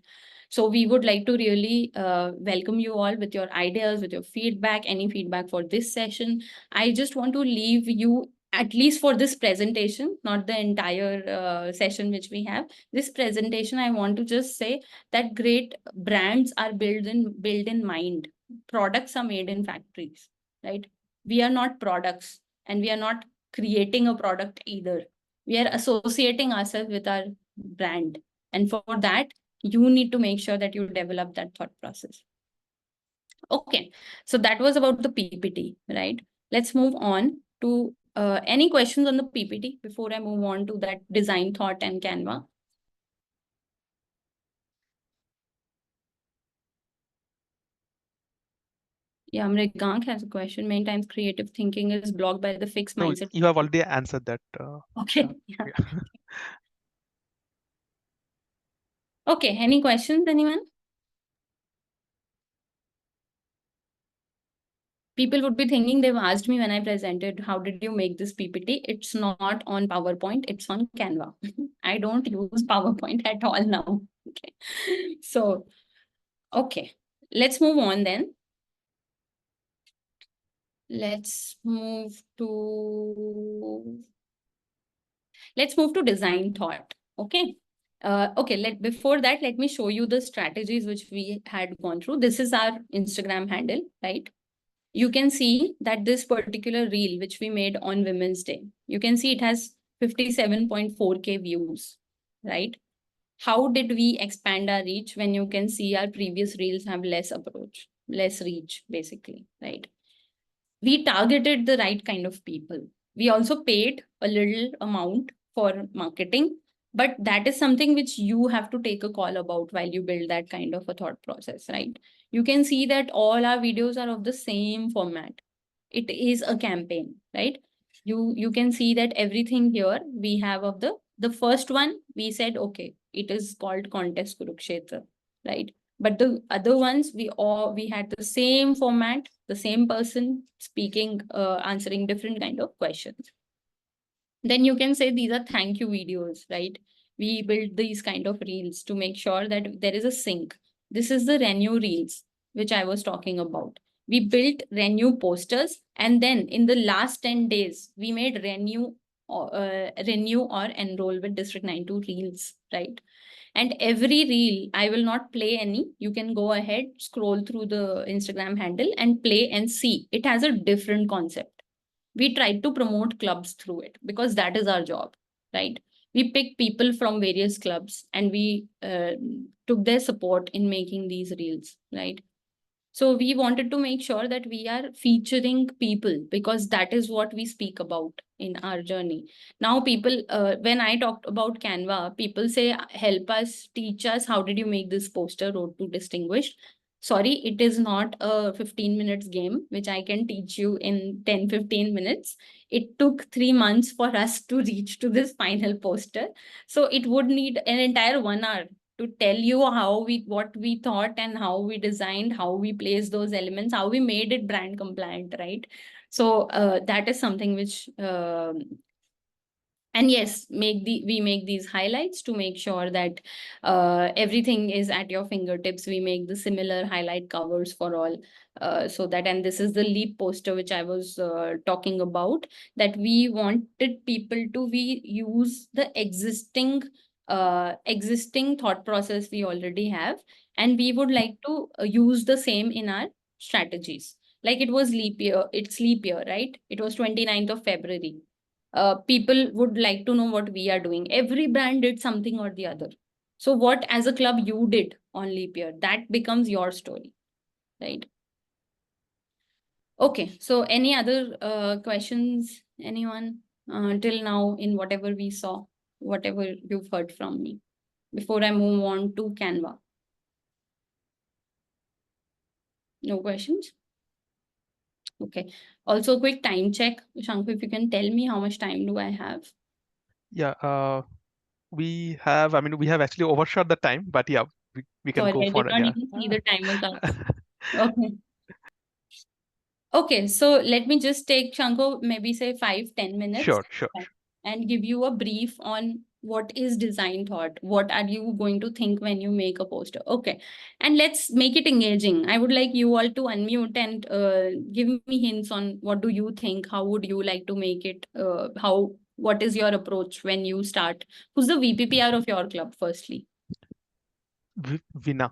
So we would like to really welcome you all with your ideas, with your feedback, any feedback for this session. I just want to leave you, at least for this presentation, not the entire session which we have. This presentation, I want to just say that great brands are built in mind. Products are made in factories, right? We are not products, and we are not creating a product either. We are associating ourselves with our brand. And for that, You need to make sure that you develop that thought process. Okay, so that was about the PPT, right? Let's move on to any questions on the PPT before I move on to that design thought and Canva. Yeah, Mrigank has a question. Many times creative thinking is blocked by the fixed No, mindset. you have already answered that. Okay. Yeah. Okay, any questions, anyone? People would be thinking, they've asked me when I presented, how did you make this PPT? It's not on PowerPoint, it's on Canva. I don't use PowerPoint at all now. Okay. So, okay, let's move on then. Let's move to design thought. Okay. Okay, before that, let me show you the strategies which we had gone through. This is our Instagram handle, right? You can see that this particular reel, which we made on Women's Day, you can see it has 57.4K views, right? How did we expand our reach when you can see our previous reels have less approach, less reach, basically, right? We targeted the right kind of people. We also paid a little amount for marketing, but that is something which you have to take a call about while you build that kind of a thought process, right? You can see that all our videos are of the same format. It is a campaign, right? You can see that everything here we have of the first one, we said, okay, it is called Contest Kurukshetra, right? But the other ones, we had the same format, the same person speaking, answering different kind of questions. Then you can say these are thank you videos, right? We build these kind of reels to make sure that there is a sync. This is the renew reels, which I was talking about. We built renew posters, and then in the last 10 days, we made renew or enroll with District 92 reels, right? And every reel, I will not play any. You can go ahead, scroll through the Instagram handle and play and see. It has a different concept. We tried to promote clubs through it because that is our job, right? We picked people from various clubs and we took their support in making these reels, right? So we wanted to make sure that we are featuring people because that is what we speak about in our journey. Now people, when I talked about Canva, people say, help us, teach us, how did you make this poster, Road to Distinguished? Sorry, it is not a 15 minutes game, which I can teach you in 10, 15 minutes. It took 3 months for us to reach to this final poster. So it would need an entire 1 hour to tell you what we thought and how we designed, how we placed those elements, how we made it brand compliant, right? So that is something which and yes, we make these highlights to make sure that everything is at your fingertips. We make the similar highlight covers for all, so that, and this is the leap poster which I was talking about, that we wanted people to use the existing thought process we already have, and we would like to use the same in our strategies. Like it was leap year, it's leap year, right? It was 29th of February. People would like to know what we are doing. Every brand did something or the other. So what as a club you did on leap year, that becomes your story, right? Okay, so any other questions, anyone till now in whatever we saw, whatever you've heard from me, before I move on to Canva? No questions? Okay. Also, quick time check. Shanku, if you can tell me how much time do I have? Yeah, we have actually overshot the time, but yeah, we can Sorry, go I for did it. not Yeah. even see the timer comes. Okay. Okay, so let me just take, Shanko, maybe say 5-10 minutes Sure. and give you a brief on what is design thought. What are you going to think when you make a poster? Okay, and let's make it engaging. I would like you all to unmute and give me hints on what do you think? How would you like to make it? What is your approach when you start? Who's the VPPR of your club, firstly? Veena.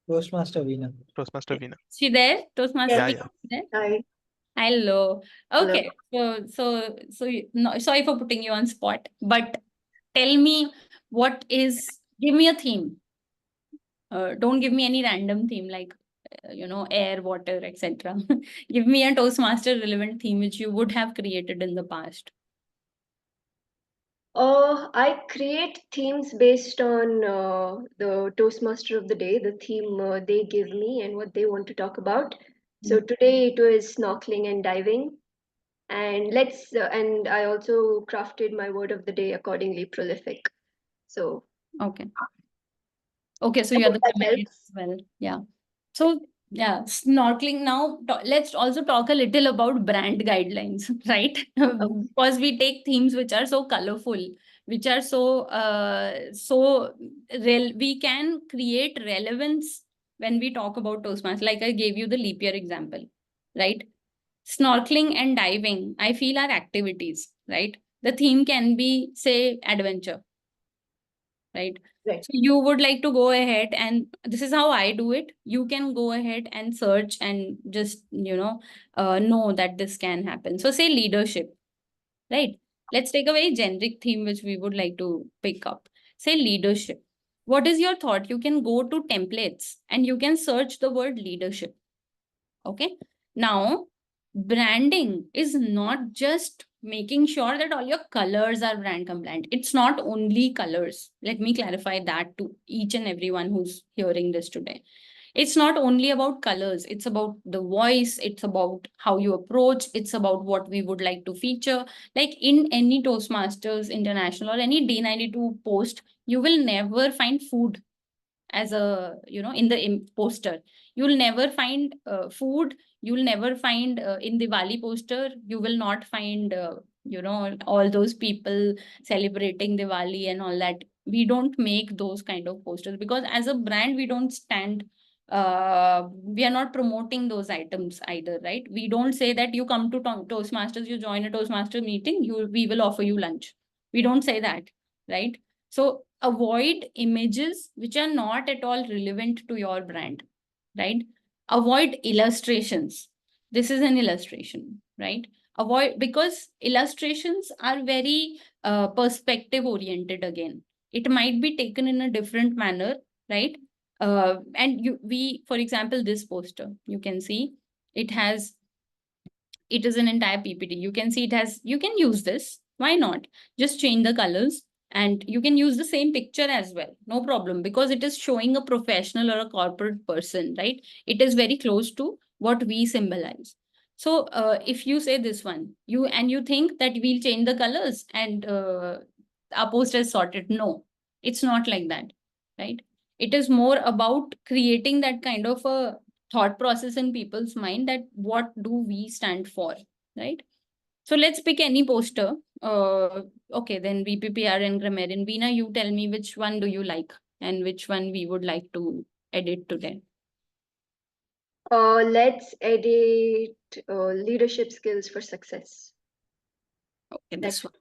Toastmaster Veena. Toastmaster Veena. She there? Toastmaster Yeah, Veena there? Hi. Hello. Hello. Okay. No, sorry for putting you on spot, but tell me give me a theme. Don't give me any random theme like, air, water, etc. Give me a Toastmaster relevant theme which you would have created in the past. I create themes based on the Toastmaster of the day, the theme they give me and what they want to talk about. So today it was snorkeling and diving, and and I also crafted my word of the day accordingly, prolific. So okay, so I you're hope the that comedian helps. as well. Yeah. So yeah, snorkeling. Now let's also talk a little about brand guidelines, right? Because we take themes which are so colorful, which are so real. We can create relevance when we talk about Toastmasters. Like I gave you the leap year example, right? Snorkeling and diving, I feel, are activities, right? The theme can be, say, adventure, right? Right. So you would like to go ahead, and this is how I do it. You can go ahead and search and just, know that this can happen. So say leadership, right? Let's take a very generic theme which we would like to pick up. Say leadership. What is your thought? You can go to templates and you can search the word leadership. Okay. Now, branding is not just making sure that all your colors are brand compliant. It's not only colors. Let me clarify that to each and everyone who's hearing this today. It's not only about colors. It's about the voice. It's about how you approach. It's about what we would like to feature. Like in any Toastmasters International or any D92 post, you will never find food as a, in the poster. You'll never find food. You'll never find in Diwali poster, you will not find, all those people celebrating Diwali and all that. We don't make those kind of posters because as a brand, we don't stand, we are not promoting those items either, right? We don't say that you come to Toastmasters, you join a Toastmaster meeting, we will offer you lunch. We don't say that, right? So avoid images which are not at all relevant to your brand, right? Avoid illustrations. This is an illustration, right? Avoid, because illustrations are very perspective oriented again. It might be taken in a different manner, right? For example, this poster, you can see it has, it is an entire PPT. You can see it has, you can use this. Why not? Just change the colors and you can use the same picture as well. No problem, because it is showing a professional or a corporate person, right? It is very close to what we symbolize. So if you say this one, you think that we'll change the colors and our poster is sorted. No, it's not like that, right? It is more about creating that kind of a thought process in people's mind that what do we stand for, right? So let's pick any poster. Okay, then VPPR and grammarian. Veena, you tell me which one do you like and which one we would like to edit today. Let's edit leadership skills for success. Okay, this one.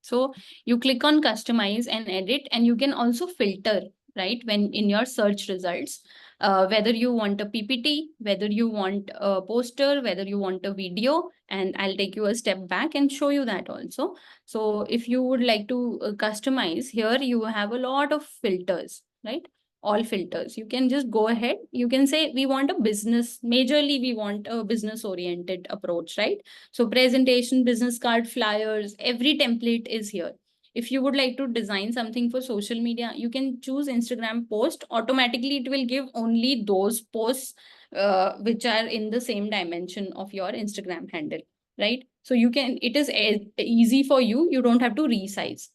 So you click on customize and edit, and you can also filter, right? When in your search results, whether you want a PPT, whether you want a poster, whether you want a video, and I'll take you a step back and show you that also. So if you would like to customize, here you have a lot of filters, right? All filters. You can just go ahead. You can say we want a business, majorly we want a business oriented approach, right? So presentation, business card, flyers, every template is here. If you would like to design something for social media, you can choose Instagram post. Automatically, it will give only those posts which are in the same dimension of your Instagram handle, right? So you can, it is easy for you. You don't have to resize.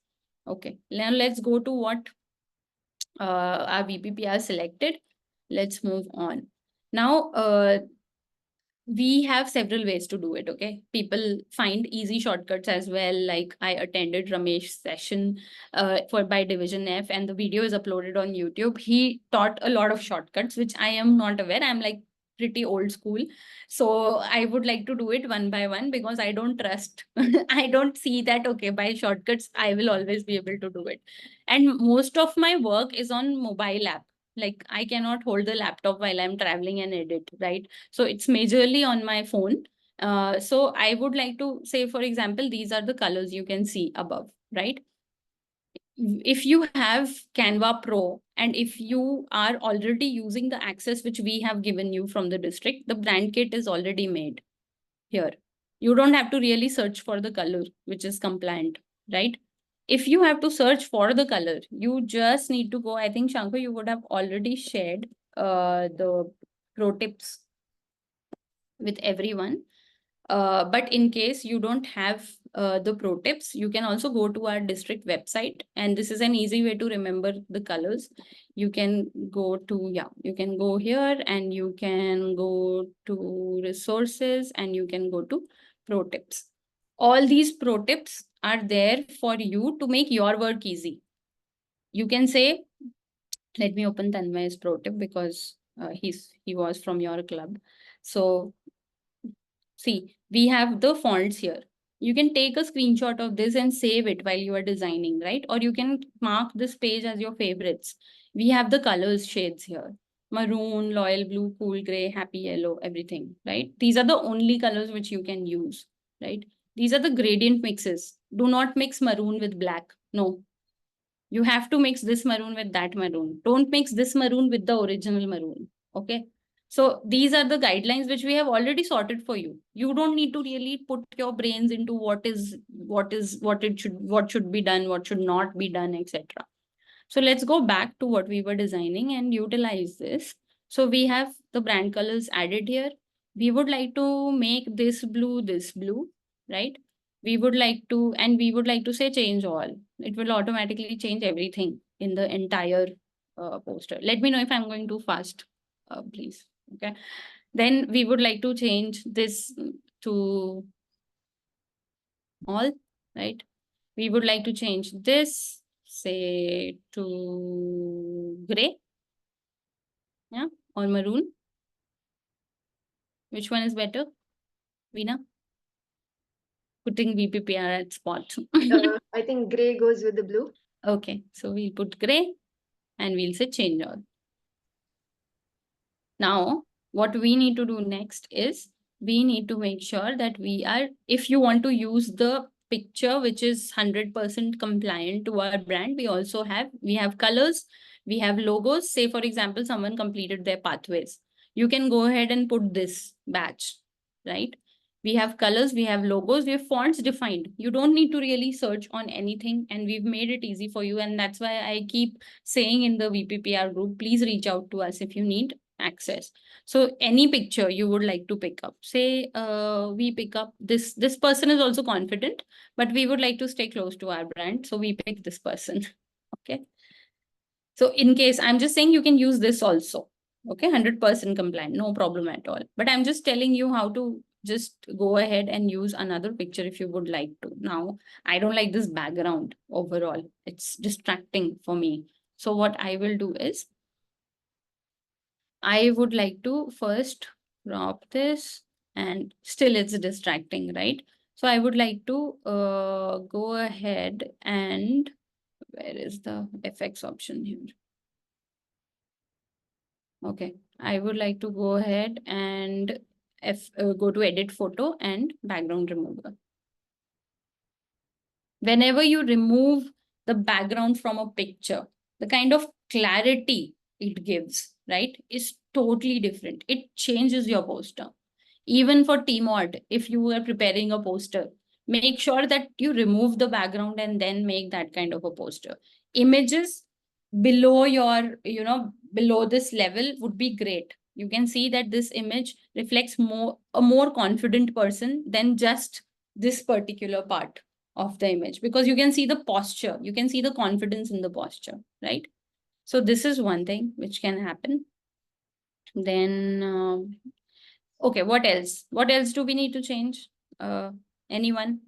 Okay, now let's go to what our VPPR selected. Let's move on. Now, we have several ways to do it. Okay, people find easy shortcuts as well. Like I attended Ramesh's session for by Division F, and the video is uploaded on YouTube. He taught a lot of shortcuts which I am not aware. I'm like pretty old school, so I would like to do it one by one because I don't trust I don't see that okay, by shortcuts I will always be able to do it. And most of my work is on mobile app. Like I cannot hold the laptop while I'm traveling and edit, right? So it's majorly on my phone. So I would like to say, for example, these are the colors you can see above, right? if you have Canva Pro and if you are already using the access which we have given you from the district, the brand kit is already made here. You don't have to really search for the color which is compliant, right? If you have to search for the color, you just need to go. I think Shankar, you would have already shared the pro tips with everyone. But in case you don't have the pro tips, you can also go to our district website. And this is an easy way to remember the colors. You can go to, you can go here and you can go to resources and you can go to pro tips. All these pro tips are there for you to make your work easy. You can say, let me open Tanmay's pro tip because he was from your club. So see, we have the fonts here. You can take a screenshot of this and save it while you are designing, right? Or you can mark this page as your favorites. We have the colors shades here. Maroon, loyal blue, cool gray, happy yellow, everything, right? These are the only colors which you can use, right? These are the gradient mixes. Do not mix maroon with black. No. You have to mix this maroon with that maroon. Don't mix this maroon with the original maroon. Okay. So these are the guidelines which we have already sorted for you. You don't need to really put your brains into what should be done, what should not be done, etc. So let's go back to what we were designing and utilize this. So we have the brand colors added here. We would like to make this blue, right? We would like to say change all. It will automatically change everything in the entire poster. Let me know if I'm going too fast, please. Okay. Then we would like to change this to all, right? We would like to change this, say, to gray, yeah, or maroon. Which one is better, Veena? Putting VPPR at spot. I think gray goes with the blue. Okay, so we'll put gray and we'll say change all. Now, what we need to do next is we need to make sure that if you want to use the picture which is 100% compliant to our brand, we have colors, we have logos. Say, for example, someone completed their pathways. You can go ahead and put this batch, right? We have colors, we have logos, we have fonts defined. You don't need to really search on anything, and we've made it easy for you. And that's why I keep saying in the VPPR group, please reach out to us if you need access. So any picture you would like to pick up, say we pick up this person is also confident, but we would like to stay close to our brand. So we pick this person. Okay. So in case, I'm just saying you can use this also. Okay, 100% compliant, no problem at all. But I'm just telling you how to just go ahead and use another picture if you would like to. Now, I don't like this background overall. It's distracting for me. So what I will do is, I would like to first crop this, and still it's distracting, right? So I would like to go ahead and, where is the effects option here? Okay, I would like to go ahead and go to edit photo and background remover. Whenever you remove the background from a picture, the kind of clarity it gives, right, is totally different. It changes your poster. Even for TMOD, if you are preparing a poster, make sure that you remove the background and then make that kind of a poster. Images below your, below this level would be great. You can see that this image reflects a more confident person than just this particular part of the image, because you can see the posture, you can see the confidence in the posture, right? So this is one thing which can happen. Then, okay, what else? What else do we need to change? Anyone?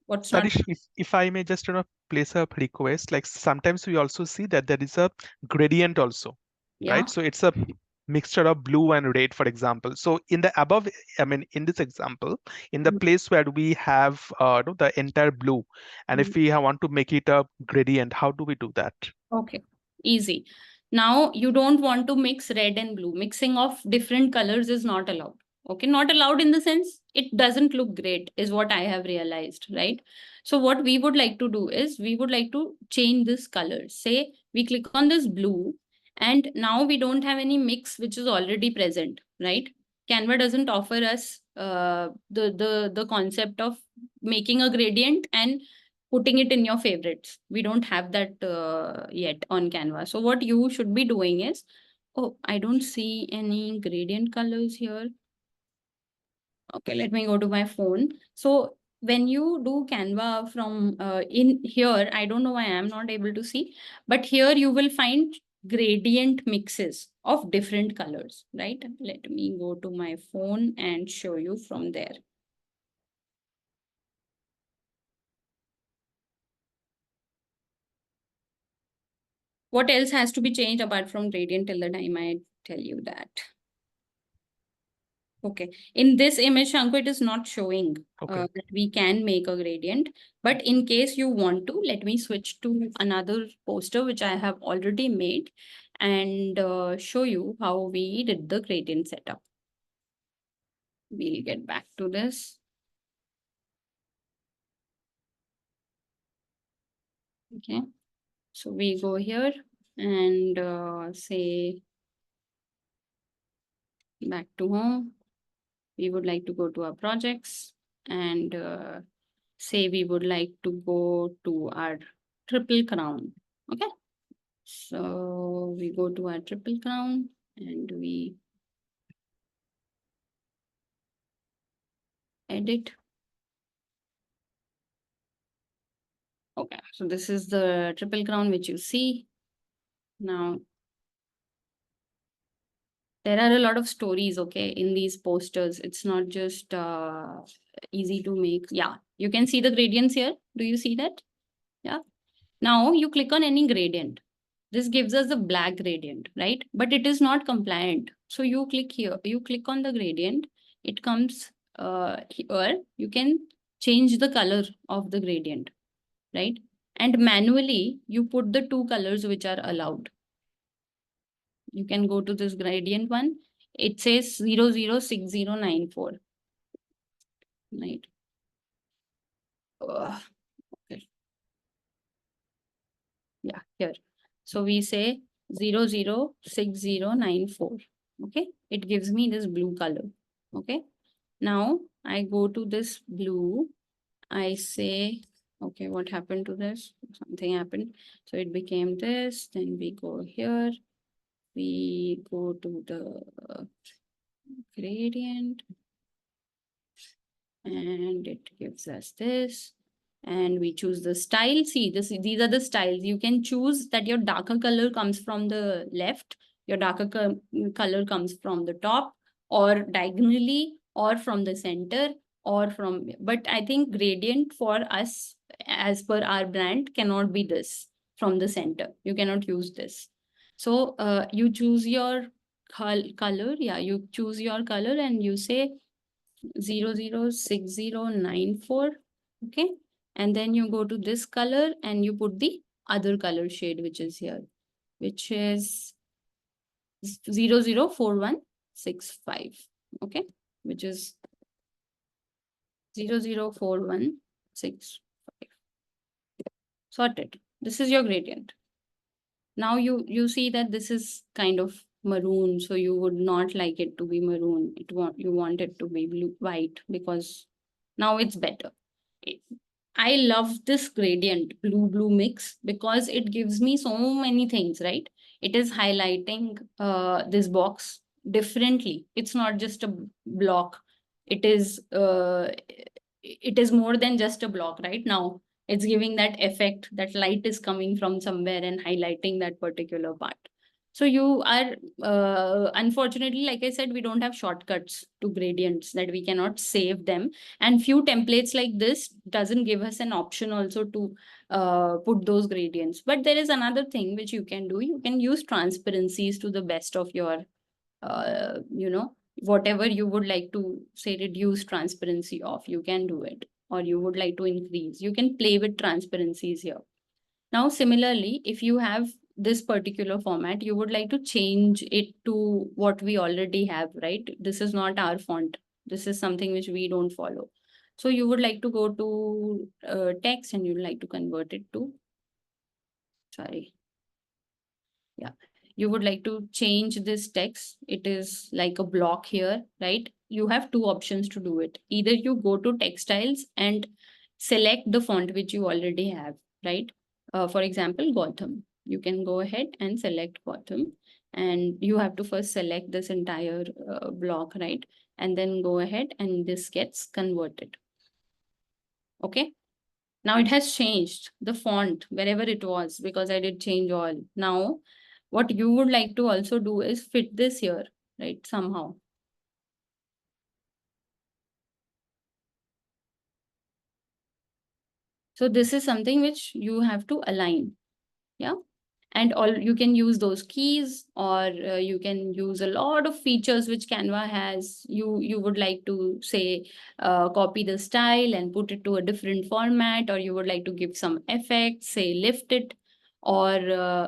What's not? Sahrish, if I may just place a request, like sometimes we also see that there is a gradient also, Yeah. right? So it's a mixture of blue and red, for example. So in the above, I mean, in this example, in the place where we have the entire blue, and if we want to make it a gradient, how do we do that? Okay, easy. Now you don't want to mix red and blue. Mixing of different colors is not allowed. Okay, not allowed in the sense it doesn't look great, is what I have realized, right? So what we would like to do is we would like to change this color. Say we click on this blue, and now we don't have any mix which is already present, right? Canva doesn't offer us the concept of making a gradient and putting it in your favorites. We don't have that yet on Canva. So what you should be doing is, oh, I don't see any gradient colors here. Okay, let me go to my phone. So when you do Canva from in here, I don't know why I'm not able to see, but here you will find gradient mixes of different colors, right? Let me go to my phone and show you from there. What else has to be changed apart from gradient till the time I tell you that? Okay, in this image, Shanku, it is not showing that we can make a gradient. But in case you want to, let me switch to another poster, which I have already made, and show you how we did the gradient setup. We'll get back to this. Okay, so we go here and say back to home. We would like to go to our projects and say we would like to go to our triple crown. Okay, so we go to our triple crown and we edit. Okay, so this is the triple crown which you see. Now there are a lot of stories, okay, in these posters. It's not just easy to make. Yeah, you can see the gradients here. Do you see that? Yeah. Now you click on any gradient. This gives us a black gradient, right? But it is not compliant. So you click here, you click on the gradient. It comes here. You can change the color of the gradient, right? And manually, you put the two colors which are allowed. You can go to this gradient one. It says 006094. Right. Okay. Yeah, here. So we say 006094. Okay. It gives me this blue color. Okay. Now I go to this blue. I say, okay, what happened to this? Something happened. So it became this. Then we go here. We go to the gradient. And it gives us this. And we choose the style. See, these are the styles. You can choose that your darker color comes from the left, your darker color comes from the top, or diagonally, or from the center, or from, but I think gradient for us, as per our brand, cannot be this from the center. You cannot use this. So you choose your color. Yeah, you choose your color and you say 006094. Okay, and then you go to this color and you put the other color shade which is here, which is 004165. Okay, which is 004165. Sorted. This is your gradient. Now you see that this is kind of maroon, so you would not like it to be maroon. You want it to be blue, white, because now it's better. I love this gradient blue mix because it gives me so many things, right? It is highlighting this box differently. It's not just a block. It is more than just a block, right? Now it's giving that effect that light is coming from somewhere and highlighting that particular part. So you are, unfortunately, like I said, we don't have shortcuts to gradients, that we cannot save them. And few templates like this doesn't give us an option also to put those gradients. But there is another thing which you can do. You can use transparencies to the best of your, whatever you would like to say, reduce transparency of, you can do it. Or you would like to increase, you can play with transparencies here. Now, similarly, if you have this particular format, you would like to change it to what we already have, right? This is not our font. This is something which we don't follow. So you would like to go to text and you'd like to convert it to, sorry. Yeah, you would like to change this text. It is like a block here, right? You have two options to do it. Either you go to textiles and select the font which you already have, right? For example, Gotham. You can go ahead and select Gotham, and you have to first select this entire block, right? And then go ahead and this gets converted. Okay. Now it has changed the font wherever it was because I did change all. Now, what you would like to also do is fit this here, right? Somehow. So this is something which you have to align. Yeah. And all you can use those keys, or you can use a lot of features which Canva has. You would like to say copy the style and put it to a different format, or you would like to give some effects, say lift it, or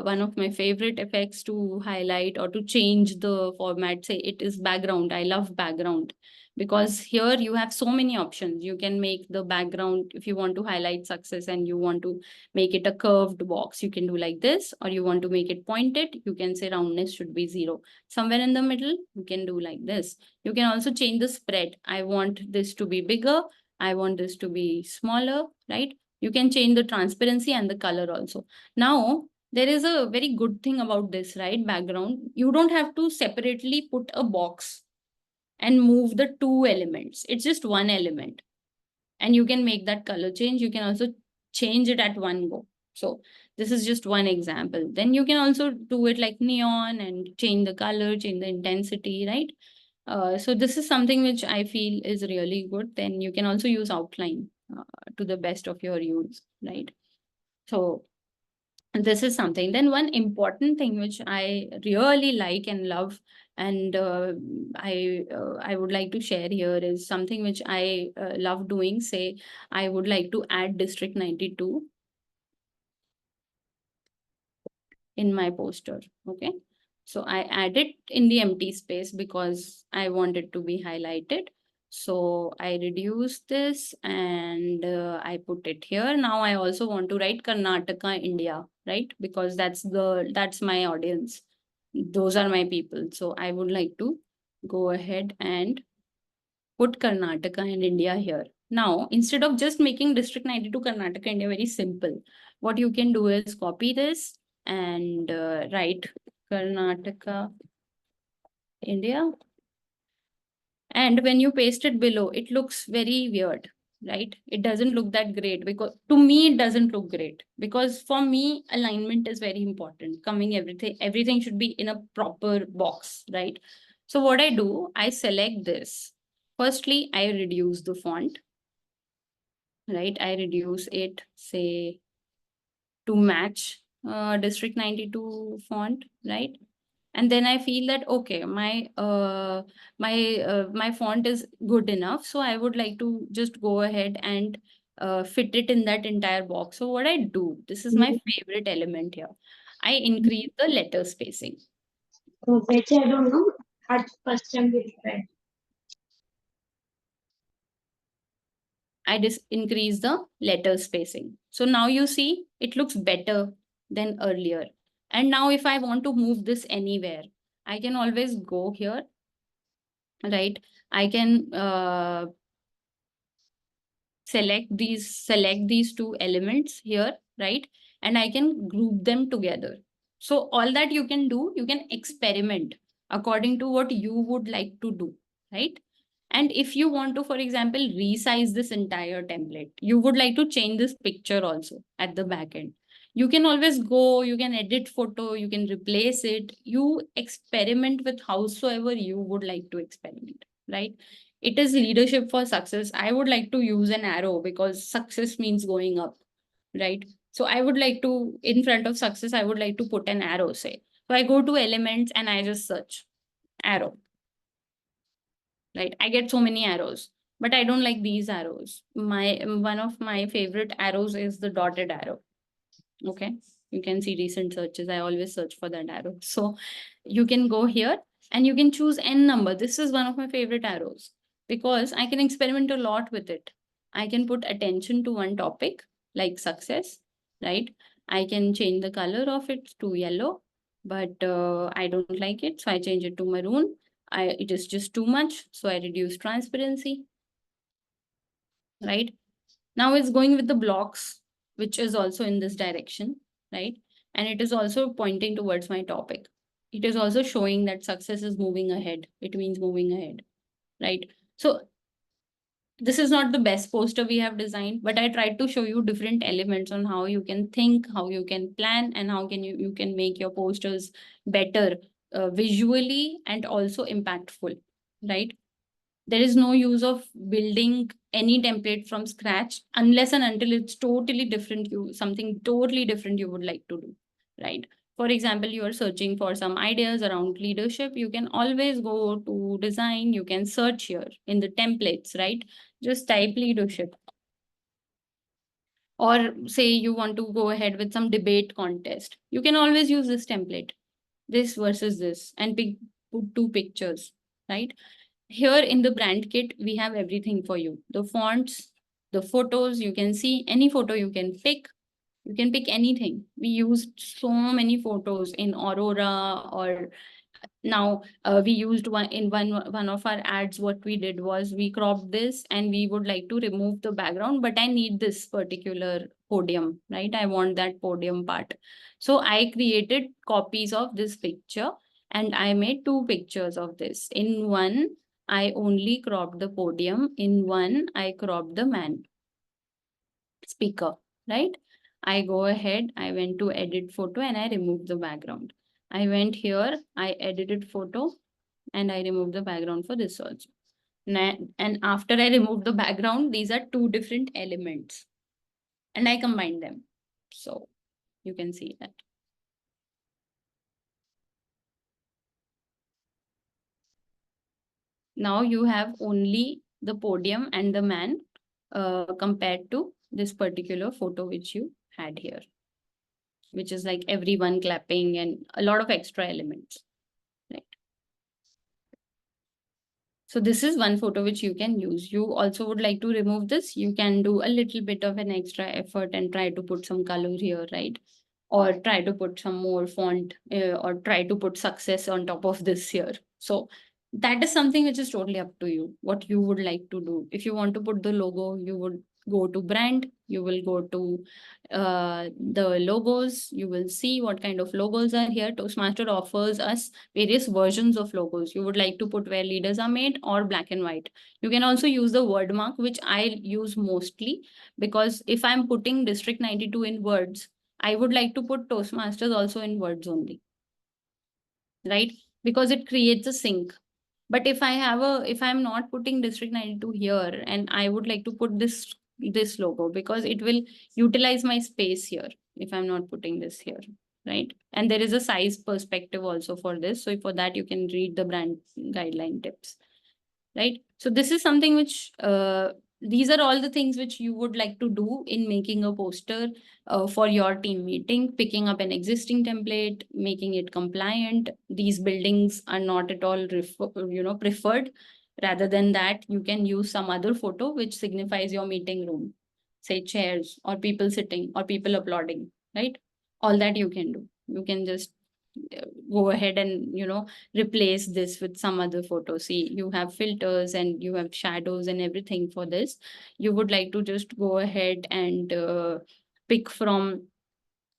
one of my favorite effects to highlight or to change the format, say it is background. I love background because here you have so many options. You can make the background, if you want to highlight success and you want to make it a curved box, you can do like this, or you want to make it pointed, you can say roundness should be 0. Somewhere in the middle, you can do like this. You can also change the spread. I want this to be bigger. I want this to be smaller, right? You can change the transparency and the color also. Now, there is a very good thing about this, right? Background. You don't have to separately put a box and move the two elements. It's just one element. And you can make that color change. You can also change it at one go. So this is just one example. Then you can also do it like neon and change the color, change the intensity, right? So this is something which I feel is really good. Then you can also use outline to the best of your use, right? So this is something. Then one important thing which I really like and love, and I would like to share here is something which I love doing. Say I would like to add District 92 in my poster. Okay, so I add it in the empty space because I want it to be highlighted. So I reduce this and I put it here. Now I also want to write Karnataka, India, right? Because that's my audience. Those are my people. So I would like to go ahead and put Karnataka and India here. Now, instead of just making District 92 Karnataka, India very simple, what you can do is copy this and write Karnataka, India. And when you paste it below, it looks very weird, right? It doesn't look that great because to me, it doesn't look great because for me, alignment is very important. Everything should be in a proper box, right? So what I do, I select this. Firstly, I reduce the font, right? I reduce it, say, to match District 92 font, right? And then I feel that, okay, my font is good enough. So I would like to just go ahead and fit it in that entire box. So what I do, this is my favorite element here. I increase the letter spacing. Which I don't know. At first time we tried. I just increase the letter spacing. So now you see it looks better than earlier. And now if I want to move this anywhere, I can always go here, right? I can select these two elements here, right? And I can group them together. So all that you can do, you can experiment according to what you would like to do, right? And if you want to, for example, resize this entire template, you would like to change this picture also at the back end. You can always go, you can edit photo, you can replace it. You experiment with howsoever you would like to experiment, right? It is leadership for success. I would like to use an arrow because success means going up, right? So I would like to, in front of success, I would like to put an arrow, say. So I go to elements and I just search arrow, right? I get so many arrows, but I don't like these arrows. One of my favorite arrows is the dotted arrow. Okay, you can see recent searches. I always search for that arrow. So you can go here and you can choose n number. This is one of my favorite arrows. because I can experiment a lot with it. I can put attention to one topic like success, right? I can change the color of it to yellow, but I don't like it, so I change it to maroon. It is just too much, so I reduce transparency, right? Now it's going with the blocks, which is also in this direction, right? And it is also pointing towards my topic. It is also showing that success is moving ahead. It means moving ahead, right? So this is not the best poster we have designed, but I tried to show you different elements on how you can think, how you can plan, and how can you can make your posters better visually and also impactful, right? There is no use of building any template from scratch unless and until it's totally different, something totally different you would like to do, right? For example, you are searching for some ideas around leadership. You can always go to design. You can search here in the templates, right? Just type leadership. Or say you want to go ahead with some debate contest. You can always use this template, this versus this, and put two pictures, right? Here in the brand kit, we have everything for you. The fonts, the photos, you can see any photo you can pick. You can pick anything. We used so many photos in Aurora, or now we used one of our ads. What we did was we cropped this and we would like to remove the background, but I need this particular podium, right? I want that podium part. So I created copies of this picture and I made two pictures of this. In one, I only cropped the podium. In one, I cropped the man speaker, right? I go ahead, I went to edit photo and I removed the background. I went here, I edited photo and I removed the background for this also. And after I removed the background, these are two different elements and I combined them. So you can see that. Now you have only the podium and the man compared to this particular photo which you had here, which is like everyone clapping and a lot of extra elements, right? So this is one photo which you can use. You also would like to remove this. You can do a little bit of an extra effort and try to put some color here, right? Or try to put some more font or try to put success on top of this here. So that is something which is totally up to you, what you would like to do. If you want to put the logo, you would go to brand, you will go to the logos, you will see what kind of logos are here. Toastmaster offers us various versions of logos. You would like to put where leaders are made or black and white. You can also use the word mark, which I use mostly, because if I'm putting District 92 in words, I would like to put Toastmasters also in words only, right? Because it creates a sync. But if I'm not putting District 92 here and I would like to put this logo, because it will utilize my space here if I'm not putting this here, right? And there is a size perspective also for this. So for that, you can read the brand guideline tips, right? So this is something which these are all the things which you would like to do in making a poster for your team meeting, picking up an existing template, making it compliant. These buildings are not at all preferred. Rather than that, you can use some other photo which signifies your meeting room, say chairs or people sitting or people applauding, right? All that you can do. You can just go ahead and replace this with some other photo. See, you have filters and you have shadows and everything for this. You would like to just go ahead and pick from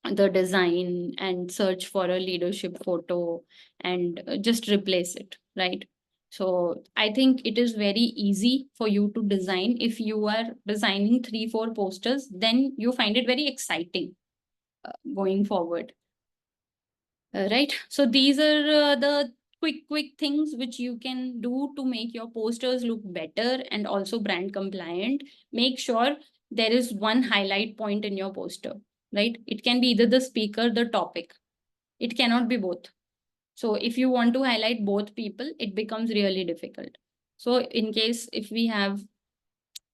the design and search for a leadership photo and just replace it, right? So I think it is very easy for you to design. If you are designing 3-4 posters, then you find it very exciting going forward. Right. So these are the quick things which you can do to make your posters look better and also brand compliant. Make sure there is one highlight point in your poster, right? It can be either the speaker, the topic. It cannot be both. So if you want to highlight both people, it becomes really difficult. So in case if we have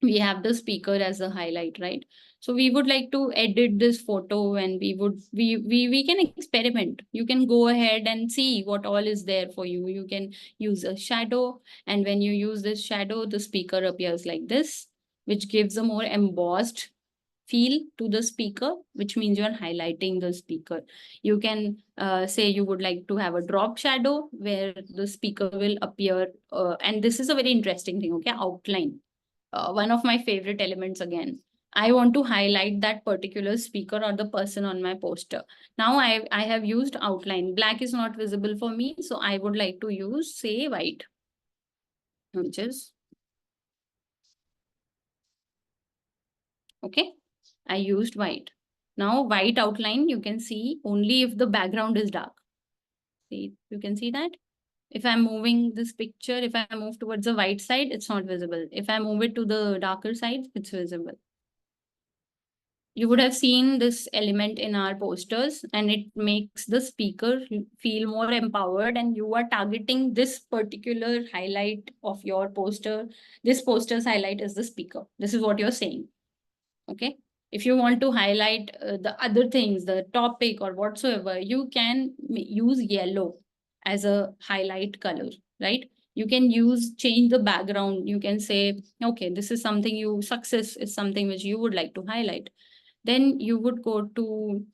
we have the speaker as a highlight, right? So we would like to edit this photo, and we can experiment. You can go ahead and see what all is there for you. You can use a shadow, and when you use this shadow, the speaker appears like this, which gives a more embossed feel to the speaker, which means you're highlighting the speaker. You can say you would like to have a drop shadow where the speaker will appear, and this is a very interesting thing, okay? Outline. One of my favorite elements again. I want to highlight that particular speaker or the person on my poster. Now I have used outline. Black is not visible for me, so I would like to use, say, white, which is, okay, I used white. Now white outline, you can see only if the background is dark. See, you can see that. If I'm moving this picture, if I move towards the white side, it's not visible. If I move it to the darker side, it's visible. You would have seen this element in our posters, and it makes the speaker feel more empowered, and you are targeting this particular highlight of your poster. This poster's highlight is the speaker. This is what you're saying. Okay. If you want to highlight the other things, the topic or whatsoever, you can use yellow as a highlight color, right? You can change the background. You can say, okay, this is something success is something which you would like to highlight. Then you would go to,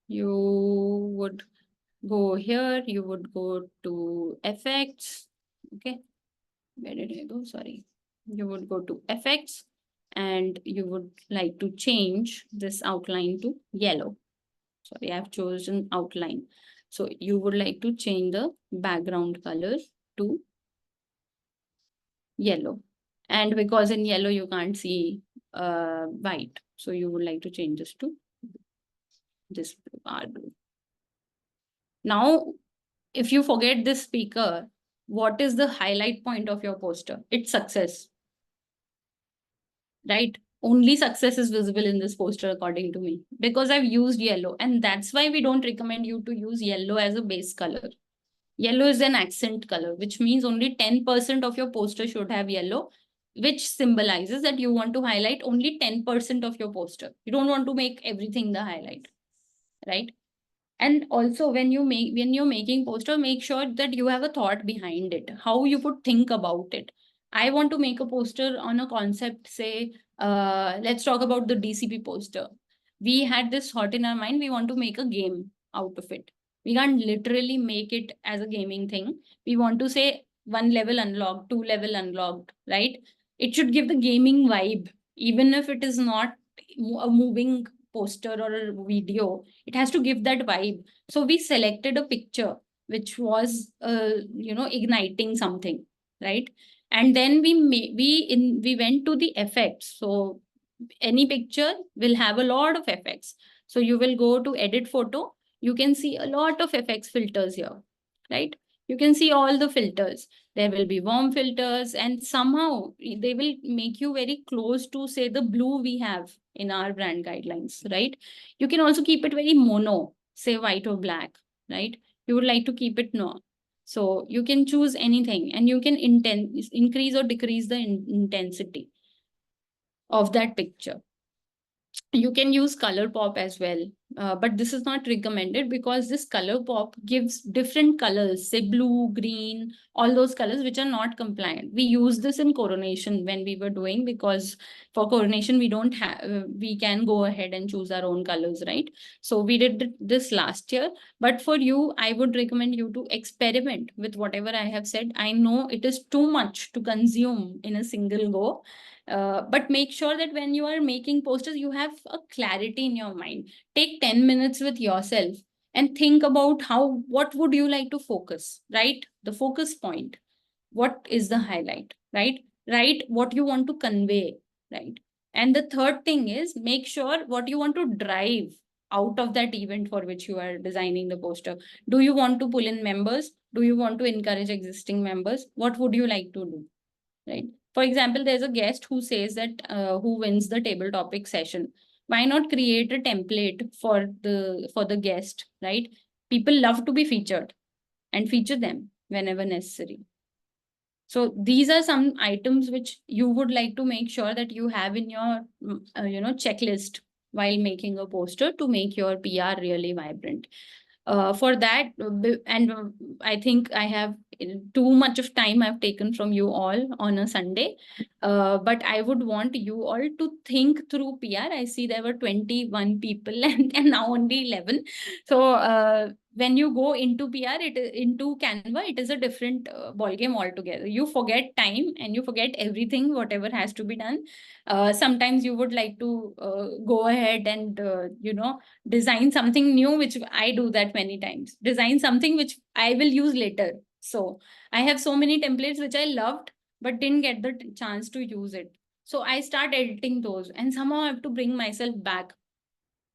you would go here, you would go to effects. Okay. Where did I go? Sorry. You would go to effects, and you would like to change this outline to yellow. Sorry, I've chosen outline. So you would like to change the background color to yellow. And because in yellow you can't see white, so you would like to change this to this blue. Now, if you forget this speaker, what is the highlight point of your poster? It's success, right? Only success is visible in this poster according to me, because I've used yellow, and that's why we don't recommend you to use yellow as a base color. Yellow is an accent color, which means only 10% of your poster should have yellow, which symbolizes that you want to highlight only 10% of your poster. You don't want to make everything the highlight, right? And also when you're making poster, make sure that you have a thought behind it, how you would think about it. I want to make a poster on a concept, say, let's talk about the DCP poster. We had this thought in our mind, we want to make a game out of it. We can't literally make it as a gaming thing. We want to say 1 level unlocked, 2 level unlocked, right? It should give the gaming vibe, even if it is not a moving poster or a video, it has to give that vibe. So we selected a picture which was igniting something, right? And then we went to the effects. So any picture will have a lot of effects. So you will go to edit photo, you can see a lot of effects filters here, right? You can see all the filters. There will be warm filters, and somehow they will make you very close to, say, the blue we have in our brand guidelines, right? You can also keep it very mono, say white or black, right? You would like to keep it no. So you can choose anything, and you can increase or decrease the intensity of that picture. You can use color pop as well, but this is not recommended because this color pop gives different colors, say blue, green, all those colors which are not compliant. We use this in coronation when we were doing, because for coronation we don't have, we can go ahead and choose our own colors, right? So we did this last year, but for you, I would recommend you to experiment with whatever I have said. I know it is too much to consume in a single go. But make sure that when you are making posters, you have a clarity in your mind. Take 10 minutes with yourself and think about what would you like to focus, right? The focus point. What is the highlight, right? Write what you want to convey, right? And the third thing is, make sure what you want to drive out of that event for which you are designing the poster. Do you want to pull in members? Do you want to encourage existing members? What would you like to do, right? For example, there's a guest who says that who wins the table topic session. Why not create a template for the guest, right? People love to be featured, and feature them whenever necessary. So these are some items which you would like to make sure that you have in your checklist while making a poster to make your PR really vibrant. For that, and I think I have too much of time I've taken from you all on a Sunday, but I would want you all to think through PR. I see there were 21 people and now only 11. So when you go into PR, into Canva, it is a different ballgame altogether. You forget time and you forget everything, whatever has to be done. Sometimes you would like to go ahead and, design something new, which I do that many times. Design something which I will use later. So I have so many templates which I loved, but didn't get the chance to use it. So I start editing those and somehow I have to bring myself back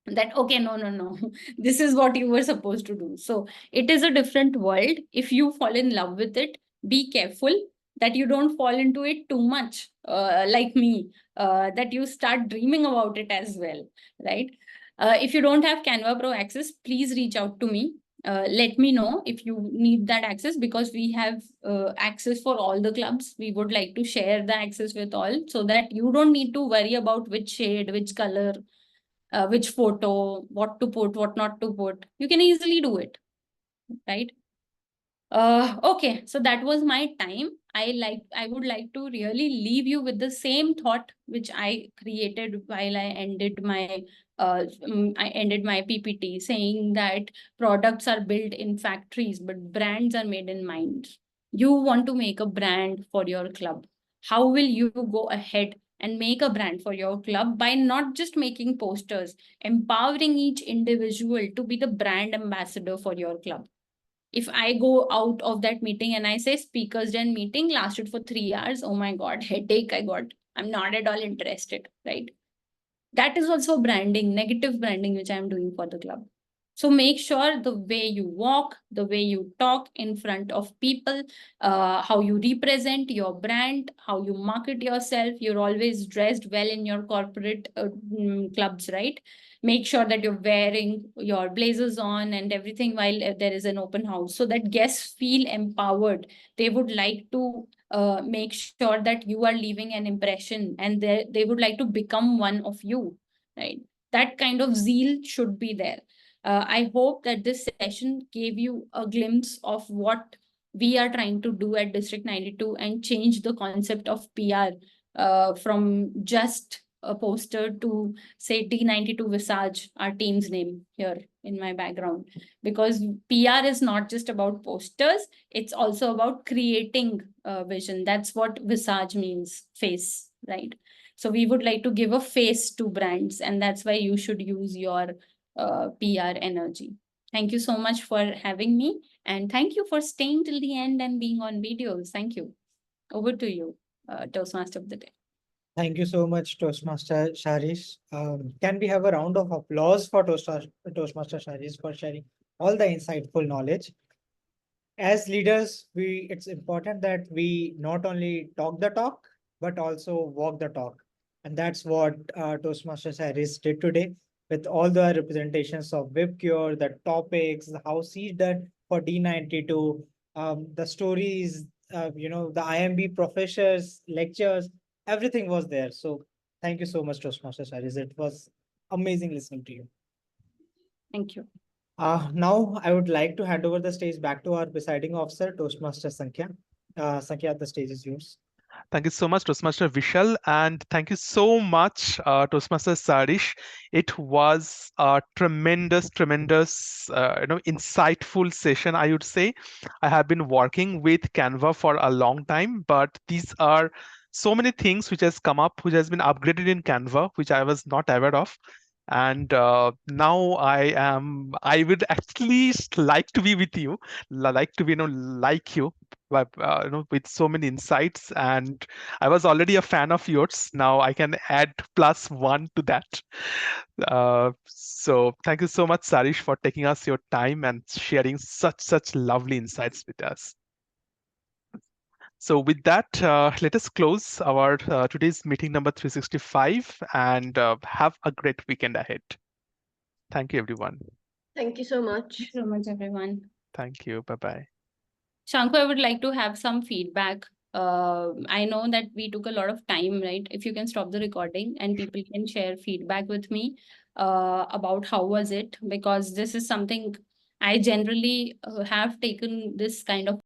that, okay, no, this is what you were supposed to do. So it is a different world. If you fall in love with it, be careful that you don't fall into it too much, like me, that you start dreaming about it as well, right? If you don't have Canva Pro access, please reach out to me. Let me know if you need that access, because we have access for all the clubs. We would like to share the access with all so that you don't need to worry about which shade, which color, which photo, what to put, what not to put. You can easily do it, right? Okay, so that was my time. I would like to really leave you with the same thought which I created while I ended my PPT, saying that products are built in factories, but brands are made in minds. You want to make a brand for your club. How will you go ahead and make a brand for your club? By not just making posters, empowering each individual to be the brand ambassador for your club. If I go out of that meeting and I say speakers den meeting lasted for 3 hours, oh my God, headache I got. I'm not at all interested, right? That is also branding, negative branding, which I'm doing for the club. So make sure the way you walk, the way you talk in front of people, how you represent your brand, how you market yourself. You're always dressed well in your corporate clubs, right? Make sure that you're wearing your blazers on and everything while there is an open house, so that guests feel empowered. They would like to make sure that you are leaving an impression, and they would like to become one of you, right? That kind of zeal should be there. I hope that this session gave you a glimpse of what we are trying to do at District 92 and change the concept of PR from just a poster to, say, D92 Visage, our team's name here in my background. Because PR is not just about posters, it's also about creating a vision. That's what Visage means, face, right? So we would like to give a face to brands, and that's why you should use your PR energy. Thank you so much for having me, and thank you for staying till the end and being on videos. Thank you. Over to you, Toastmaster of the Day. Thank you so much, Toastmaster Sahrish. Can we have a round of applause for Toastmaster Sahrish for sharing all the insightful knowledge? As leaders, it's important that we not only talk the talk, but also walk the talk. And that's what Toastmaster Sahrish did today, with all the representations of WebCure, the topics, how he's done for D92, the stories, the IMB professors, lectures, everything was there. So thank you so much, Toastmaster Sahrish. It was amazing listening to you. Thank you. Now I would like to hand over the stage back to our presiding officer, Toastmaster Sankhya. Sankhya, the stage is yours. Thank you so much, Toastmaster Vishal, and thank you so much, Toastmaster Sahrish. It was a tremendous, insightful session, I would say. I have been working with Canva for a long time, but these are so many things which has come up, which has been upgraded in Canva, which I was not aware of. And now I would at least like to be with you, like to be, like you, but, with so many insights. And I was already a fan of yours. Now I can add +1 to that. So thank you so much, Sahrish, for taking us your time and sharing such lovely insights with us. So with that, let us close our today's meeting number 365 and have a great weekend ahead. Thank you, everyone. Thank you so much. Thank you so much, everyone. Thank you. Bye-bye. Shanku, I would like to have some feedback I know that we took a lot of time, right? If you can stop the recording and people can share feedback with me about how was it, because this is something I generally have taken this kind of